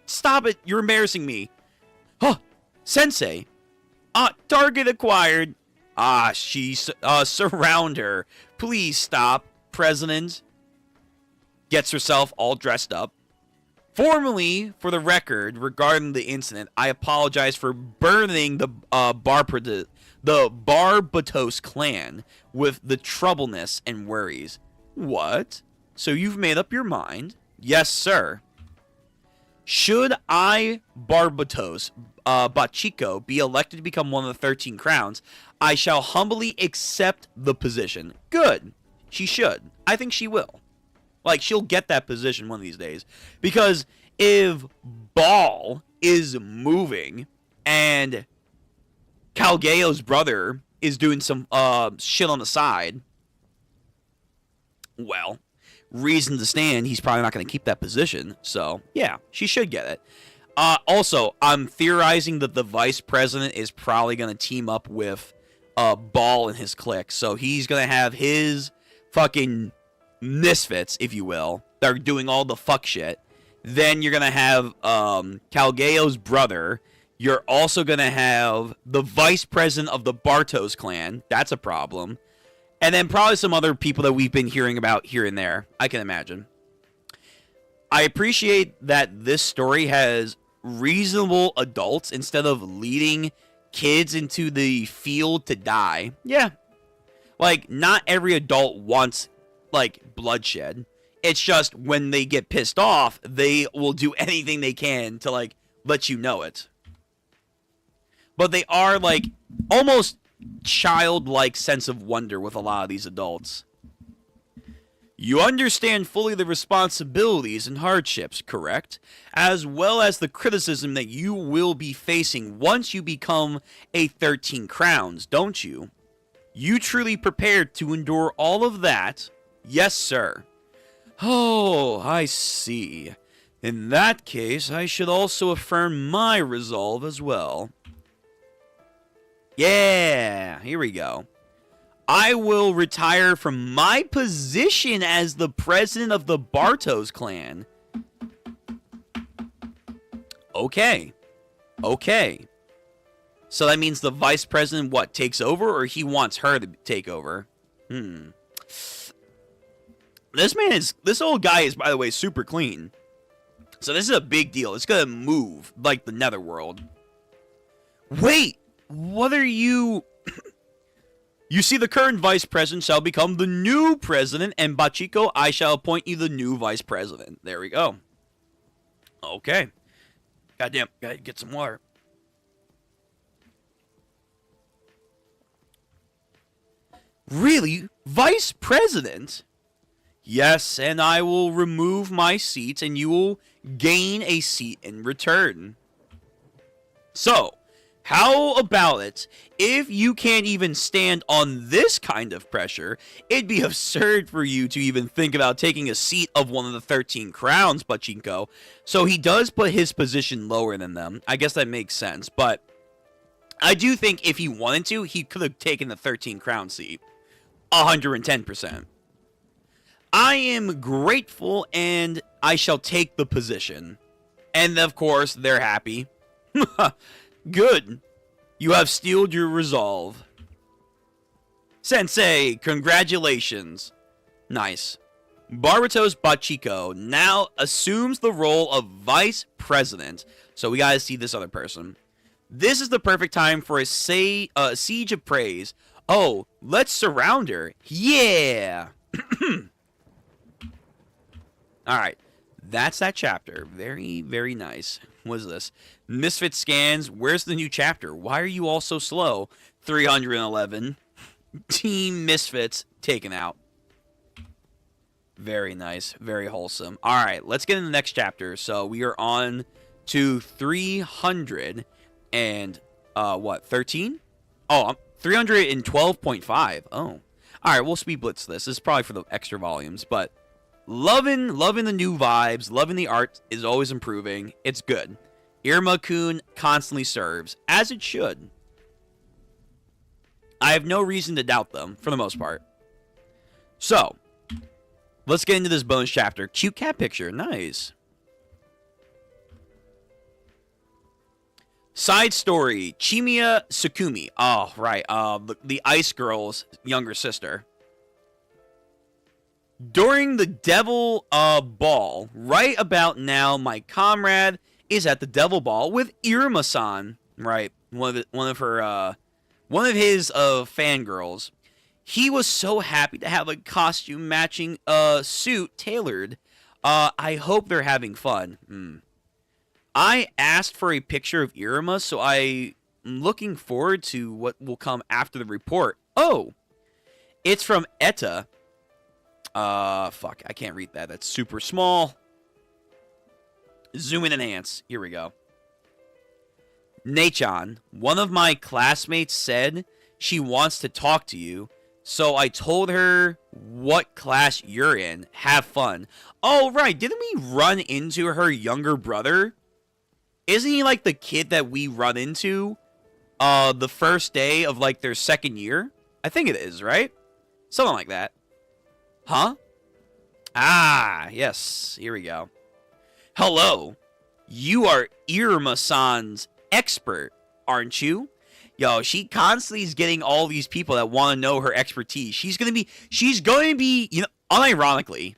Stop it. You're embarrassing me. Huh. Sensei. Target acquired. Surround her. Please stop. President gets herself all dressed up. Formally, for the record, regarding the incident, I apologize for burning the Barbatos clan with the troubleness and worries. What? So you've made up your mind? Yes, sir. Should I, Barbatos, Bachiko, be elected to become one of the 13 crowns, I shall humbly accept the position. Good. She should. I think she will. Like, she'll get that position one of these days. Because if Ball is moving and Calgeo's brother is doing some shit on the side, well, reason to stand, he's probably not going to keep that position. So, yeah, she should get it. Also, I'm theorizing that the vice president is probably going to team up with Ball and his clique. So he's going to have his fucking misfits, if you will, that are doing all the fuck shit. Then you're going to have Calgeo's brother. You're also going to have the vice president of the Bartos clan. That's a problem. And then probably some other people that we've been hearing about here and there, I can imagine. I appreciate that this story has reasonable adults instead of leading kids into the field to die. Yeah. Like, not every adult wants, like, bloodshed. It's just when they get pissed off, they will do anything they can to, like, let you know it. But they are, like, almost childlike sense of wonder with a lot of these adults. You understand fully the responsibilities and hardships, correct? As well as the criticism that you will be facing once you become a 13 crowns, don't you? You truly prepared to endure all of that? Yes, sir. Oh, I see. In that case, I should also affirm my resolve as well. Yeah, here we go. I will retire from my position as the president of the Bartos clan. Okay. Okay. So that means the vice president, what, takes over, or he wants her to take over? This old guy is, by the way, super clean. So this is a big deal. It's gonna move like the netherworld. Wait, what are you... You see, the current vice president shall become the new president, and Bachiko, I shall appoint you the new vice president. There we go. Okay. Goddamn, gotta get some water. Really? Vice president? Yes, and I will remove my seat, and you will gain a seat in return. So, how about it? If you can't even stand on this kind of pressure, it'd be absurd for you to even think about taking a seat of one of the 13 crowns, Pachinko. So he does put his position lower than them. I guess that makes sense, but I do think if he wanted to, he could have taken the 13 crown seat. 110%. I am grateful, and I shall take the position. And of course, they're happy. Good. You have steeled your resolve. Sensei, congratulations. Nice. Barbatos Bachiko now assumes the role of vice president. So we gotta see this other person. This is the perfect time for a siege of praise. Oh, let's surround her. Yeah. Alright. That's that chapter. Very, very nice. What is this? Misfit scans. Where's the new chapter? Why are you all so slow? 311. Team Misfits taken out. Very nice. Very wholesome. Alright, let's get in the next chapter. So we are on to 300 and, what, 13? Oh, 312.5. Oh. Alright, we'll speed blitz this. This is probably for the extra volumes, but loving the new vibes, loving the art is always improving. It's good. Iruma-kun constantly serves, as it should. I have no reason to doubt them, for the most part. So, let's get into this bonus chapter. Cute cat picture, nice. Side story, Chimiya Sukumi. Oh, right, the Ice Girl's younger sister. During the Devil Ball, right about now, my comrade is at the Devil Ball with Iruma-san, right? One of his fangirls. He was so happy to have a costume matching suit tailored. I hope they're having fun. I asked for a picture of Iruma, so I'm looking forward to what will come after the report. Oh, it's from Etta. Fuck, I can't read that. That's super small. Zoom and enhance. Here we go. Nechan, one of my classmates said she wants to talk to you, so I told her what class you're in. Have fun. Oh, right. Didn't we run into her younger brother? Isn't he like the kid that we run into the first day of like their second year? I think it is, right? Something like that. Huh? Ah, yes. Here we go. Hello. You are Iruma-san's expert, aren't you? Yo, she constantly is getting all these people that want to know her expertise. She's going to be, you know, unironically,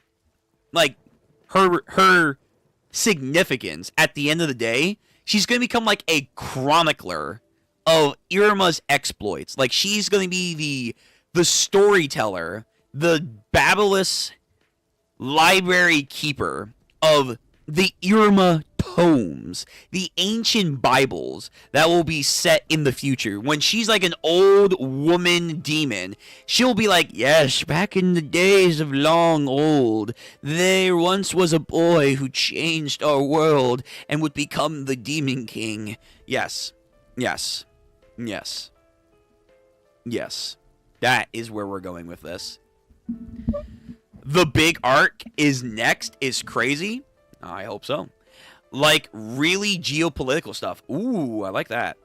like, her significance at the end of the day, she's going to become like a chronicler of Iruma's exploits. Like, she's going to be the storyteller, the Babylus library keeper of the Iruma tomes, the ancient Bibles that will be set in the future. When she's like an old woman demon, she'll be like, yes, back in the days of long old, there once was a boy who changed our world and would become the Demon King. Yes, yes, yes, yes. That is where we're going with this. The big arc is next is crazy. I hope so. Like, really geopolitical stuff. Ooh, I like that.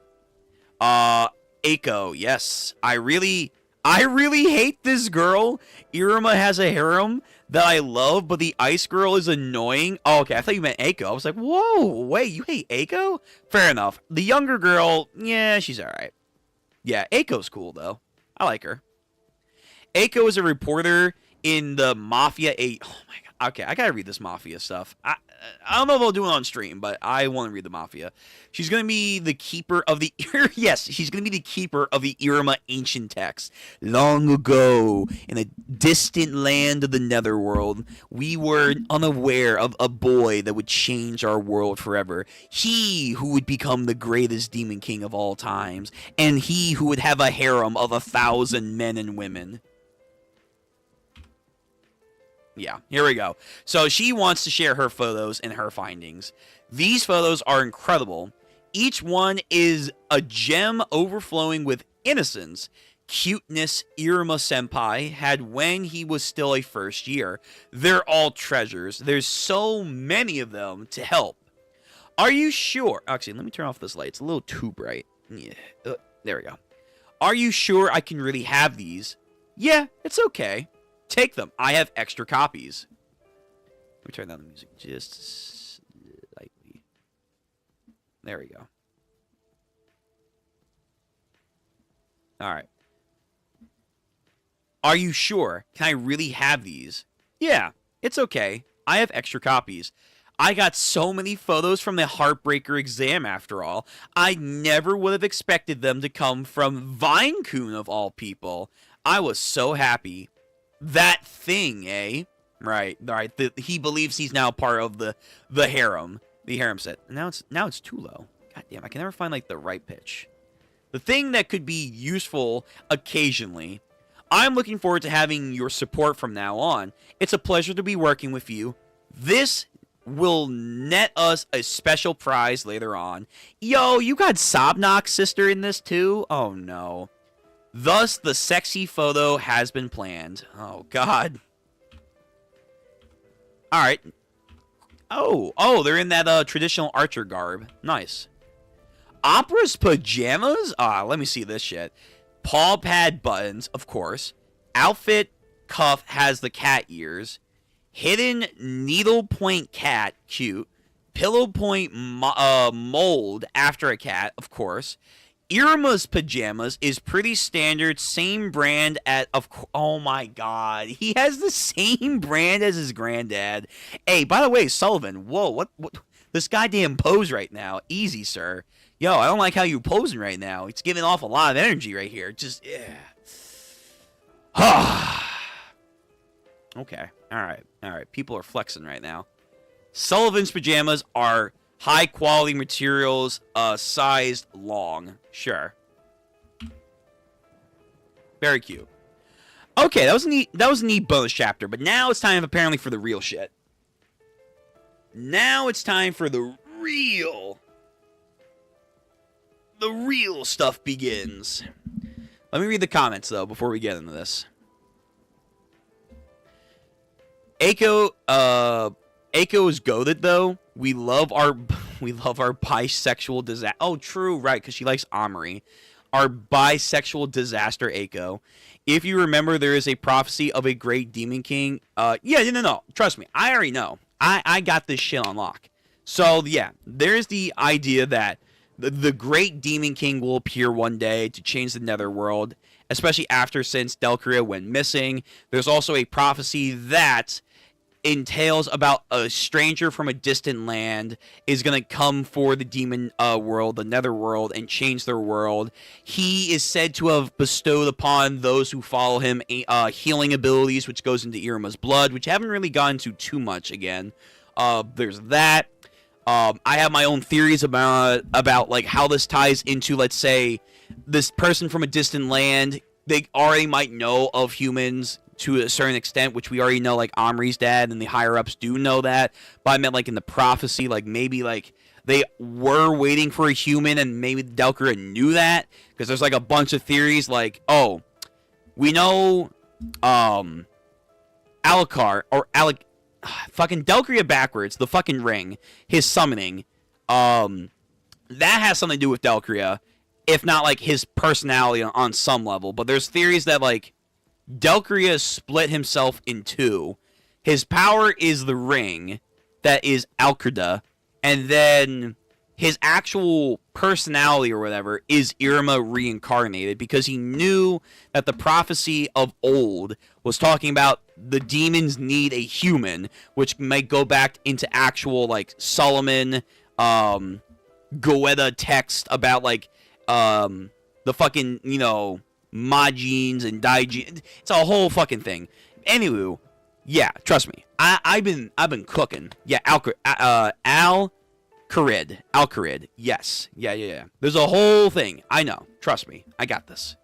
Eiko, yes. I really hate this girl. Iruma has a harem that I love, but the ice girl is annoying. Oh, okay, I thought you meant Eiko. I was like, whoa, wait, you hate Eiko? Fair enough. The younger girl, yeah, she's alright. Yeah, Eiko's cool, though. I like her. Eiko is a reporter in the Mafia 8. Oh, my God. Okay, I gotta read this Mafia stuff. I don't know if I'll do it on stream, but I want to read the Mafia. She's going to be the keeper of the... yes, she's going to be the keeper of the Iruma ancient text. Long ago, in a distant land of the Netherworld, we were unaware of a boy that would change our world forever. He who would become the greatest demon king of all times, and he who would have a harem of 1,000 men and women. Yeah, here we go. So she wants to share her photos and her findings. These photos are incredible. Each one is a gem overflowing with innocence, cuteness Iruma Senpai had when he was still a first year. They're all treasures. There's so many of them to help. Are you sure? Actually, let me turn off this light. It's a little too bright. Yeah, there we go. Are you sure I can really have these? Yeah, it's okay. Take them. I have extra copies. Let me turn down the music just slightly. There we go. Alright. Are you sure? Can I really have these? Yeah, it's okay. I have extra copies. I got so many photos from the Heartbreaker exam after all. I never would have expected them to come from Vine-kun of all people. I was so happy. That thing, eh? Right. He believes he's now part of the harem. The harem set. Now it's too low. God damn, I can never find like the right pitch. The thing that could be useful occasionally. I'm looking forward to having your support from now on. It's a pleasure to be working with you. This will net us a special prize later on. Yo, you got Sobnok's sister in this too? Oh no. Thus, the sexy photo has been planned. Oh, God. Alright. Oh, they're in that traditional archer garb. Nice. Opera's pajamas? Let me see this shit. Paw pad buttons, of course. Outfit cuff has the cat ears. Hidden needlepoint cat, cute. Pillow point mold after a cat, of course. Iruma's pajamas is pretty standard, same brand oh my god, he has the same brand as his granddad. Hey, by the way, Sullivan, whoa, what this goddamn pose right now, easy, sir. Yo, I don't like how you're posing right now. It's giving off a lot of energy right here. Just, yeah. Okay, alright, people are flexing right now. Sullivan's pajamas are high quality materials, sized long. Sure. Very cute. Okay, that was a neat bonus chapter, but now it's time apparently for the real shit. Now it's time for the real stuff begins. Let me read the comments though before we get into this. Eiko is goated though. We love our bisexual disaster. Oh, true, right, because she likes Amari. Our bisexual disaster Eiko. If you remember, there is a prophecy of a great demon king. No. Trust me, I already know. I got this shit on lock. So, yeah, there's the idea that the great demon king will appear one day to change the netherworld, especially since Delcaria went missing. There's also a prophecy that entails about a stranger from a distant land is going to come for the demon world, the netherworld, and change their world. He is said to have bestowed upon those who follow him healing abilities, which goes into Iruma's blood, which I haven't really gotten to too much again. There's that. I have my own theories about like how this ties into, let's say, this person from a distant land. They already might know of humans to a certain extent, which we already know, like Omri's dad and the higher-ups do know that. But I meant, like, in the prophecy, like, maybe, like, they were waiting for a human and maybe Delcaria knew that. Because there's, like, a bunch of theories, like, oh, we know, Alucard, or Alec, fucking Delcria backwards, the fucking ring, his summoning, that has something to do with Delcria, if not, like, his personality on some level. But there's theories that, like, Delcria split himself in two. His power is the ring, that is Alcreda, and then his actual personality or whatever is Iruma reincarnated, because he knew that the prophecy of old was talking about the demons need a human, which might go back into actual, like, Solomon, Goethe text about, like, the fucking, you know, Majins and Daijin. It's a whole fucking thing. Anywho, yeah, trust me. I've been cooking. Yeah, Alcarid. Yes. Yeah. There's a whole thing. I know. Trust me. I got this.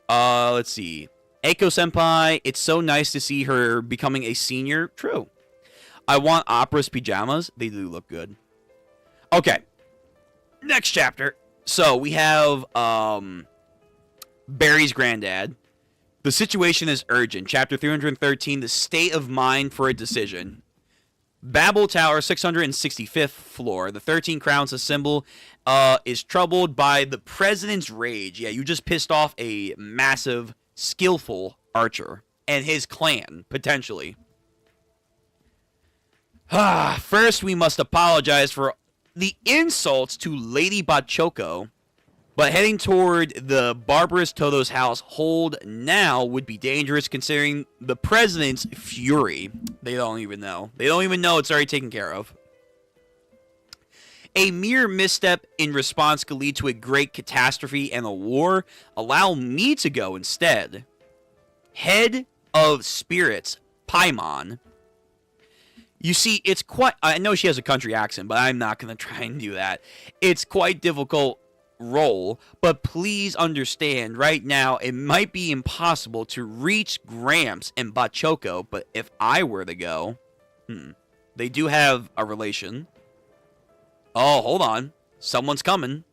Let's see. Eiko Senpai, it's so nice to see her becoming a senior. True. I want Opera's pajamas. They do look good. Okay. Next chapter. So we have Barry's granddad. The situation is urgent. Chapter 313, the state of mind for a decision. Babel Tower, 665th floor. The 13 Crowns symbol is troubled by the president's rage. Yeah, you just pissed off a massive, skillful archer and his clan, potentially. First, we must apologize for the insults to Lady Bachoko, but heading toward the barbarous Todo's household now would be dangerous considering the president's fury. They don't even know. They don't even know it's already taken care of. A mere misstep in response could lead to a great catastrophe and a war. Allow me to go instead. Head of Spirits, Paimon. You see, it's quite... I know she has a country accent, but I'm not going to try and do that. It's quite difficult role, but please understand, right now, it might be impossible to reach Gramps and Bachoko, but if I were to go... They do have a relation. Oh, hold on. Someone's coming.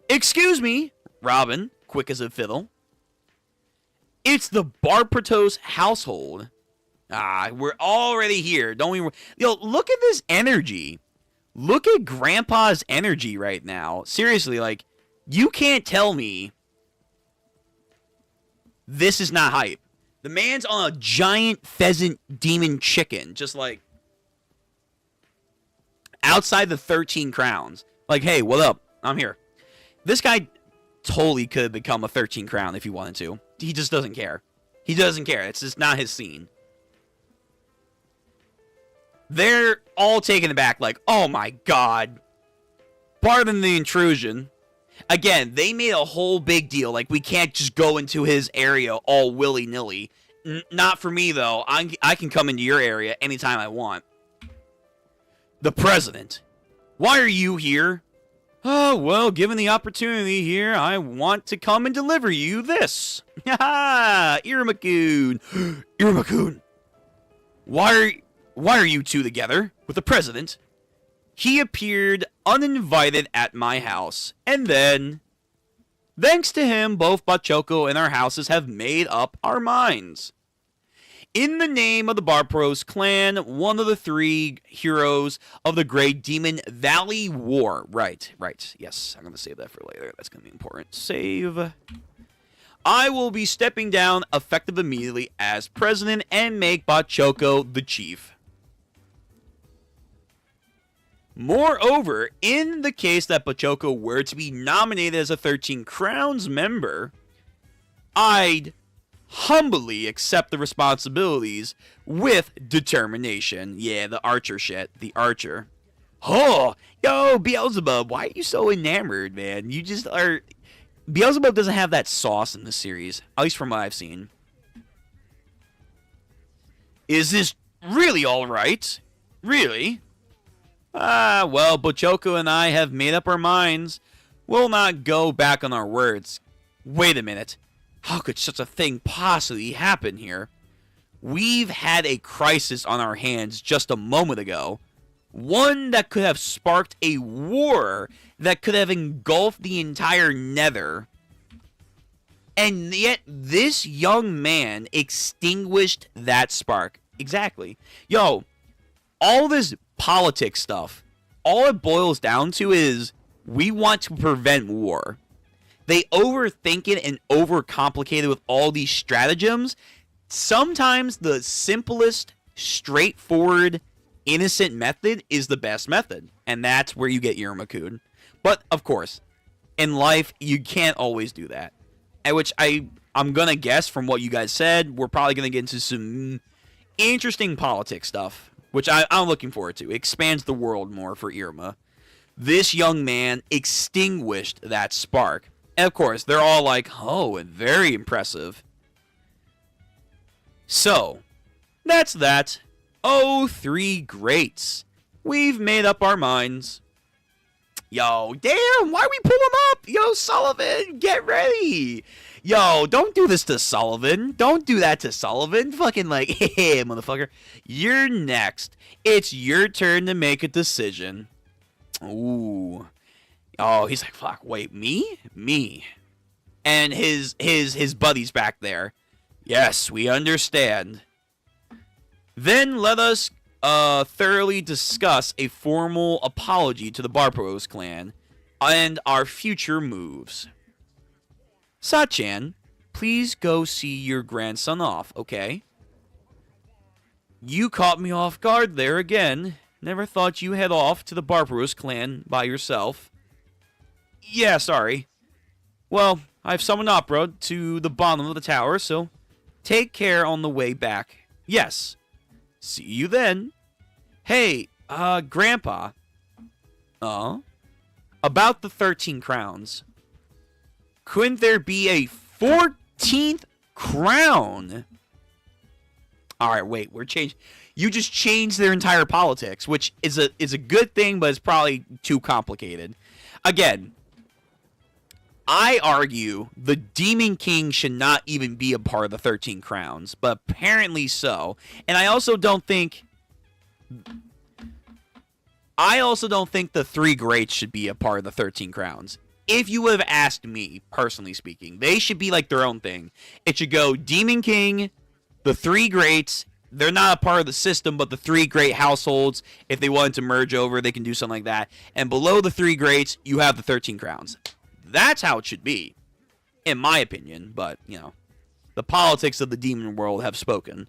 Excuse me, Robin, quick as a fiddle. It's the Barpratos household. We're already here. Don't we? Yo, look at this energy. Look at Grandpa's energy right now. Seriously, like, you can't tell me this is not hype. The man's on a giant pheasant demon chicken, just like outside the 13 Crowns. Like, hey, what up? I'm here. This guy totally could have become a 13 Crown if he wanted to. He just doesn't care. He doesn't care. It's just not his scene. They're all taken aback, like, oh my god. Pardon the intrusion. Again, they made a whole big deal, like, we can't just go into his area all willy-nilly. Not for me, though. I can come into your area anytime I want. The president. Why are you here? Oh, well, given the opportunity here, I want to come and deliver you this. Ha Iruma-kun. Iruma-kun. Why are you two together with the president? He appeared uninvited at my house, and then, thanks to him, both Bachoko and our houses have made up our minds. In the name of the Barpros clan, one of the three heroes of the Great Demon Valley War. Right. Yes, I'm going to save that for later. That's going to be important. Save. I will be stepping down effective immediately as president and make Bachoko the chief. Moreover, in the case that Bachoko were to be nominated as a 13 Crowns member, I'd humbly accept the responsibilities with determination. Yeah, the archer shit. The archer. Oh, yo, Beelzebub, why are you so enamored, man? You just are... Beelzebub doesn't have that sauce in this series, at least from what I've seen. Is this really alright? Really? Well, Bachoko and I have made up our minds. We'll not go back on our words. Wait a minute. How could such a thing possibly happen here? We've had a crisis on our hands just a moment ago. One that could have sparked a war that could have engulfed the entire Nether. And yet, this young man extinguished that spark. Exactly. Yo, all this politics stuff, all it boils down to is we want to prevent war. They overthink it and overcomplicate it with all these stratagems. Sometimes the simplest, straightforward, innocent method is the best method. And that's where you get Iruma-kun. But, of course, in life, you can't always do that. At which I'm going to guess from what you guys said, we're probably going to get into some interesting politics stuff, which I'm looking forward to. It expands the world more for Iruma. This young man extinguished that spark. And, of course, they're all like, oh, very impressive. So, that's that. Oh, 3 greats. We've made up our minds. Yo, damn, why we pull him up? Yo, Sullivan, get ready. Yo, don't do this to Sullivan. Don't do that to Sullivan. Fucking like, hey, motherfucker. You're next. It's your turn to make a decision. Ooh. Oh, he's like, fuck, wait, me? Me. And his buddy's back there. Yes, we understand. Then let us thoroughly discuss a formal apology to the Barbaros clan and our future moves. Sachan, please go see your grandson off, okay? You caught me off guard there again. Never thought you head off to the Barbaros clan by yourself. Yeah, sorry. Well, I've summoned Opera to the bottom of the tower, so take care on the way back. Yes. See you then. Hey, Grandpa. About the 13 crowns. Couldn't there be a 14th crown? Alright, wait, we're changing. You just changed their entire politics, which is a good thing, but it's probably too complicated. Again, I argue the Demon King should not even be a part of the 13 crowns, but apparently so. And I also don't think the 3 greats should be a part of the 13 crowns. If you would have asked me, personally speaking, they should be like their own thing. It should go Demon King, the 3 greats. They're not a part of the system, but the 3 great households, if they wanted to merge over, they can do something like that. And below the 3 greats, you have the 13 crowns. That's how it should be, in my opinion. But, you know, the politics of the demon world have spoken.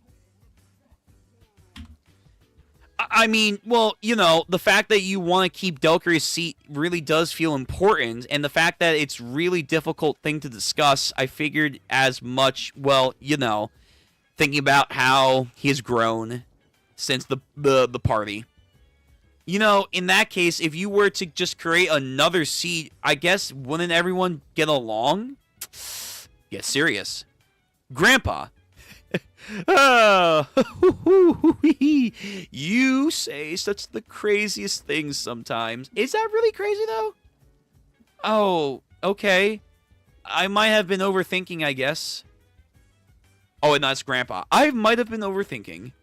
I mean, well, you know, the fact that you want to keep Delcuri's seat really does feel important. And the fact that it's really difficult thing to discuss, I figured as much, well, you know, thinking about how he has grown since the party. You know, in that case, if you were to just create another seat, I guess, wouldn't everyone get along? Get serious. Grandpa. You say such the craziest things sometimes. Is that really crazy, though? Oh, okay. I might have been overthinking, I guess. Oh, and that's Grandpa. I might have been overthinking.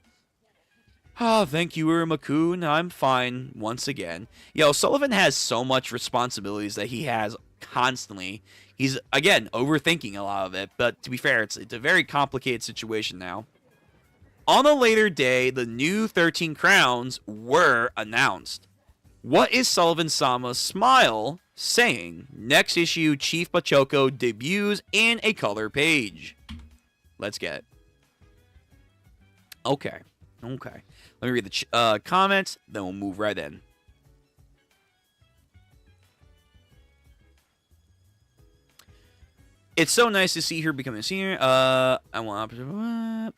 Oh, thank you, Iruma-kun. I'm fine once again. Yo, Sullivan has so much responsibilities that he has constantly. He's, again, overthinking a lot of it. But to be fair, it's a very complicated situation now. On a later day, the new 13 crowns were announced. What is Sullivan-sama's smile saying? Next issue, Chief Bachoko debuts in a color page. Let's get it. Okay. Let me read the comments, then we'll move right in. It's so nice to see her becoming a senior. I want.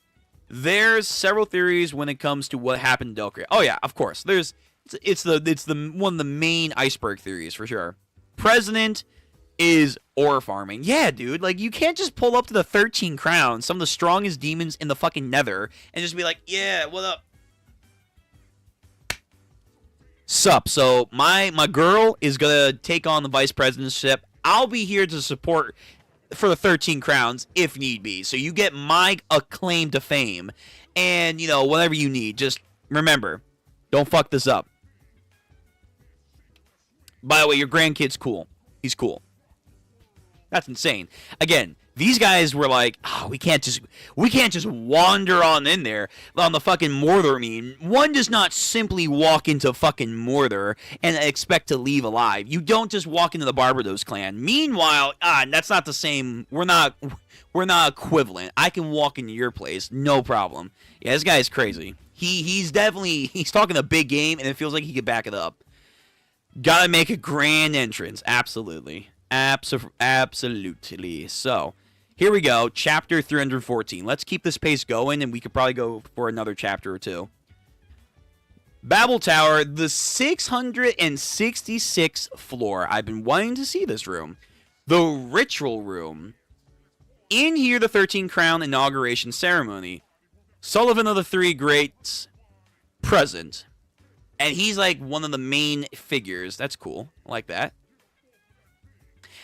There's several theories when it comes to what happened to Delcria. Oh yeah, of course. It's the one of the main iceberg theories for sure. President is ore farming. Yeah, dude. Like, you can't just pull up to the 13 crowns, some of the strongest demons in the fucking nether, and just be like, yeah, what up? Sup. So, my girl is gonna take on the vice presidentship. I'll be here to support for the 13 crowns if need be. So, you get my acclaim to fame. And, you know, whatever you need. Just remember, don't fuck this up. By the way, your grandkid's cool. He's cool. That's insane. Again, These guys were like, oh, we can't just wander on in there on the fucking Mordor. I mean, one does not simply walk into fucking Mordor and expect to leave alive. You don't just walk into the Barbados clan. Meanwhile, that's not the same. We're not equivalent. I can walk into your place, no problem. Yeah, this guy is crazy. He's talking a big game, and it feels like he could back it up. Gotta make a grand entrance, absolutely. Absolutely. So, here we go, chapter 314. Let's keep this pace going, and we could probably go for another chapter or two. Babel Tower, the 666th floor. I've been wanting to see this room. The Ritual Room. In here, the 13 Crown Inauguration Ceremony. Sullivan of the Three Greats, present. And he's like one of the main figures. That's cool. I like that.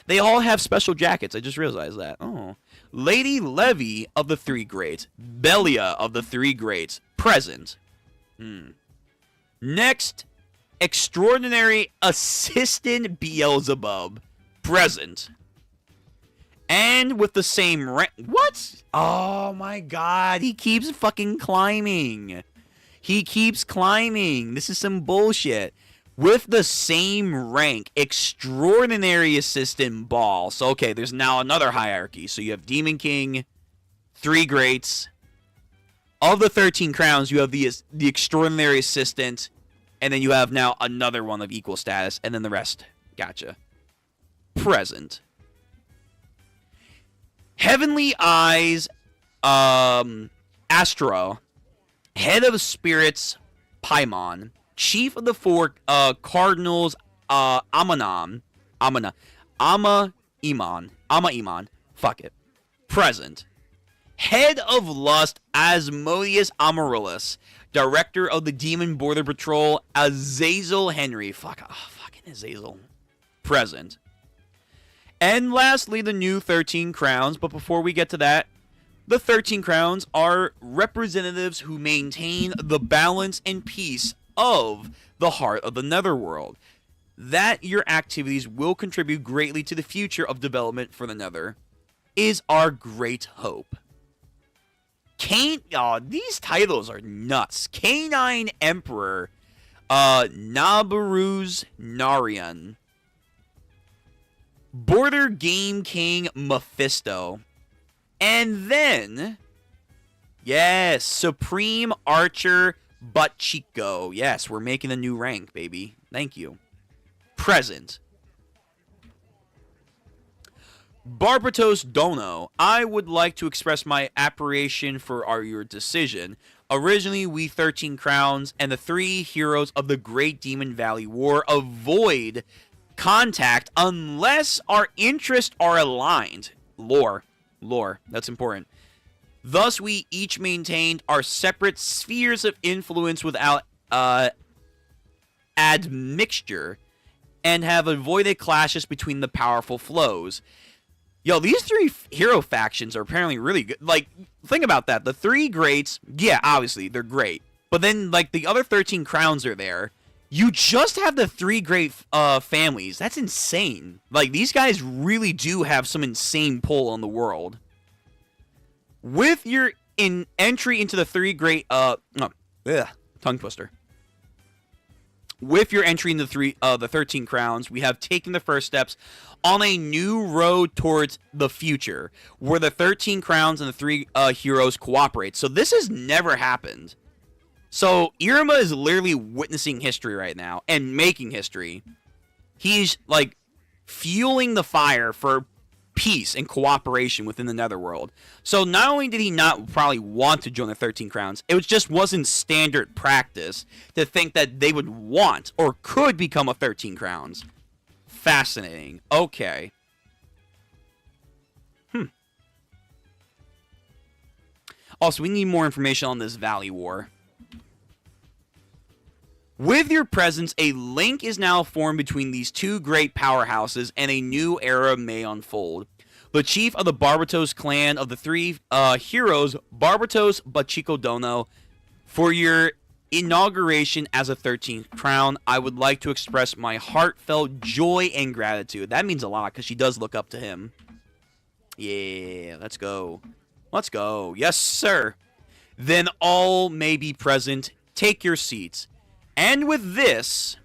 They all have special jackets. I just realized that. Oh. Lady Levy of the Three Greats. Belia of the Three Greats. Present. Next, Extraordinary Assistant Beelzebub. Present. And with the same rank. What? Oh my god. He keeps fucking climbing. He keeps climbing. This is some bullshit. With the same rank, Extraordinary Assistant Ball. So, okay, there's now another hierarchy. So you have Demon King, Three Greats. Of the 13 crowns, you have the Extraordinary Assistant. And then you have now another one of equal status. And then the rest. Gotcha. Present. Heavenly Eyes, Astro. Head of Spirits, Paimon. Chief of the Four Cardinals, Ama Iman. Fuck it. Present. Head of Lust, Asmodeus Amaryllis. Director of the Demon Border Patrol, Azazel Henry. Fucking Azazel. Present. And lastly, the new 13 crowns. But before we get to that, the 13 crowns are representatives who maintain the balance and peace of the heart of the Netherworld. That your activities will contribute greatly to the future of development for the Nether is our great hope. These titles are nuts. Canine Emperor, Nabaruz Narian. Border Game King Mephisto. And then, yes, Supreme Archer Butchico. Yes, we're making a new rank, baby. Thank you. Present. Barbatos Dono. I would like to express my appreciation for your decision. Originally, we 13 crowns and the 3 heroes of the Great Demon Valley War avoid contact unless our interests are aligned. Lore. That's important. Thus, we each maintained our separate spheres of influence without admixture and have avoided clashes between the powerful flows. Yo, these 3 hero factions are apparently really good. Like, think about that. The 3 greats, yeah, obviously, they're great. But then, like, the other 13 crowns are there. You just have the 3 great families. That's insane. Like, these guys really do have some insane pull on the world. With your entry into the 3 great, tongue twister. With your entry into the 13 crowns, we have taken the first steps on a new road towards the future, where the 13 crowns and the 3 heroes cooperate. So this has never happened. So Iruma is literally witnessing history right now and making history. He's like fueling the fire for peace and cooperation within the Netherworld. So not only did he not probably want to join the 13 crowns, it wasn't standard practice to think that they would want or could become a 13 crowns. Fascinating. Okay. Also, we need more information on this Valley War. With your presence, a link is now formed between these 2 great powerhouses, and a new era may unfold. The chief of the Barbatos clan of the 3 heroes, Barbatos Butchico Dono, for your inauguration as a 13th crown, I would like to express my heartfelt joy and gratitude. That means a lot, because she does look up to him. Yeah, let's go. Let's go. Yes, sir. Then all may be present. Take your seats. And with this,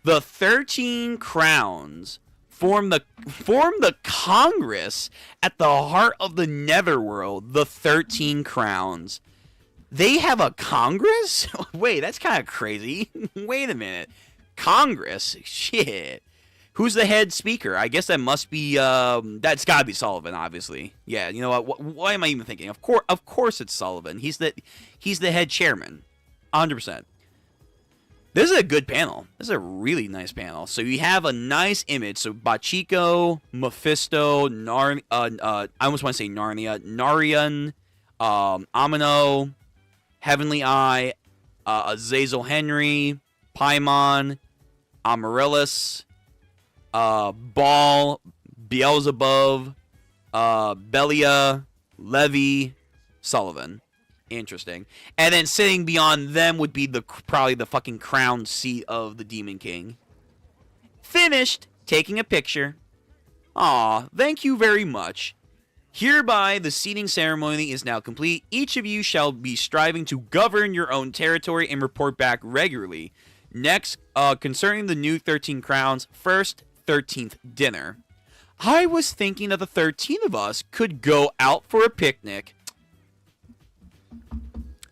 the 13 crowns form the Congress at the heart of the Netherworld. The 13 crowns. They have a Congress? Wait, that's kind of crazy. Wait a minute. Congress? Shit. Who's the head speaker? I guess that must be, that's gotta be Sullivan, obviously. Yeah, you know what? Why am I even thinking? Of course it's Sullivan. He's the head chairman. 100%. This is a good panel. This is a really nice panel. So you have a nice image. So Bachiko, Mephisto, I almost want to say Narnia, Narian, Amino, Heavenly Eye, Azazel Henry, Paimon, Amaryllis, Baal, Beelzebub, Belia, Levi, Sullivan. Interesting. And then sitting beyond them would be probably the fucking crown seat of the Demon King. Finished taking a picture. Aw, thank you very much. Hereby, the seating ceremony is now complete. Each of you shall be striving to govern your own territory and report back regularly. Next, concerning the new 13 crowns, first, 13th dinner. I was thinking that the 13 of us could go out for a picnic.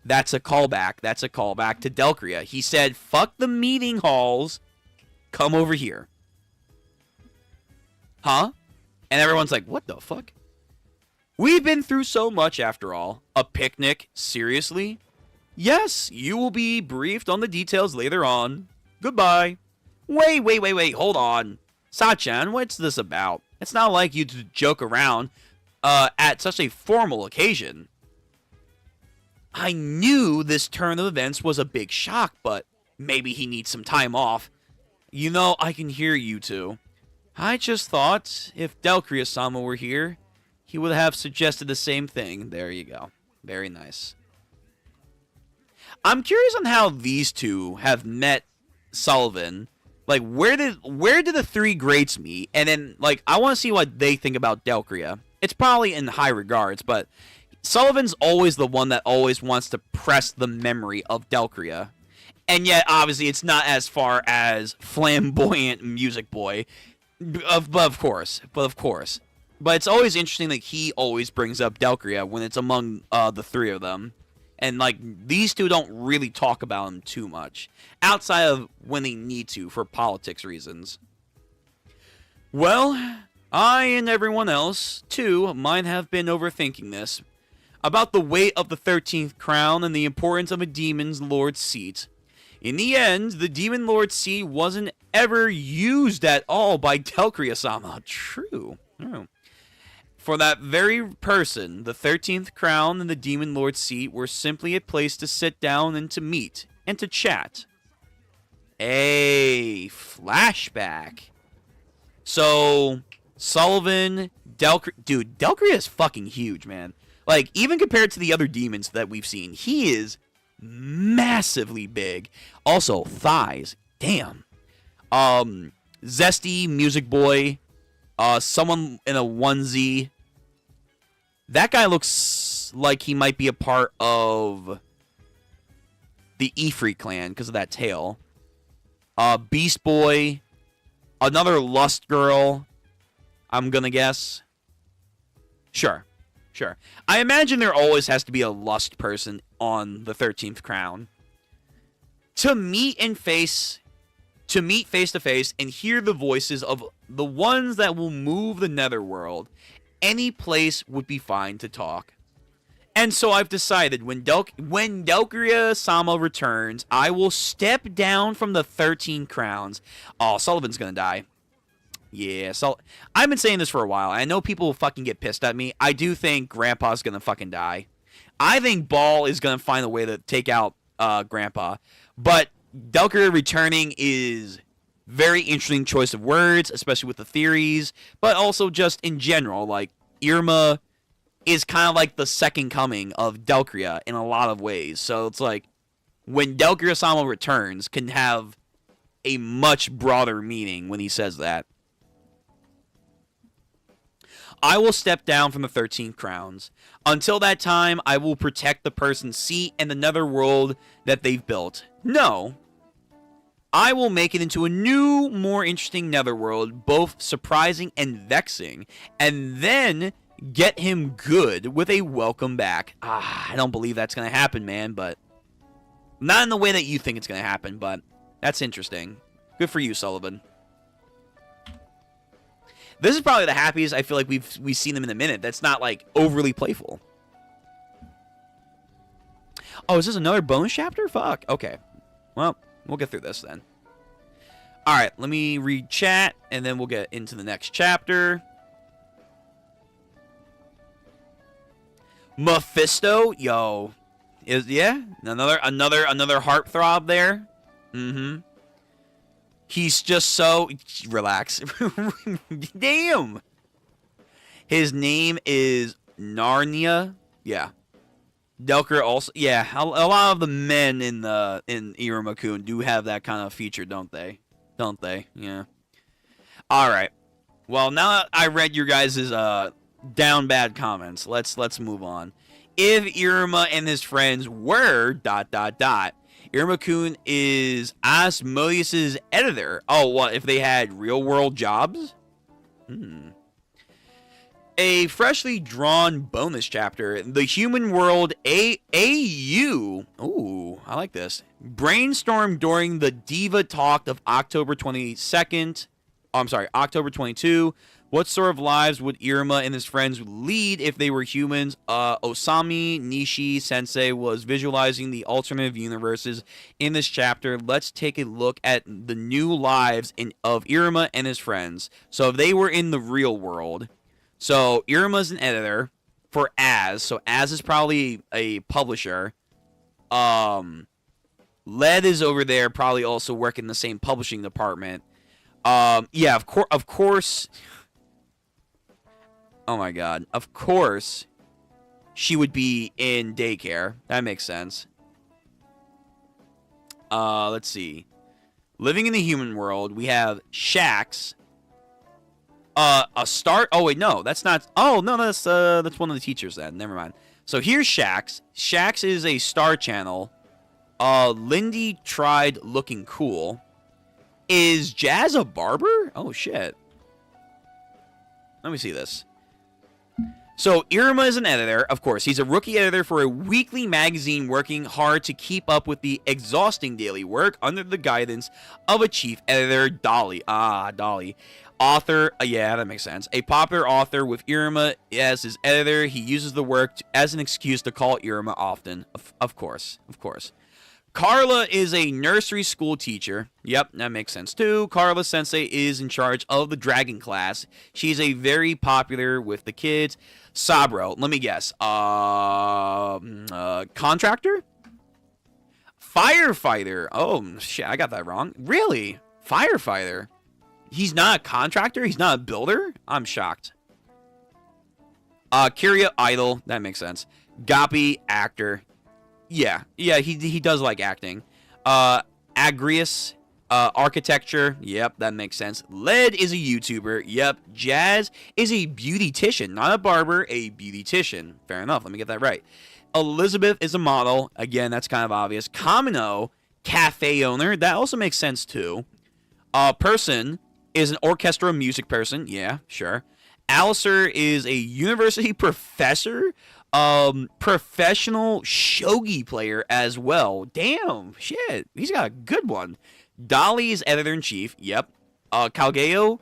That's a callback. That's a callback to Delcria. He said, fuck the meeting halls. Come over here. Huh? And everyone's like, what the fuck? We've been through so much after all. A picnic? Seriously? Yes, you will be briefed on the details later on. Goodbye. Wait. Hold on. Sachan, what's this about? It's not like you to joke around at such a formal occasion. I knew this turn of events was a big shock, but maybe he needs some time off. You know, I can hear you two. I just thought if Delcria-sama were here, he would have suggested the same thing. There you go. Very nice. I'm curious on how these two have met Sullivan. Like, where did the three greats meet? And then, like, I want to see what they think about Delcria. It's probably in high regards, but Sullivan's always the one that always wants to press the memory of Delcria. And yet, obviously, it's not as far as flamboyant music boy. But of course. But it's always interesting that he always brings up Delcria when it's among the three of them. And, like, these two don't really talk about him too much. Outside of when they need to for politics reasons. Well, I and everyone else, too, might have been overthinking this. About the weight of the 13th crown and the importance of a demon's lord's seat. In the end, the demon lord's seat wasn't ever used at all by Delcria-sama. True. For that very person, the 13th crown and the demon lord's seat were simply a place to sit down and to meet and to chat. A flashback. So, Sullivan, dude, Delcria is fucking huge, man. Like, even compared to the other demons that we've seen, he is massively big. Also, thighs. Damn. Zesty, music boy. Someone in a onesie. That guy looks like he might be a part of the Ifrit clan because of that tail. Beast boy. Another lust girl, I'm gonna guess. Sure. I imagine there always has to be a lust person on the 13th crown. To meet face to face and hear the voices of the ones that will move the netherworld, any place would be fine to talk. And so I've decided when Delcria-sama returns, I will step down from the 13 crowns. Oh, Sullivan's gonna die. Yeah, so I've been saying this for a while. I know people will fucking get pissed at me. I do think Grandpa's gonna fucking die. I think Baal is gonna find a way to take out Grandpa. But Delcria returning is very interesting choice of words, especially with the theories, but also just in general. Like, Iruma is kind of like the second coming of Delcria in a lot of ways. So it's like, when Delcria-sama returns, can have a much broader meaning when he says that. I will step down from the 13 crowns. Until that time, I will protect the person's seat and the netherworld that they've built. No. I will make it into a new, more interesting netherworld, both surprising and vexing, and then get him good with a welcome back. I don't believe that's going to happen, man, but not in the way that you think it's going to happen, but that's interesting. Good for you, Sullivan. This is probably the happiest I feel like we've seen them in a minute. That's not, like, overly playful. Oh, is this another bonus chapter? Fuck. Okay. Well, we'll get through this then. Alright, let me read chat, and then we'll get into the next chapter. Mephisto? Yo. Yeah? Another heartthrob there? Mm-hmm. He's just so... Relax. Damn! His name is Narnia. Yeah. Delker also... Yeah, a lot of the men in Iruma-kun do have that kind of feature, don't they? Don't they? Yeah. Alright. Well, now that I read your guys' down bad comments, let's move on. If Iruma and his friends were... Iruma-kun is Asmodeus' editor. Oh, what? If they had real-world jobs? A freshly drawn bonus chapter. The Human World AU. Ooh, I like this. Brainstormed during the Diva Talk of October 22nd. Oh, I'm sorry, October 22. What sort of lives would Iruma and his friends lead if they were humans? Osami Nishi Sensei was visualizing the alternative universes in this chapter. Let's take a look at the new lives of Iruma and his friends. So if they were in the real world. So Iruma's an editor for Az. So Az is probably a publisher. Led is over there, probably also working in the same publishing department. Yeah, of course. Oh my god. Of course, she would be in daycare. That makes sense. Let's see. Living in the human world, we have Shax. A start. Oh wait, no, that's not. Oh no, that's one of the teachers then. Never mind. So here's Shax. Shax is a Star Channel. Lindy tried looking cool. Is Jazz a barber? Oh shit. Let me see this. So, Iruma is an editor, of course. He's a rookie editor for a weekly magazine working hard to keep up with the exhausting daily work under the guidance of a chief editor, Dolly. Ah, Dolly. Author, yeah, that makes sense. A popular author with Iruma as his editor. He uses the work as an excuse to call Iruma often. Of course. Carla is a nursery school teacher. Yep, that makes sense too. Carla Sensei is in charge of the dragon class. She's a very popular with the kids. Sabro, let me guess. Contractor? Firefighter. Oh, shit, I got that wrong. Really? Firefighter? He's not a contractor? He's not a builder? I'm shocked. Kiria, idol. That makes sense. Gapi, actor. Yeah, he does like acting. Agrius, architecture. Yep, that makes sense. Led is a YouTuber. Yep. Jazz is a beautician, not a barber, a beautician. Fair enough. Let me get that right. Elizabeth is a model. Again, that's kind of obvious. Kamino, cafe owner. That also makes sense too. Person is an orchestra music person. Yeah, sure. Alistair is a university professor. Professional shogi player as well. Damn, shit. He's got a good one. Dolly is editor-in-chief. Yep. Kalgeo,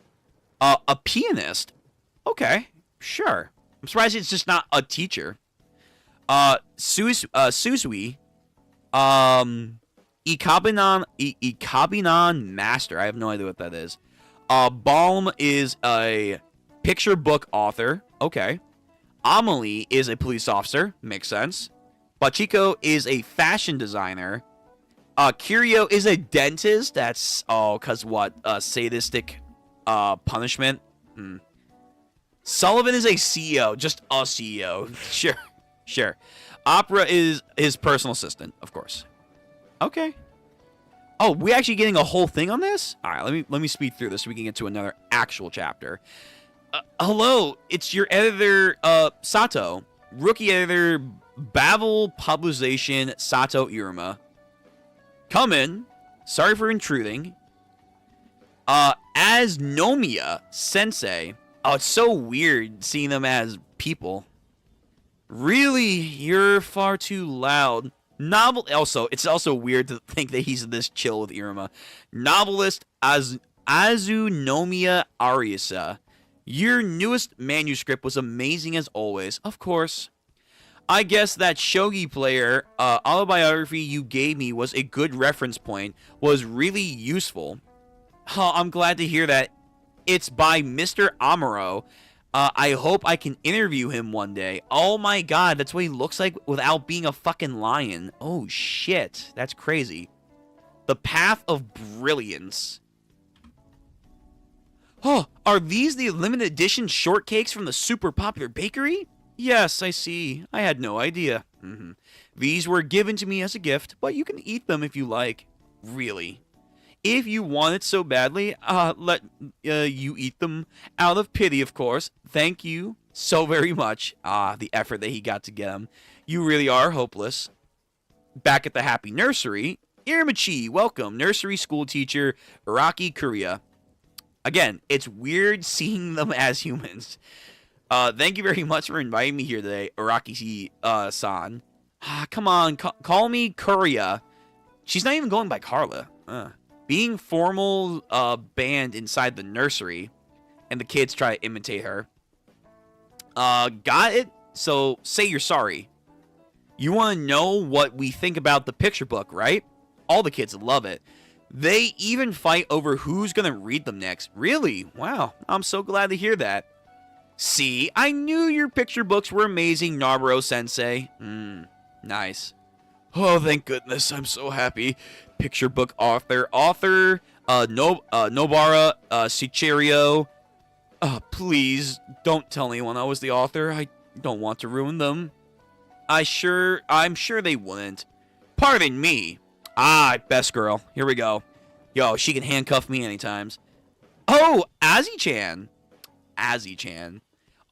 a pianist. Okay, sure. I'm surprised it's just not a teacher. Susui, Ikabinan master. I have no idea what that is. Balm is a picture book author. Okay. Amelie is a police officer. Makes sense. Bachiko is a fashion designer. Kirio is a dentist. That's, because what? Sadistic punishment. Sullivan is a CEO. Just a CEO. Sure. Opera is his personal assistant, of course. Okay. Oh, we actually getting a whole thing on this? All right, let me speed through this so we can get to another actual chapter. Hello, it's your editor, Sato. Rookie editor, Babel Publication, Sato Iruma. Come in. Sorry for intruding. As Nomiya Sensei. Oh, it's so weird seeing them as people. Really, you're far too loud. It's also weird to think that he's this chill with Iruma. Novelist Azunomiya Ariasa. Your newest manuscript was amazing as always. Of course. I guess that shogi player autobiography you gave me was a good reference point. Was really useful. Oh, I'm glad to hear that. It's by Mr. Amuro. I hope I can interview him one day. Oh my god, that's what he looks like without being a fucking lion. Oh shit, that's crazy. The Path of Brilliance. Oh, are these the limited edition shortcakes from the super popular bakery? Yes, I see. I had no idea. These were given to me as a gift, but you can eat them if you like. Really? If you want it so badly, let you eat them out of pity, of course. Thank you so very much. The effort that he got to get them. You really are hopeless. Back at the Happy Nursery, Ichi, welcome. Nursery school teacher, Araki Korea. Again, it's weird seeing them as humans. Thank you very much for inviting me here today, Araki-san. Come on, call me Korea. She's not even going by Carla. Being formal banned inside the nursery, and the kids try to imitate her. Got it? So, say you're sorry. You want to know what we think about the picture book, right? All the kids love it. They even fight over who's going to read them next. Really? Wow, I'm so glad to hear that. See, I knew your picture books were amazing, Naburo-sensei. Nice. Oh, thank goodness, I'm so happy. Picture book author, Nobara Sicherio. Please, don't tell anyone I was the author. I don't want to ruin them. I'm sure they wouldn't. Pardon me. Best girl. Here we go. Yo, she can handcuff me anytime. Oh, Azzy-chan.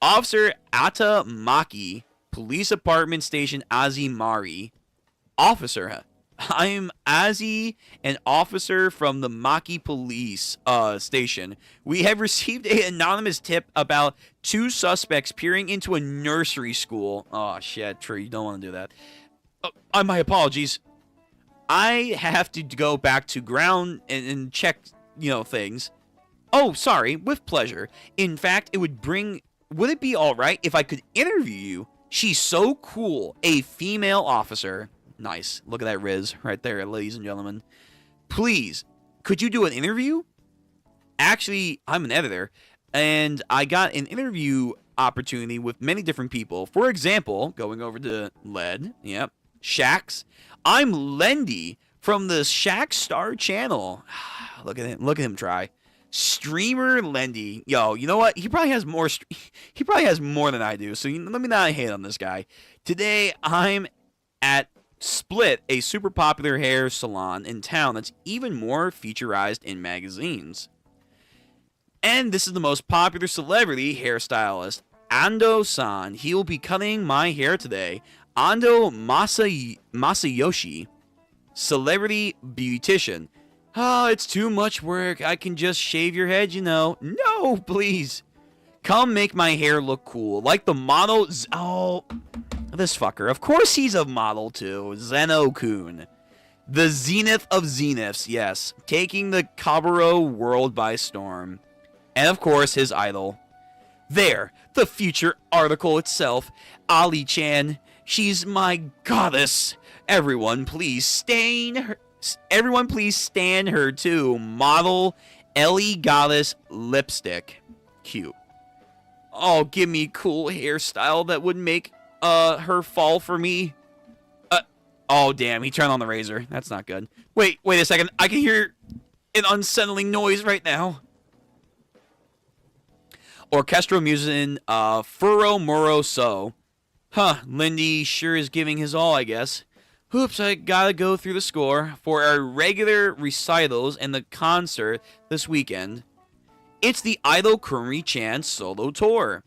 Officer Ata Maki, Police Apartment Station Azimari. Officer, I'm Azzy, an officer from the Maki Police Station. We have received an anonymous tip about 2 suspects peering into a nursery school. Oh, shit, true, you don't want to do that. My apologies. I have to go back to ground and check, things. Oh, sorry, with pleasure. In fact, would it be alright if I could interview you? She's so cool, a female officer. Nice. Look at that Riz right there, ladies and gentlemen. Please, could you do an interview? Actually, I'm an editor, and I got an interview opportunity with many different people. For example, going over to Led, Shax. I'm Lendy from the Shax Star channel. Look at him try. Streamer Lendy. Yo, you know what? He probably has more than I do, so let me not hate on this guy. Today, I'm at Split, a super popular hair salon in town that's even more featurized in magazines. And this is the most popular celebrity hairstylist, Ando-san. He will be cutting my hair today. Ando Masayoshi, celebrity beautician. It's too much work. I can just shave your head, No, please. Come make my hair look cool. Like the model... this fucker. Of course he's a model, too. Zeno-kun. The zenith of zeniths, yes. Taking the Kaburo world by storm. And, of course, his idol. There. The future article itself. Ali-chan. She's my goddess. Everyone, please stand her, too. Model Ellie Goddess Lipstick. Cute. Oh, give me a cool hairstyle that would make her fall for me. Oh, damn, he turned on the razor. That's not good. Wait a second. I can hear an unsettling noise right now. Orchestral music, Furo Moro So. Lindy sure is giving his all, I guess. Oops, I gotta go through the score for our regular recitals and the concert this weekend. It's the Idol Kurumi-chan solo tour.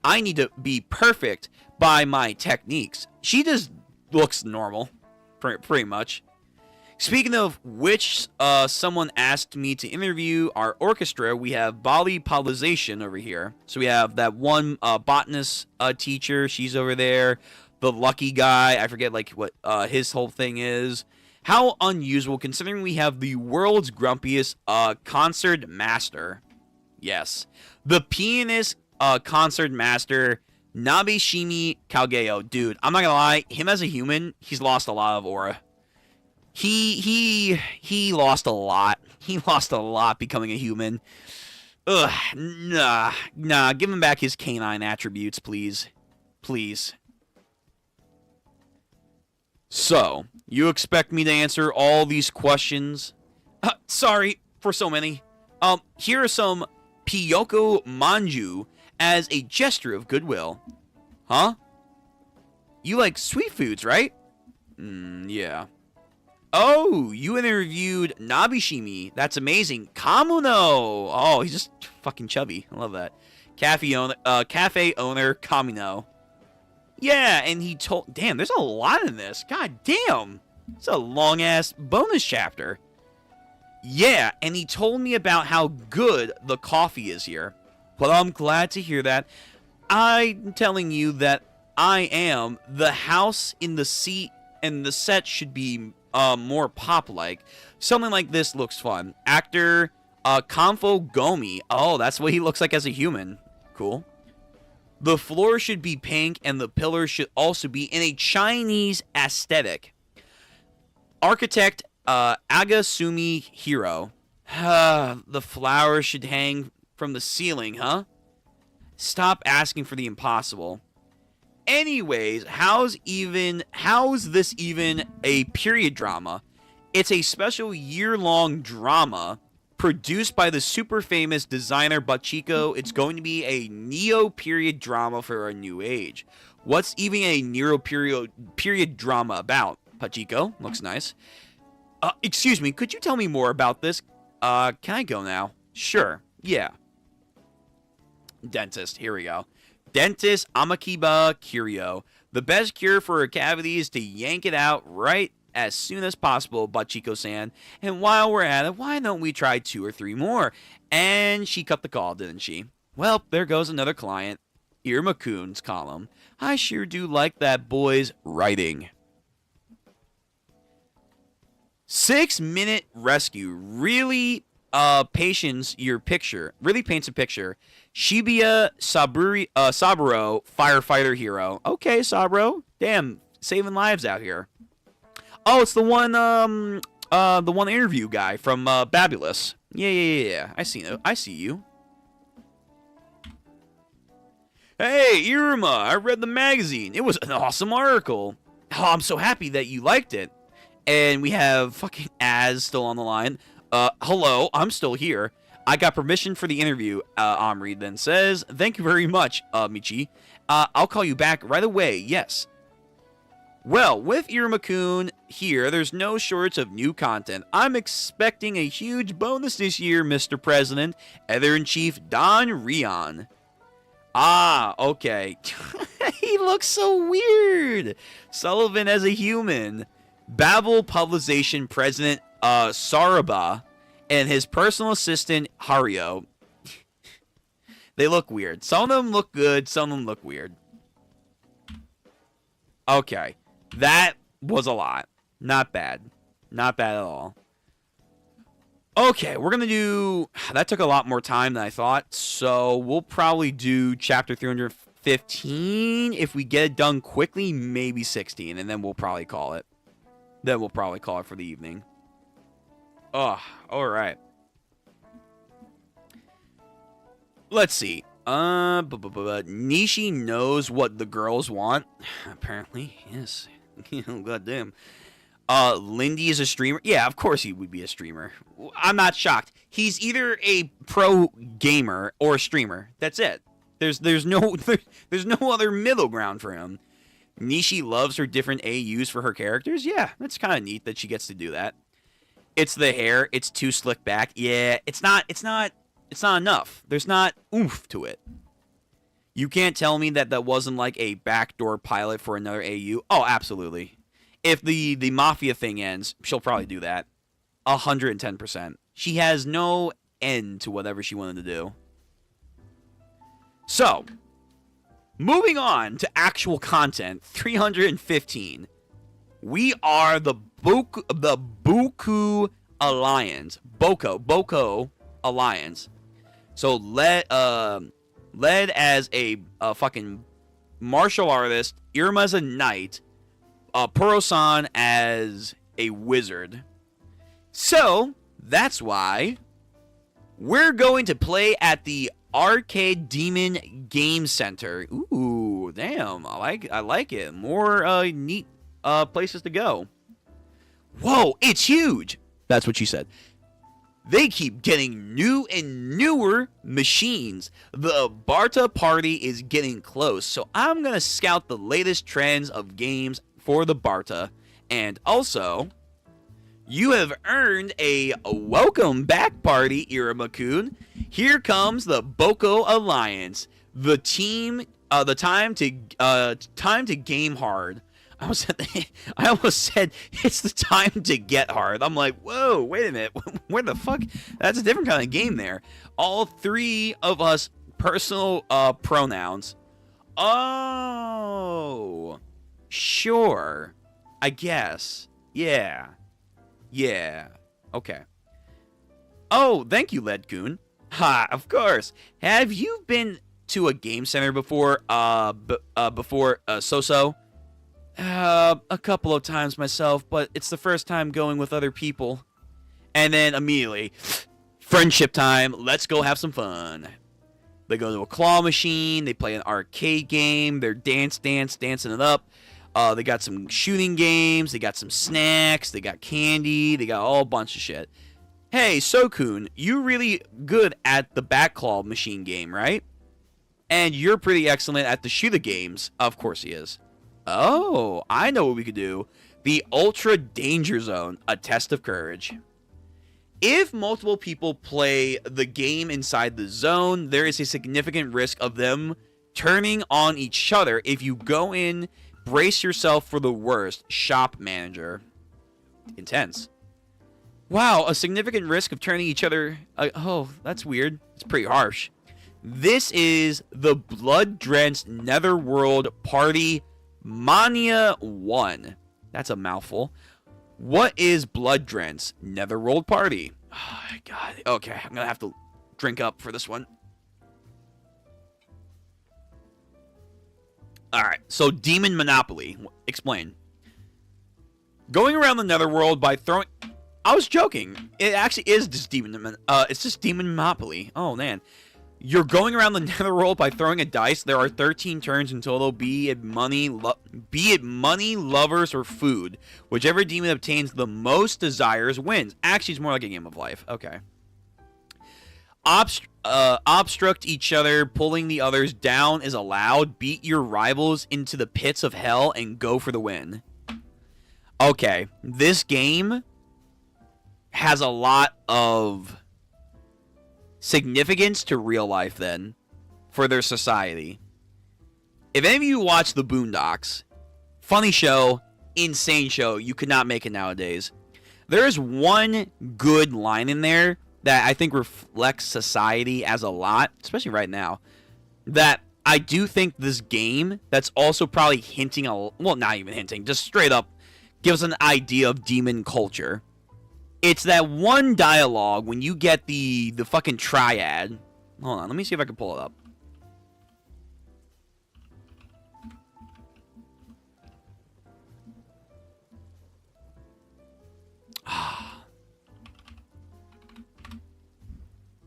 I need to be perfect by my techniques. She just looks normal, pretty much. Speaking of which, someone asked me to interview our orchestra. We have volleyballization over here. So we have that one botanist teacher. She's over there. The lucky guy. I forget like what his whole thing is. How unusual, considering we have the world's grumpiest concert master. Yes. The pianist concert master, Nabeshimi Kageo. Dude, I'm not gonna lie. Him as a human, he's lost a lot of aura. He lost a lot. He lost a lot becoming a human. Ugh, nah. Give him back his canine attributes, please. Please. So, you expect me to answer all these questions? Sorry for so many. Here are some Piyoko Manju as a gesture of goodwill. Huh? You like sweet foods, right? Yeah. Oh, you interviewed Nabeshimi. That's amazing. Kamuno. Oh, he's just fucking chubby. I love that. Cafe owner Kamino. Yeah, and he told... Damn, there's a lot in this. God damn. It's a long-ass bonus chapter. Yeah, and he told me about how good the coffee is here. Well, I'm glad to hear that. I'm telling you that I am. The house in the seat and the set should be... more pop-like. Something like this looks fun. Actor Kanfo Gomi. Oh, that's what he looks like as a human. Cool. The floor should be pink, and the pillars should also be in a Chinese aesthetic. Architect Agasumi Hiro. The flowers should hang from the ceiling, huh? Stop asking for the impossible. Anyways, how's this even a period drama? It's a special year-long drama produced by the super famous designer Bachiko. It's going to be a neo-period drama for a new age. What's even a neo-period drama about? Bachiko, looks nice. Excuse me, could you tell me more about this? Can I go now? Sure, yeah. Dentist, here we go. Dentist Amakiba Curio. The best cure for a cavity is to yank it out right as soon as possible, Bachiko-san. And while we're at it, why don't we try 2 or 3 more? And she cut the call, didn't she? Well, there goes another client. Iruma-kun's column. I sure do like that boy's writing. 6-minute rescue. Really paints a picture. Shibuya Saburo, firefighter hero. Okay, Saburo. Damn, saving lives out here. Oh, it's the one interview guy from Babulous. Yeah. I see you. Hey, Iruma, I read the magazine. It was an awesome article. Oh, I'm so happy that you liked it. And we have fucking Az still on the line. Hello, I'm still here. I got permission for the interview, Omri then says. Thank you very much, Michi. I'll call you back right away, yes. Well, with Iruma-kun here, there's no shortage of new content. I'm expecting a huge bonus this year, Mr. President. Editor-in-Chief Don Rion. Ah, okay. He looks so weird. Sullivan as a human. Babel Publication President Saraba and his personal assistant Hario. They look weird. Some of them look good, some of them look weird. Okay. That was a lot. Not bad. Not bad at all. Okay, we're going to do... That took a lot more time than I thought, so we'll probably do chapter 315. If we get it done quickly, maybe 16, and then we'll probably call it. Then we'll probably call it for the evening. Oh, alright. Let's see. Nishi knows what the girls want. Apparently, yes. Goddamn. Lindy is a streamer. Yeah, of course he would be a streamer. I'm not shocked. He's either a pro gamer or a streamer. That's it. There's no other middle ground for him. Nishi loves her different AUs for her characters. Yeah, that's kind of neat that she gets to do that. It's the hair. It's too slick back. Yeah, it's not enough. There's not oomph to it. You can't tell me that that wasn't like a backdoor pilot for another AU. Oh, absolutely. If the Mafia thing ends, she'll probably do that. 110%. She has no end to whatever she wanted to do. So, moving on to actual content, 315. We are the Buku Alliance. Boko Alliance. So led as a fucking martial artist, Iruma as a knight, Puro-san as a wizard. So, that's why we're going to play at the Arcade Demon Game Center. Ooh, damn. I like it. More neat places to go. Whoa, it's huge. That's what she said. They keep getting new and newer machines. The Barta party is getting close, so I'm going to scout the latest trends of games for the Barta. And also, you have earned a welcome back party, Iruma-kun. Here comes the Boko Alliance. The team, the time to game hard. I almost said it's the time to get hard. I'm like, whoa, wait a minute. Where the fuck? That's a different kind of game there. All three of us personal pronouns. Oh, sure. I guess. Yeah. Okay. Oh, thank you, Ledcoon. Ha, of course. Have you been to a game center before? So-so? A couple of times myself, but it's the first time going with other people. And then immediately, friendship time, let's go have some fun. They go to a claw machine, they play an arcade game, they're dancing it up. They got some shooting games, they got some snacks, they got candy, they got a whole bunch of shit. Hey, Sokun, you really good at the back claw machine game, right? And you're pretty excellent at the shooter games. Of course he is. Oh, I know what we could do. The Ultra Danger Zone, a test of courage. If multiple people play the game inside the zone, there is a significant risk of them turning on each other. If you go in, brace yourself for the worst. Shop manager. Intense. Wow, a significant risk of turning each other... oh, that's weird. It's pretty harsh. This is the Blood-Drenched Netherworld Party Mania 1. That's a mouthful. What is Blood-Drenched Netherworld Party? Oh, God. Okay, I'm gonna have to drink up for this one. Alright, so Demon Monopoly. Explain. Going around the Netherworld by throwing... I was joking. It actually is just Demon... it's just Demon Monopoly. Oh, man. You're going around the Netherworld by throwing a dice. There are 13 turns in total, be it money, lovers, or food. Whichever demon obtains the most desires wins. Actually, it's more like a game of life. Okay. Obstruct each other, pulling the others down is allowed. Beat your rivals into the pits of hell and go for the win. Okay, this game has a lot of significance to real life then for their society. If any of you watch The Boondocks, funny show, insane show, you could not make it nowadays. There is one good line in there that I think reflects society as a lot, especially right now, that I do think this game, that's also probably hinting, well, not even hinting, just straight up gives an idea of demon culture. It's that one dialogue when you get the fucking triad. Hold on, let me see if I can pull it up.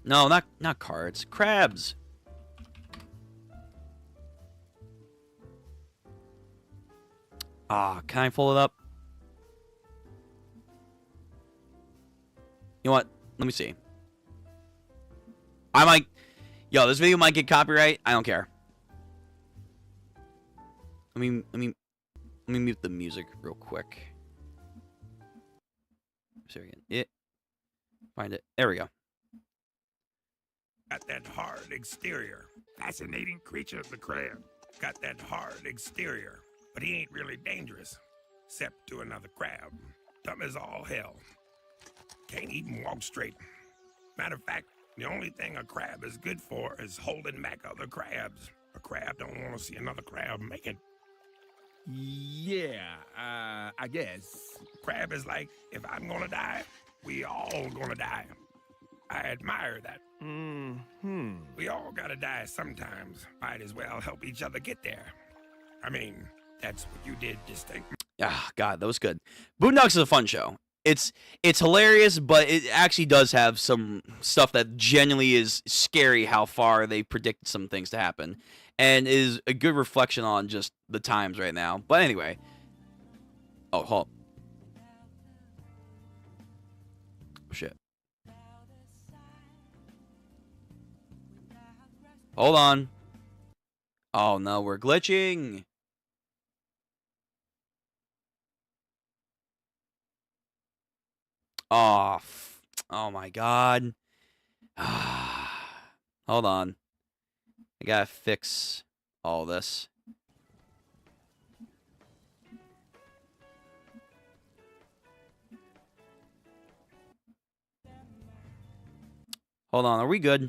No, not cards. Crabs. Can I pull it up? You know what? Let me see. I might... Yo, this video might get copyright. I don't care. Let me mute the music real quick. Sorry again. Find it. There we go. Got that hard exterior. Fascinating creature, the crab. Got that hard exterior. But he ain't really dangerous. Except to another crab. Dumb as all hell. Can't even walk straight. Matter of fact, the only thing a crab is good for is holding back other crabs. A crab don't want to see another crab make it. Yeah, I guess. Crab is like, if I'm gonna die, we all gonna die. I admire that. We all gotta die sometimes. Might as well help each other get there. I mean, that's what you did just think. Ah, God, that was good. Boondocks is a fun show. It's hilarious, but it actually does have some stuff that genuinely is scary how far they predicted some things to happen. And is a good reflection on just the times right now. But anyway. Oh, hold. Shit. Hold on. Oh, no, we're glitching. Oh, oh my God. Hold on. I gotta fix all this. Hold on, are we good?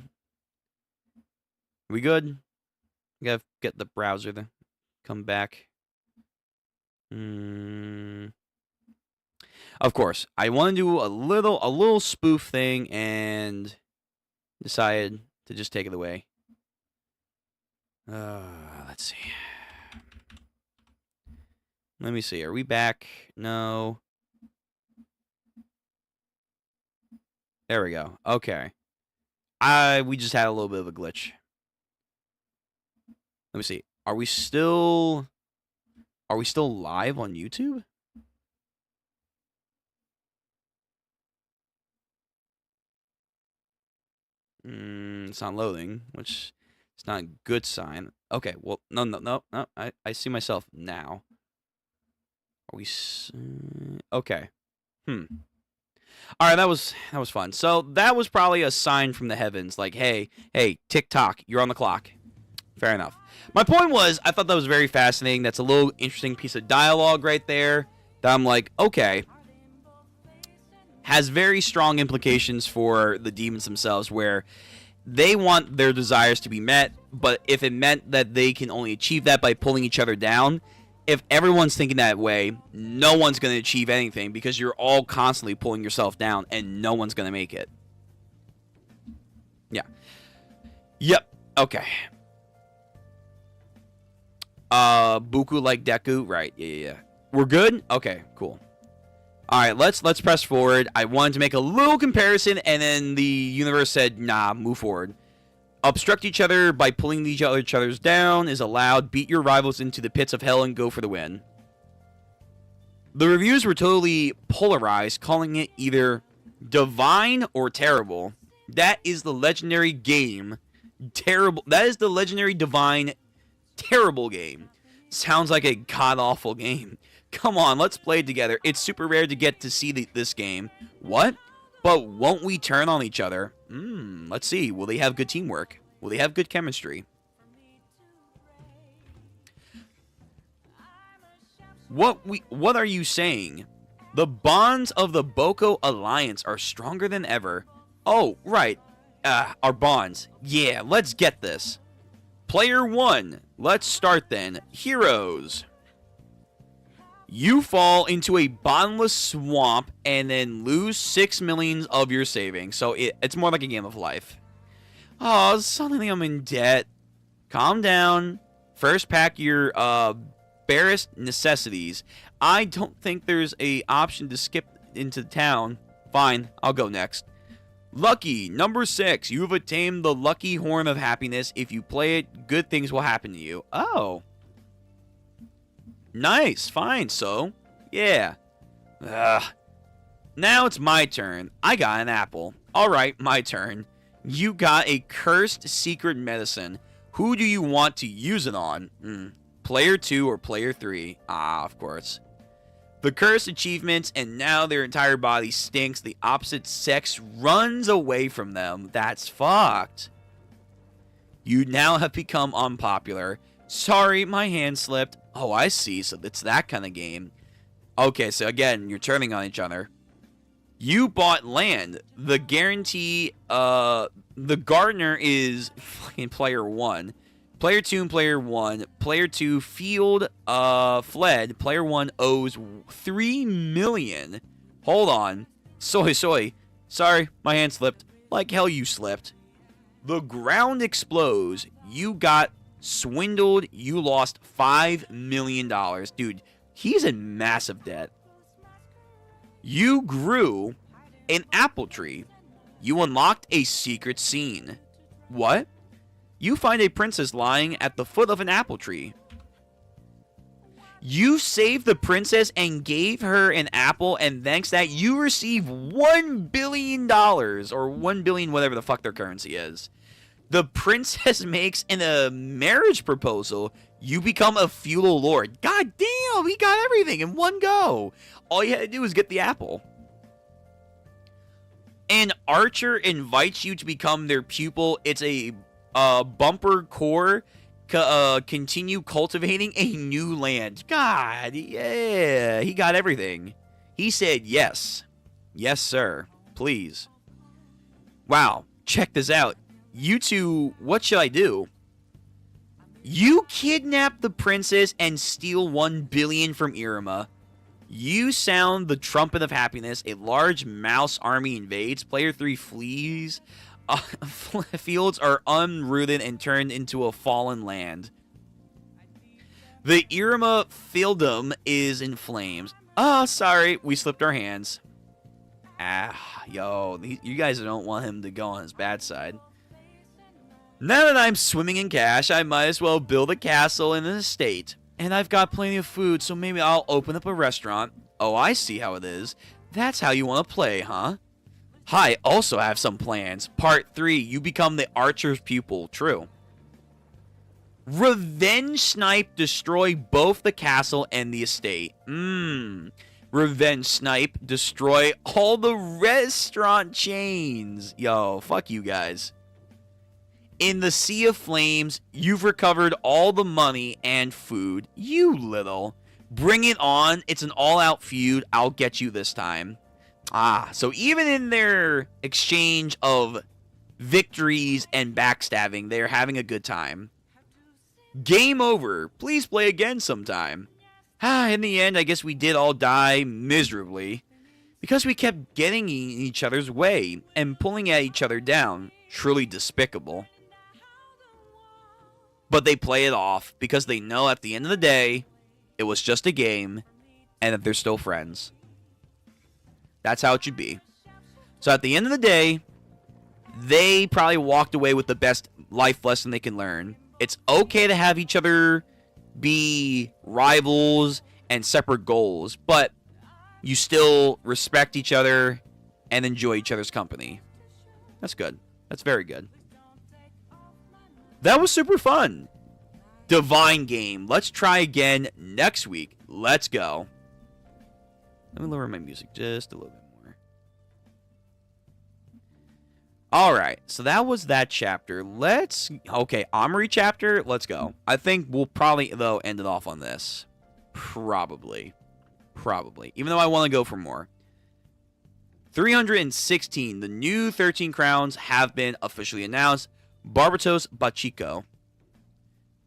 Are we good? I gotta get the browser to come back. Of course, I want to do a little spoof thing and decided to just take it away. Let's see. Let me see. Are we back? No. There we go. Okay. We just had a little bit of a glitch. Let me see. Are we still live on YouTube? It's not loading, which is not a good sign. Okay, well, no. I see myself now. Are we... Okay. All right, that was fun. So that was probably a sign from the heavens, like, hey, tick-tock, you're on the clock. Fair enough. My point was, I thought that was very fascinating. That's a little interesting piece of dialogue right there that I'm like, okay. Has very strong implications for the demons themselves, where they want their desires to be met, but if it meant that they can only achieve that by pulling each other down, if everyone's thinking that way, no one's going to achieve anything because you're all constantly pulling yourself down and no one's going to make it. Yeah. Yep. Okay. Buku like Deku. Right. Yeah. We're good? Okay, cool. All right, let's press forward. I wanted to make a little comparison, and then the universe said, nah, move forward. Obstruct each other by pulling each other's down is allowed. Beat your rivals into the pits of hell and go for the win. The reviews were totally polarized, calling it either divine or terrible. That is the legendary game. Terrible. That is the legendary divine terrible game. Sounds like a god-awful game. Come on, let's play it together. It's super rare to get to see this game. What? But won't we turn on each other? Let's see. Will they have good teamwork? Will they have good chemistry? What are you saying? The bonds of the Boko Alliance are stronger than ever. Oh, right. Our bonds. Yeah, let's get this. Player 1. Let's start then. Heroes. You fall into a bottomless swamp and then lose 6 million of your savings. So it's more like a game of life. Oh, suddenly I'm in debt. Calm down. First pack your barest necessities. I don't think there's a option to skip into town. Fine, I'll go next. Lucky, number 6. You have attained the lucky horn of happiness. If you play it, good things will happen to you. Oh. Nice, fine, so. Yeah. Now it's my turn. I got an apple. Alright, my turn. You got a cursed secret medicine. Who do you want to use it on? Player 2 or player 3? Ah, of course. The cursed achievements, and now their entire body stinks. The opposite sex runs away from them. That's fucked. You now have become unpopular. Sorry, my hand slipped. Oh, I see. So it's that kind of game. Okay, so again, you're turning on each other. You bought land. The guarantee, the gardener is fucking player 1. Player 2 and player 1. Player 2 field, fled. Player 1 owes 3 million. Hold on. Soy. Sorry, my hand slipped. Like hell you slipped. The ground explodes. You got swindled. You lost $5 million. Dude, he's in massive debt. You grew an apple tree. You unlocked a secret scene. What? You find a princess lying at the foot of an apple tree. You saved the princess and gave her an apple, and thanks to that, you receive $1 billion, or 1 billion, whatever the fuck their currency is. The princess makes a marriage proposal. You become a feudal lord. God damn, we got everything in one go. All you had to do was get the apple. An archer invites you to become their pupil. It's a bumper core. Continue cultivating a new land. God, yeah, he got everything. He said yes. Yes, sir. Please. Wow, check this out. You two, what should I do? You kidnap the princess and steal 1 billion from Iruma. You sound the trumpet of happiness. A large mouse army invades. Player 3 flees. Fields are unrooted and turned into a fallen land. The Iruma fieldom is in flames. Oh, sorry, we slipped our hands. Yo, you guys don't want him to go on his bad side. Now that I'm swimming in cash, I might as well build a castle and an estate. And I've got plenty of food, so maybe I'll open up a restaurant. Oh, I see how it is. That's how you want to play, huh? I also have some plans. Part 3, you become the archer's pupil. True. Revenge snipe, destroy both the castle and the estate. Revenge snipe, destroy all the restaurant chains. Yo, fuck you guys. In the sea of flames, you've recovered all the money and food. You little. Bring it on. It's an all-out feud. I'll get you this time. So even in their exchange of victories and backstabbing, they're having a good time. Game over. Please play again sometime. In the end, I guess we did all die miserably. Because we kept getting in each other's way and pulling at each other down. Truly despicable. But they play it off because they know at the end of the day, it was just a game and that they're still friends. That's how it should be. So at the end of the day, they probably walked away with the best life lesson they can learn. It's okay to have each other be rivals and separate goals, but you still respect each other and enjoy each other's company. That's good. That's very good. That was super fun. Divine game. Let's try again next week. Let's go. Let me lower my music just a little bit more. Alright, so that was that chapter. Okay, Armory chapter, let's go. I think we'll probably, though, end it off on this. Probably. Even though I want to go for more. 316. The new 13 crowns have been officially announced. Barbatos Bachiko.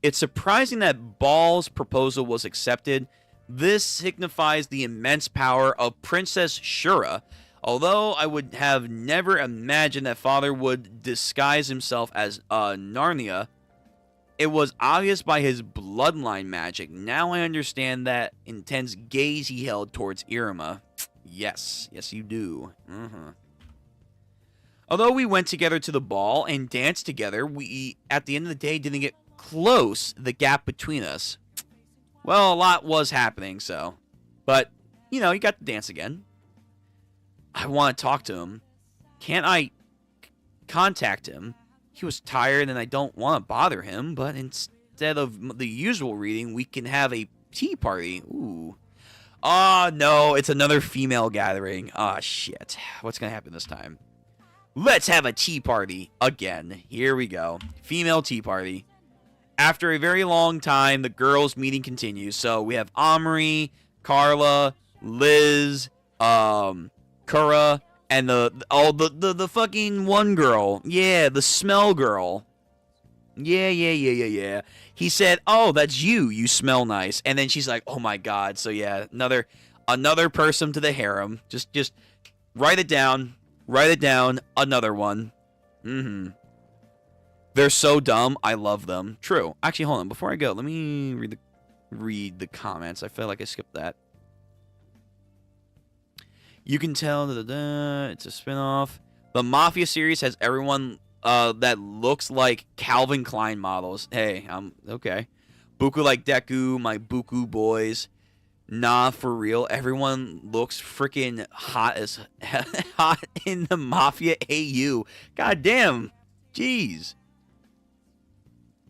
It's surprising that Baal's proposal was accepted. This signifies the immense power of Princess Shura. Although I would have never imagined that father would disguise himself as Narnia, it was obvious by his bloodline magic. Now I understand that intense gaze he held towards Iruma. Yes you do. Although we went together to the ball and danced together, we, at the end of the day, didn't get close the gap between us. Well, a lot was happening, so. But, you know, you got to dance again. I want to talk to him. Can't I contact him? He was tired and I don't want to bother him, but instead of the usual reading, we can have a tea party. Ooh. Oh, no, it's another female gathering. Oh, shit. What's going to happen this time? Let's have a tea party again. Here we go. Female tea party. After a very long time, the girls' meeting continues. So we have Omri, Carla, Liz, Kura, and the fucking one girl. Yeah, the smell girl. Yeah. He said, "Oh, that's you. You smell nice." And then she's like, "Oh my god." So yeah, another person to the harem. Just write it down. Write it down. Another one. They're so dumb. I love them. True. Actually, hold on. Before I go, let me read the comments. I feel like I skipped that. You can tell that it's a spinoff. The Mafia series has everyone that looks like Calvin Klein models. Hey, okay. Buku like Deku, my Buku boys. Nah, for real. Everyone looks freaking hot as hot in the Mafia AU. God damn. Jeez.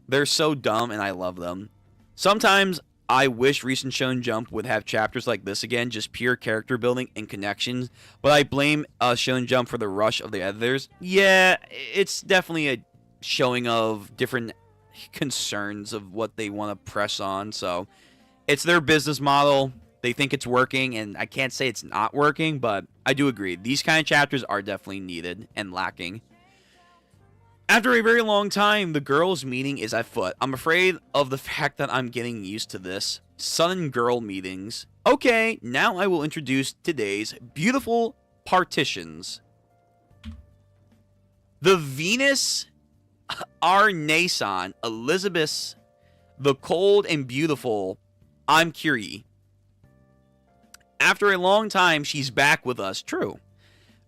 They're so dumb, and I love them. Sometimes I wish recent Shonen Jump would have chapters like this again, just pure character building and connections. But I blame Shonen Jump for the rush of the editors. Yeah, it's definitely a showing of different concerns of what they want to press on. So it's their business model. They think it's working, and I can't say it's not working, but I do agree. These kind of chapters are definitely needed and lacking. After a very long time, the girls' meeting is afoot. I'm afraid of the fact that I'm getting used to this. Son and girl meetings. Okay, now I will introduce today's beautiful partitions. The Venus Arneson, Elizabeth, the cold and beautiful, I'm Curie. After a long time, she's back with us. True.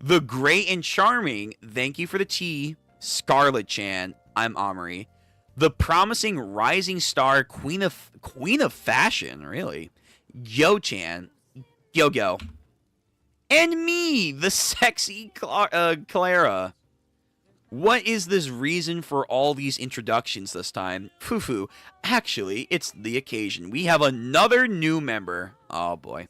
The great and charming, thank you for the tea, Scarlet Chan, I'm Omri. The promising rising star, queen of fashion, really. Yo Chan, Yo. And me, the sexy Clara. What is this reason for all these introductions this time? Foo. Actually, it's the occasion. We have another new member. Oh boy.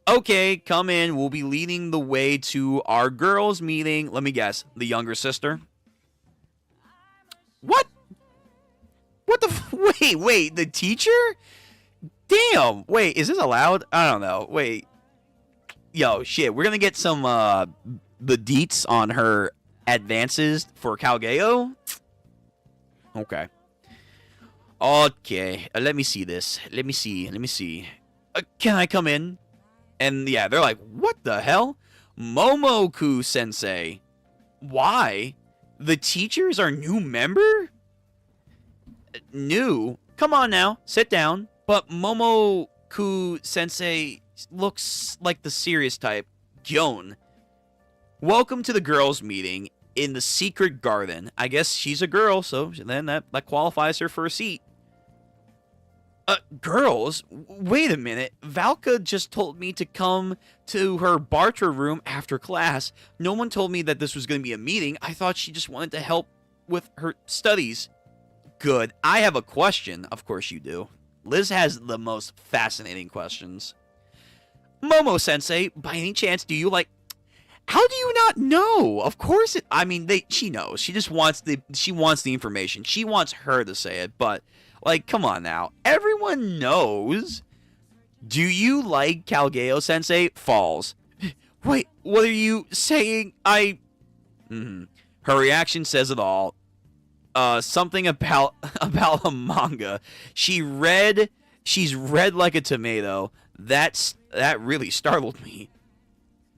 Okay, come in. We'll be leading the way to our girls' meeting. Let me guess, the younger sister? What? What the wait, the teacher? Damn. Wait, is this allowed? I don't know. Wait. Yo, shit. We're going to get some the deets on her advances for Calgeo. Okay. Let me see this. Let me see. Can I come in? And yeah, they're like, "What the hell? Momoku sensei. Why? The teacher is our new member?" New? Come on now, sit down. But Momoku sensei looks like the serious type. Gyon. Welcome to the girls' meeting in the secret garden. I guess she's a girl, so then that qualifies her for a seat. Girls? Wait a minute. Valka just told me to come to her barter room after class. No one told me that this was going to be a meeting. I thought she just wanted to help with her studies. Good. I have a question. Of course you do. Liz has the most fascinating questions. Momo-sensei, by any chance, do you like... How do you not know? Of course she knows. She just wants the information. She wants her to say it, but... Like, come on now. Everyone knows. Do you like Calgeo-sensei? Falls. Wait, what are you saying? Her reaction says it all. Something about a manga. She's red like a tomato. That really startled me.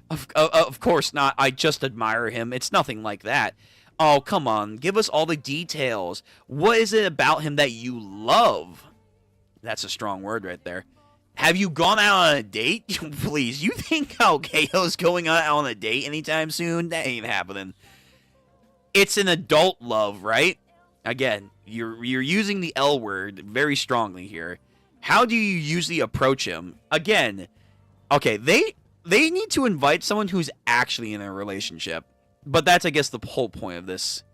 Of course not. I just admire him. It's nothing like that. Oh, come on. Give us all the details. What is it about him that you love? That's a strong word right there. Have you gone out on a date? Please, you think Calgeo's going out on a date anytime soon? That ain't happening. It's an adult love, right? Again, you're using the L word very strongly here. How do you usually approach him? Again, okay, they need to invite someone who's actually in a relationship. But that's, I guess, the whole point of this,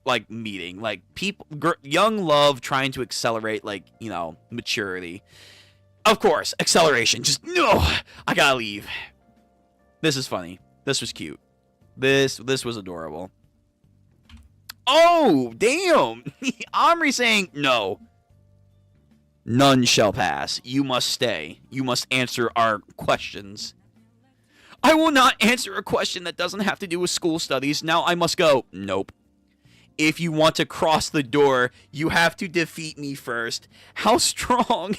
like, meeting. Like, young love trying to accelerate, like, maturity. Of course, acceleration. Just, no, I gotta leave. This is funny. This was cute. This was adorable. Oh, damn. Omri saying, no. None shall pass. You must stay. You must answer our questions. I will not answer a question that doesn't have to do with school studies. Now I must go. Nope. If you want to cross the door, you have to defeat me first. How strong?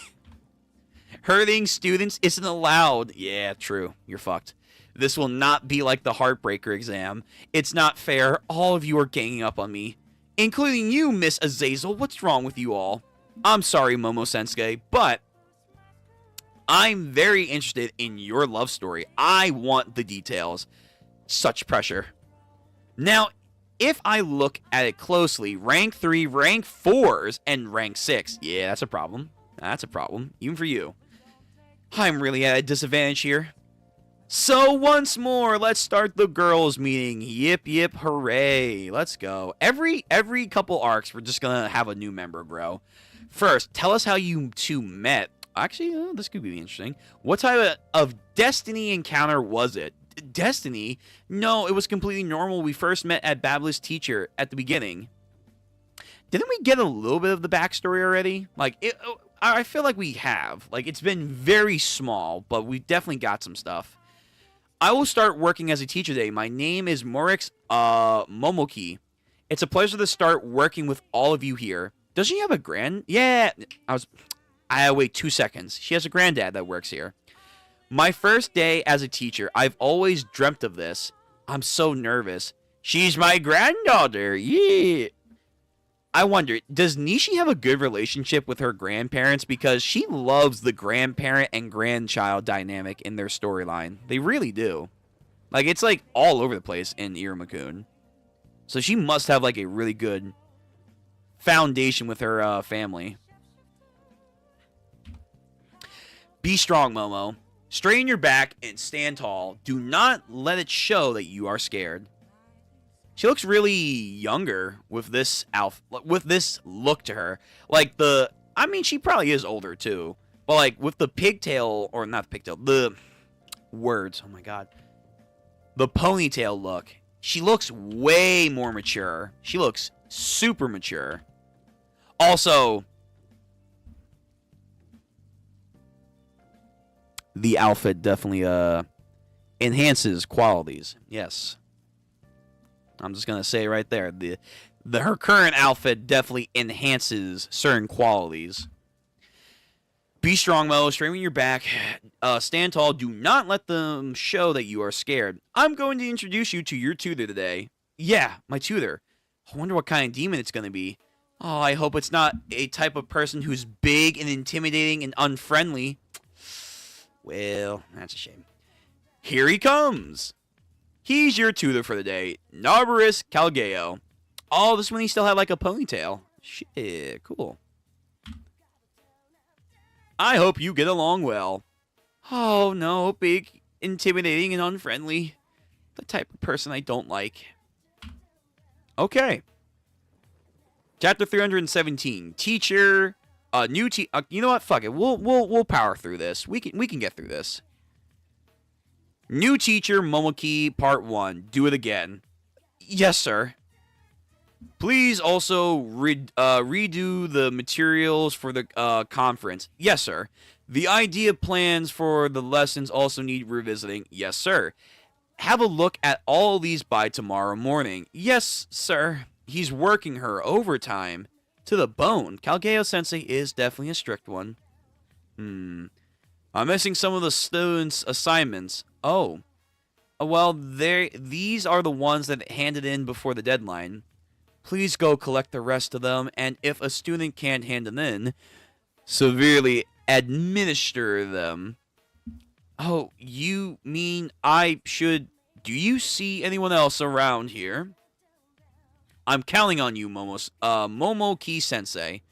Hurting students isn't allowed. Yeah, true. You're fucked. This will not be like the Heartbreaker exam. It's not fair. All of you are ganging up on me. Including you, Miss Azazel. What's wrong with you all? I'm sorry, Momo-sensei, but I'm very interested in your love story. I want the details. Such pressure. Now, if I look at it closely, rank 3, rank 4s, and rank 6. Yeah, that's a problem. That's a problem. Even for you. I'm really at a disadvantage here. So once more, let's start the girls' meeting. Yip, yip, hooray. Let's go. Every couple arcs, we're just going to have a new member, bro. First, tell us how you two met. Actually, this could be interesting. What type of destiny encounter was it? Destiny? No, it was completely normal. We first met at Babla's teacher at the beginning. Didn't we get a little bit of the backstory already? Like, I feel like we have. Like, it's been very small, but we definitely got some stuff. I will start working as a teacher today. My name is Morix Momoki. It's a pleasure to start working with all of you here. Does she have a Yeah. Wait 2 seconds. She has a granddad that works here. My first day as a teacher. I've always dreamt of this. I'm so nervous. She's my granddaughter. Yeah. I wonder, does Nishi have a good relationship with her grandparents? Because she loves the grandparent and grandchild dynamic in their storyline. They really do. Like, it's like all over the place in Iruma-kun. So she must have like a really good foundation with her family. Be strong, Momo. Straighten your back and stand tall. Do not let it show that you are scared. She looks really younger with this with this look to her. Like I mean, she probably is older too. But like with the pigtail, or not the pigtail, the words. Oh my god, the ponytail look. She looks way more mature. She looks super mature. Also, the outfit definitely enhances qualities. Yes. I'm just gonna say right there, her current outfit definitely enhances certain qualities. Be strong, Mo. Straighten your back. Stand tall. Do not let them show that you are scared. I'm going to introduce you to your tutor today. Yeah, my tutor. I wonder what kind of demon it's gonna be. Oh, I hope it's not a type of person who's big and intimidating and unfriendly. Well, that's a shame. Here he comes. He's your tutor for the day, Narberus Calgeo. Oh, this one he still had like a ponytail. Shit, cool. I hope you get along well. Oh no, big, intimidating, and unfriendly. The type of person I don't like. Okay. Chapter 317. Teacher. You know what? Fuck it. We'll power through this. We can get through this. New teacher Momoki Part 1. Do it again. Yes, sir. Please also redo the materials for the conference. Yes, sir. The idea plans for the lessons also need revisiting. Yes, sir. Have a look at all these by tomorrow morning. Yes, sir. He's working her overtime to the bone. Calgeo-sensei is definitely a strict one. I'm missing some of the students' assignments. Oh. Well, these are the ones that handed in before the deadline. Please go collect the rest of them, and if a student can't hand them in, severely administer them. Oh, you mean I should... Do you see anyone else around here? I'm counting on you, Momoki-sensei.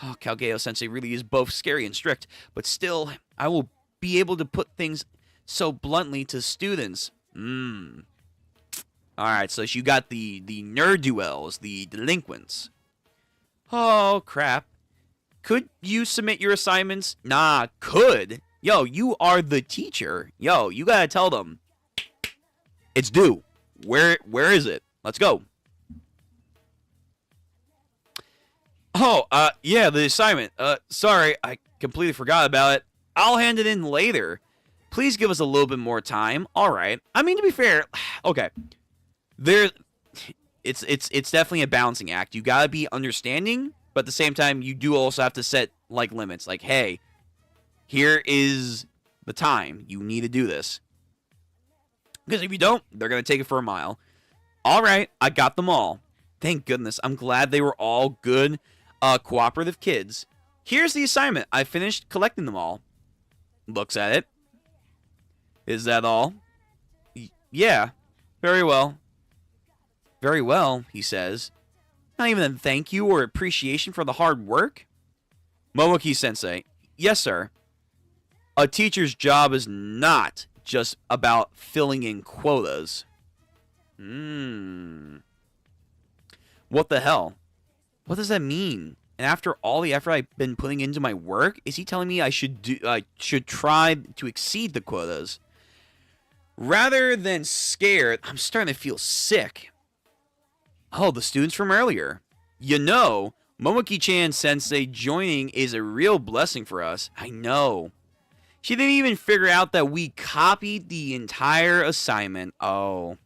Oh, Calgeo-sensei really is both scary and strict, but still, I will be able to put things so bluntly to students. Alright, so you got the ne'er-do-wells, the delinquents. Oh, crap. Could you submit your assignments? Nah, could. Yo, you are the teacher. Yo, you gotta tell them. It's due. Where is it? Let's go. Oh, yeah, the assignment. Sorry, I completely forgot about it. I'll hand it in later. Please give us a little bit more time. All right. I mean, to be fair, okay. It's definitely a balancing act. You gotta be understanding, but at the same time, you do also have to set like limits. Like, hey, here is the time. You need to do this. Because if you don't, they're gonna take it for a mile. All right, I got them all. Thank goodness. I'm glad they were all good, cooperative kids. Here's the assignment. I finished collecting them all. Looks at it. Is that all? Yeah. Very well. Very well, he says. Not even a thank you or appreciation for the hard work? Momoki-sensei. Yes, sir. A teacher's job is not just about filling in quotas. What the hell? What does that mean? And after all the effort I've been putting into my work, is he telling me I should try to exceed the quotas? Rather than scared, I'm starting to feel sick. Oh, the students from earlier. You know, Momoki-chan sensei joining is a real blessing for us. I know. She didn't even figure out that we copied the entire assignment. Oh.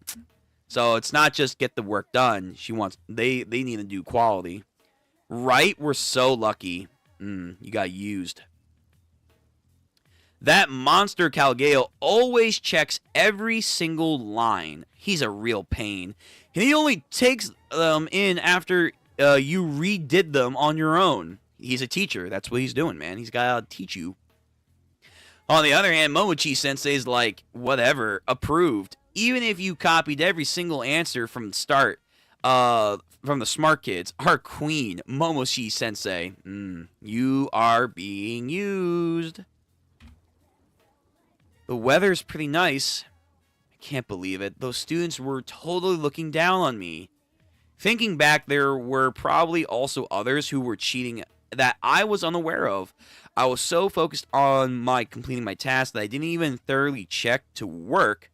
So it's not just get the work done. They need to do quality. Right? We're so lucky. You got used. That monster Calgeo always checks every single line. He's a real pain. And he only takes them in after you redid them on your own. He's a teacher. That's what he's doing, man. He's got to teach you. On the other hand, Momochi-sensei is like, whatever, approved. Even if you copied every single answer from the start, from the smart kids. Our queen, Momochi-sensei. You are being used. The weather's pretty nice. I can't believe it. Those students were totally looking down on me. Thinking back, there were probably also others who were cheating that I was unaware of. I was so focused on completing my task that I didn't even thoroughly check their work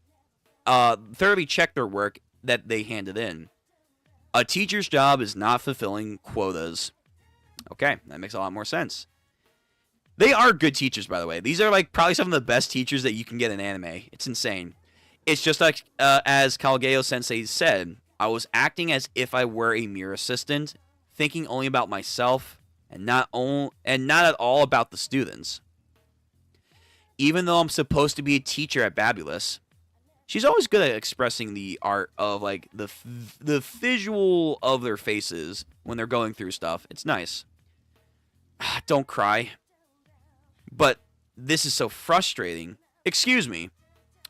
that they handed in. A teacher's job is not fulfilling quotas. Okay, that makes a lot more sense. They are good teachers, by the way. These are like probably some of the best teachers that you can get in anime. It's insane. It's just like as Calgeo Sensei said, I was acting as if I were a mere assistant, thinking only about myself and not at all about the students. Even though I'm supposed to be a teacher at Babulus, she's always good at expressing the art of like the visual of their faces when they're going through stuff. It's nice. Don't cry. But this is so frustrating. Excuse me.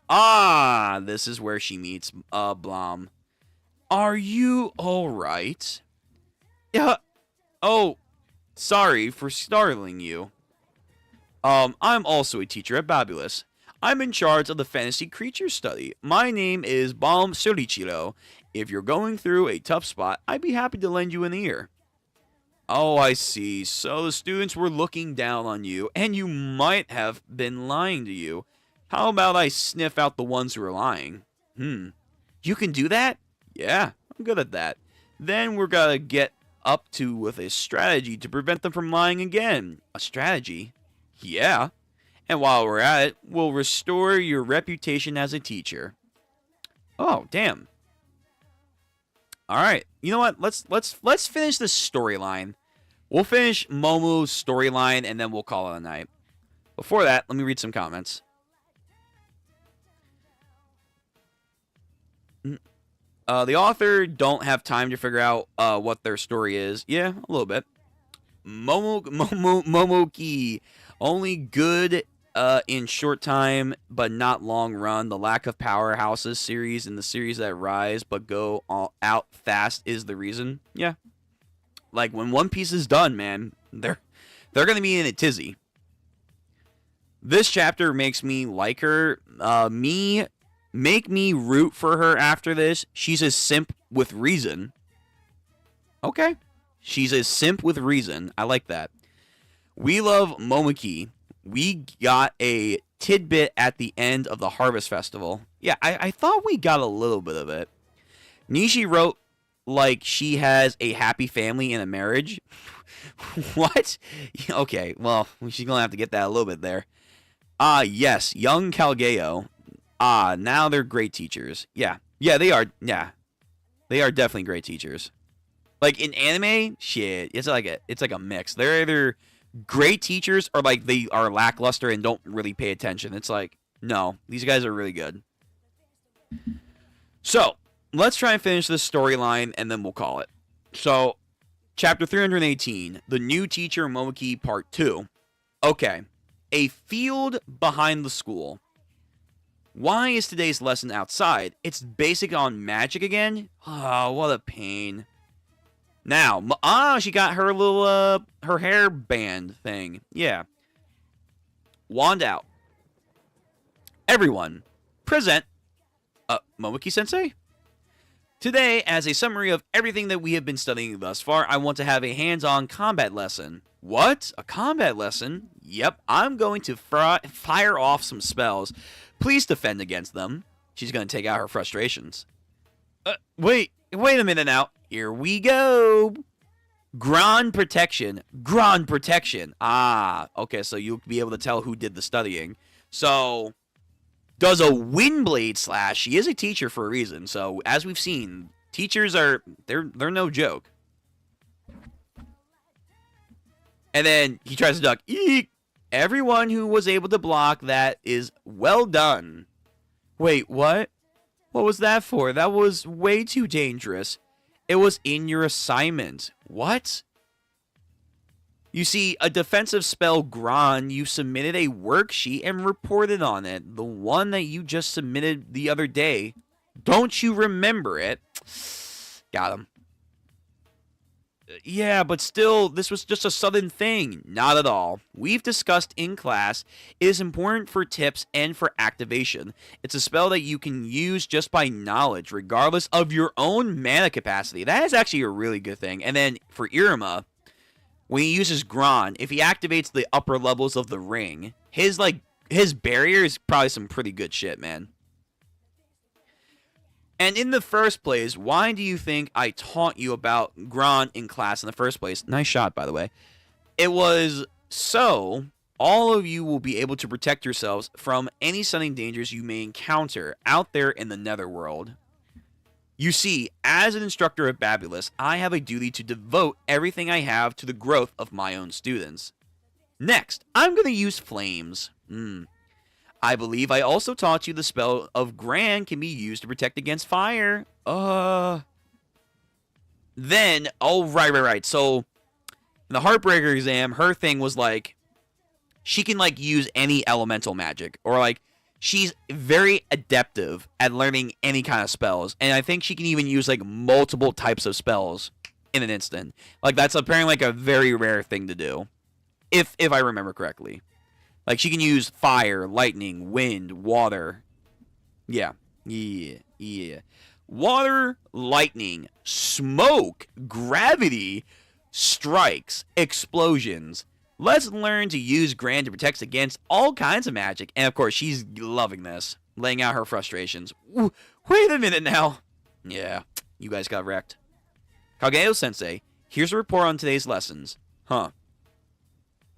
This is where she meets Blom. Are you alright? Yeah. Oh, sorry for startling you. I'm also a teacher at Babulus. I'm in charge of the fantasy creature study. My name is Balm Surichiro. If you're going through a tough spot, I'd be happy to lend you an ear. Oh, I see. So the students were looking down on you, and you might have been lying to you. How about I sniff out the ones who are lying? You can do that? Yeah, I'm good at that. Then we're gonna get up with a strategy to prevent them from lying again. A strategy? Yeah. And while we're at it, we'll restore your reputation as a teacher. Oh, damn. All right. You know what? Let's finish this storyline. We'll finish Momo's storyline and then we'll call it a night. Before that, let me read some comments. The author don't have time to figure out what their story is. Yeah, a little bit. Momoki, only good in short time, but not long run. The lack of powerhouses series and the series that rise but go out fast is the reason. Yeah. Like when One Piece is done, man, they're gonna be in a tizzy. This chapter makes me like her. Make me root for her after this. She's a simp with reason. Okay. She's a simp with reason. I like that. We love Momoki. We got a tidbit at the end of the Harvest Festival. Yeah, I thought we got a little bit of it. Nishi wrote like she has a happy family and a marriage. What? Okay, well, she's going to have to get that a little bit there. Yes, young Kalgeo. Now they're great teachers. Yeah, they are. Yeah, they are definitely great teachers. Like in anime, shit, it's like a mix. They're either great teachers or like they are lackluster and don't really pay attention. It's like, no, these guys are really good. So let's try and finish this storyline and then we'll call it. So, chapter 318, the new teacher Momoki part 2. Okay, a field behind the school. Why is today's lesson outside? It's basic on magic again? Oh, what a pain. Now, she got her little, her hair band thing. Yeah. Wand out. Everyone, present, Momoki-sensei? Today, as a summary of everything that we have been studying thus far, I want to have a hands-on combat lesson. What? A combat lesson? Yep, I'm going to fire off some spells. Please defend against them. She's going to take out her frustrations. Wait a minute now. Here we go. Grand protection. Grand protection. Okay, so you'll be able to tell who did the studying. So, does a windblade slash. She is a teacher for a reason. So, as we've seen, teachers are, they're no joke. And then he tries to duck. Eek! Everyone who was able to block that is well done. Wait, what? What was that for? That was way too dangerous. It was in your assignment. What? You see, a defensive spell, Gran, you submitted a worksheet and reported on it. The one that you just submitted the other day. Don't you remember it? Got him. Yeah, but still, this was just a sudden thing. Not at all. We've discussed in class, it is important for tips and for activation. It's a spell that you can use just by knowledge, regardless of your own mana capacity. That is actually a really good thing. And then for Iruma, when he uses Gran, if he activates the upper levels of the ring, his barrier is probably some pretty good shit, man. And in the first place, why do you think I taught you about Gran in class in the first place? Nice shot, by the way. It was so all of you will be able to protect yourselves from any sudden dangers you may encounter out there in the netherworld. You see, as an instructor at Babulus, I have a duty to devote everything I have to the growth of my own students. Next, I'm going to use flames. I believe I also taught you the spell of Gran can be used to protect against fire. Then, right. So, in the Heartbreaker exam, her thing was like, she can like use any elemental magic. Or like, she's very adaptive at learning any kind of spells. And I think she can even use like multiple types of spells in an instant. Like, that's apparently like a very rare thing to do. If I remember correctly. Like, she can use fire, lightning, wind, water. Yeah. Water, lightning, smoke, gravity, strikes, explosions. Let's learn to use Gran to protect against all kinds of magic. And, of course, she's loving this. Laying out her frustrations. Ooh, wait a minute now. Yeah, you guys got wrecked. Kageo-sensei, here's a report on today's lessons. Huh.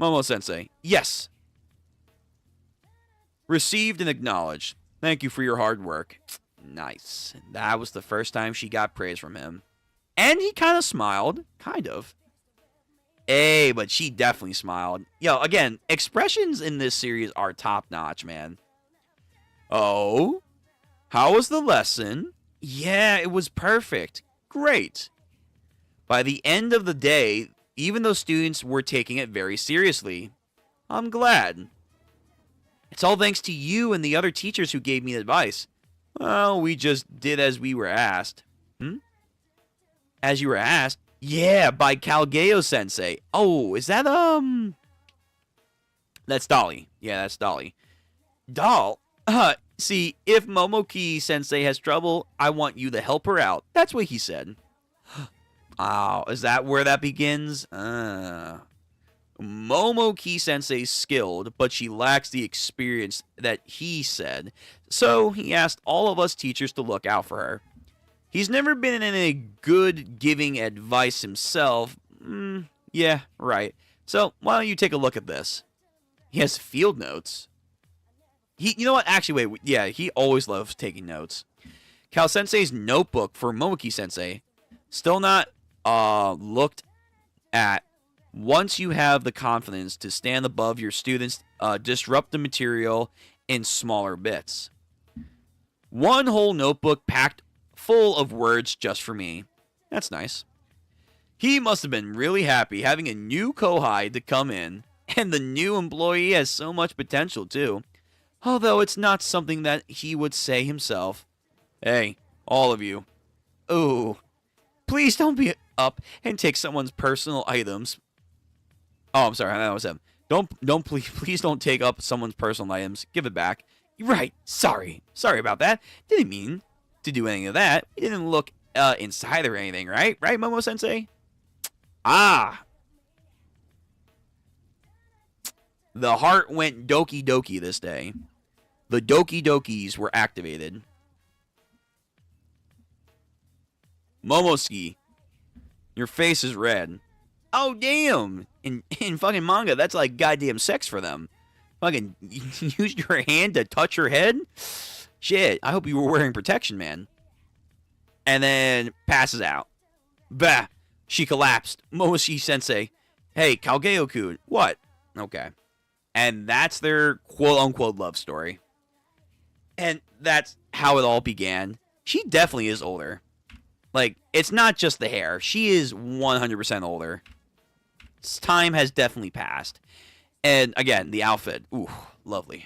Momo-sensei, yes. Received and acknowledged. Thank you for your hard work. Nice. That was the first time she got praise from him. And he kind of smiled. Kind of. Hey, but she definitely smiled. Yo, again, expressions in this series are top-notch, man. Oh? How was the lesson? Yeah, it was perfect. Great. By the end of the day, even though students were taking it very seriously. I'm glad. It's all thanks to you and the other teachers who gave me advice. Well, we just did as we were asked. As you were asked? Yeah, by Kalgeo-sensei. Oh, is that, That's Dolly. Yeah, that's Dolly. Doll? See, if Momoki-sensei has trouble, I want you to help her out. That's what he said. Oh, is that where that begins? Momoki-sensei's skilled, but she lacks the experience that he said. So he asked all of us teachers to look out for her. He's never been in a good giving advice himself. Yeah, right. So, why don't you take a look at this? He has field notes. You know what? Actually, wait. Yeah, he always loves taking notes. Cal Sensei's notebook for Momoki Sensei. Still not looked at. Once you have the confidence to stand above your students, disrupt the material in smaller bits. One whole notebook packed full of words just for me. That's nice. He must have been really happy having a new Kohai to come in, and the new employee has so much potential too. Although it's not something that he would say himself. Hey, all of you. Ooh. Please don't be up and take someone's personal items. Oh, I'm sorry, that was him. Please don't take up someone's personal items. Give it back. Right, sorry about that. Didn't mean to do any of that. We didn't look inside or anything, right? Right, Momo-sensei? Ah. The heart went doki doki this day. The doki dokis were activated. Momoski, your face is red. Oh, damn. In fucking manga, that's like goddamn sex for them. Fucking used your hand to touch her head? Shit, I hope you were wearing protection, man. And then passes out. Bah, she collapsed. Momoshi Sensei, hey, Kalgeo-kun, what? Okay. And that's their quote-unquote love story. And that's how it all began. She definitely is older. Like, it's not just the hair. She is 100% older. Time has definitely passed. And again, the outfit. Ooh, lovely.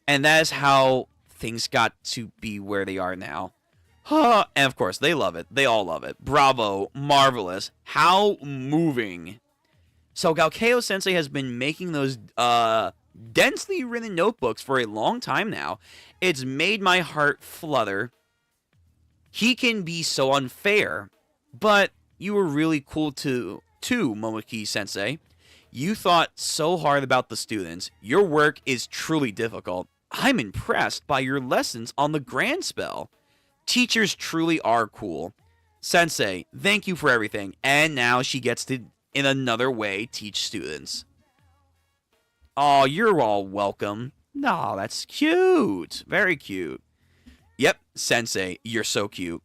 And that is how things got to be where they are now. And of course, they love it. They all love it. Bravo. Marvelous. How moving. So Galkeo Sensei has been making those densely written notebooks for a long time now. It's made my heart flutter. He can be so unfair. But you were really cool too, Momoki Sensei. You thought so hard about the students. Your work is truly difficult. I'm impressed by your lessons on the grand spell. Teachers truly are cool. Sensei, thank you for everything. And now she gets to, in another way, teach students. Oh, you're all welcome. No, that's cute. Very cute. Yep, Sensei, you're so cute.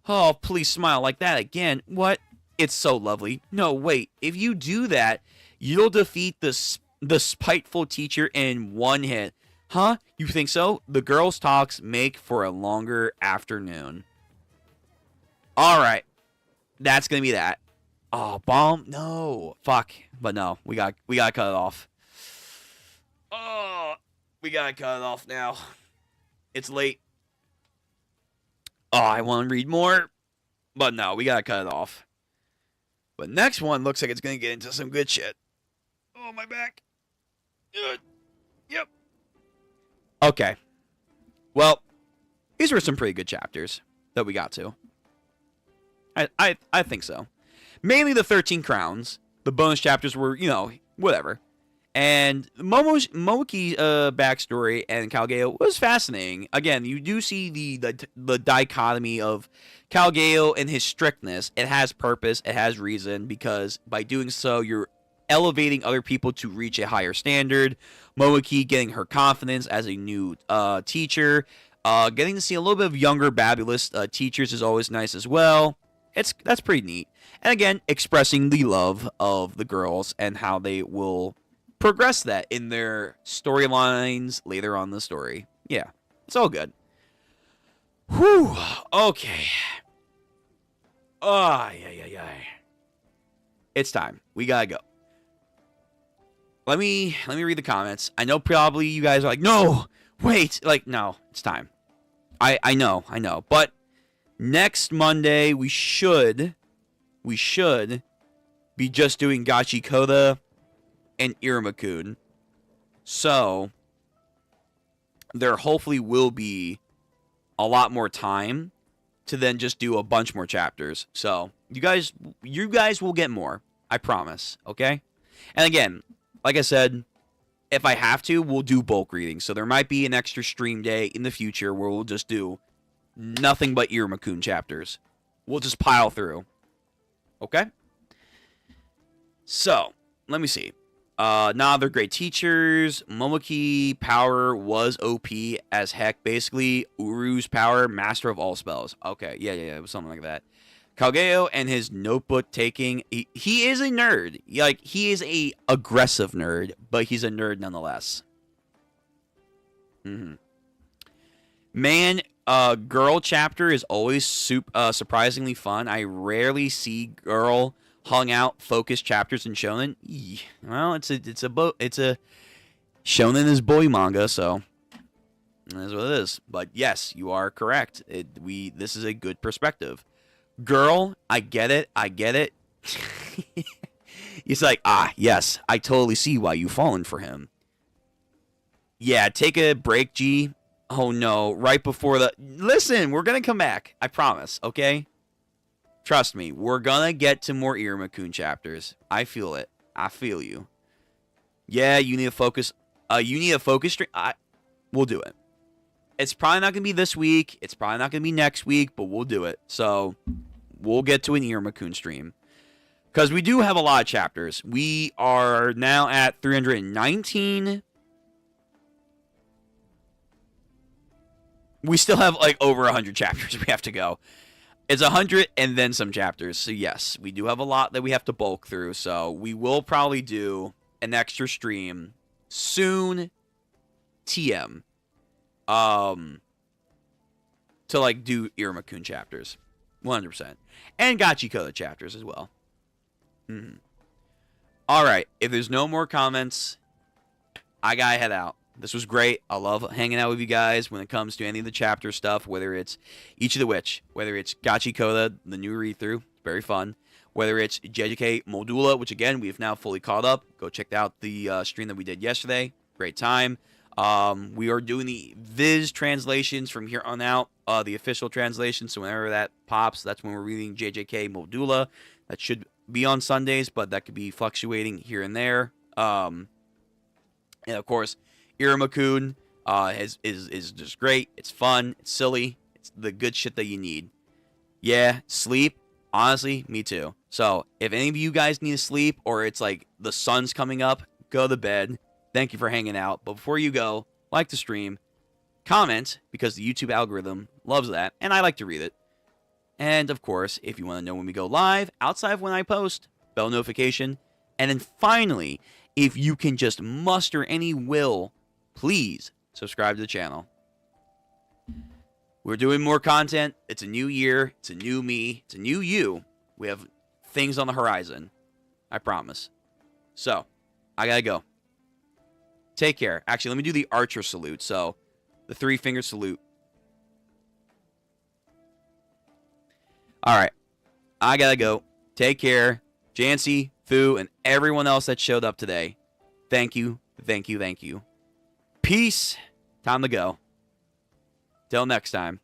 Oh, please smile like that again. What? It's so lovely. No, wait. If you do that, you'll defeat the spiteful teacher in one hit. Huh? You think so? The girls' talks make for a longer afternoon. Alright. That's gonna be that. Oh, bomb? No. Fuck. But no. We gotta cut it off. Oh, we gotta cut it off now. It's late. Oh, I want to read more. But no, we gotta cut it off. But next one looks like it's gonna get into some good shit. Oh, my back. Yep. Okay. Well, these were some pretty good chapters that we got to. I think so. Mainly the 13 Crowns. The bonus chapters were, whatever. And Momoki's backstory and Kalgeo was fascinating. Again, you do see the dichotomy of Kalgeo and his strictness. It has purpose. It has reason. Because by doing so, you're elevating other people to reach a higher standard. Momoki getting her confidence as a new teacher. Getting to see a little bit of younger Babulous teachers is always nice as well. That's pretty neat. And again, expressing the love of the girls and how they will progress that in their storylines later on in the story. Yeah, it's all good. Whew. Okay. Yeah. It's time. We gotta go. Let me read the comments. I know probably you guys are like, no, wait. Like, no, it's time. I know. But next Monday, we should be just doing Gachiakuta and Iruma-kun. So, there hopefully will be a lot more time to then just do a bunch more chapters. So, you guys will get more. I promise, okay? And again, like I said, if I have to, we'll do bulk readings. So there might be an extra stream day in the future where we'll just do nothing but Iruma-kun chapters. We'll just pile through. Okay? So, let me see. Nah, they're great teachers. Momoki power was OP as heck. Basically, Uru's power, master of all spells. Okay, yeah, it was something like that. Kageo and his notebook taking. He is a nerd. Like, he is a aggressive nerd, but he's a nerd nonetheless. Man, girl chapter is always surprisingly fun. I rarely see girl hung out focused chapters in shonen. Well, it's a shonen is boy manga, so that's what it is. But yes, you are correct. This is a good perspective. Girl, I get it. He's like, yes, I totally see why you've fallen for him. Yeah, take a break, G. Oh no, right before listen, we're gonna come back. I promise, okay? Trust me, we're gonna get to more Iruma-kun chapters. I feel it. I feel you. Yeah, you need to focus. You need a focus stream. We'll do it. It's probably not gonna be this week. It's probably not gonna be next week, but we'll do it. So we'll get to an Iruma-kun stream. Because we do have a lot of chapters. We are now at 319. We still have like over 100 chapters we have to go. It's 100 and then some chapters. So yes, we do have a lot that we have to bulk through. So we will probably do an extra stream soon. TM. To like do Iruma-kun chapters. 100%. And Gachiakuta chapters as well. Alright, if there's no more comments, I gotta head out. This was great. I love hanging out with you guys when it comes to any of the chapter stuff, whether it's Ichi the Witch, whether it's Gachiakuta, the new read-through, very fun, whether it's JJK Modula, which again, we have now fully caught up. Go check out the stream that we did yesterday. Great time. We are doing the Viz translations from here on out, the official translation, so whenever that pops, that's when we're reading JJK Modula. That should be on Sundays, but that could be fluctuating here and there. And of course, Iruma-kun is just great. It's fun. It's silly. It's the good shit that you need. Yeah, sleep. Honestly, me too. So, if any of you guys need to sleep or it's like the sun's coming up, go to bed. Thank you for hanging out. But before you go, like the stream, comment, because the YouTube algorithm loves that, and I like to read it. And, of course, if you want to know when we go live, outside of when I post, bell notification. And then finally, if you can just muster any will, please subscribe to the channel. We're doing more content. It's a new year. It's a new me. It's a new you. We have things on the horizon. I promise. So, I gotta go. Take care. Actually, let me do the archer salute. So, the 3-finger salute. Alright. I gotta go. Take care. Jancy, Fu, and everyone else that showed up today. Thank you. Thank you. Thank you. Peace. Time to go. Till next time.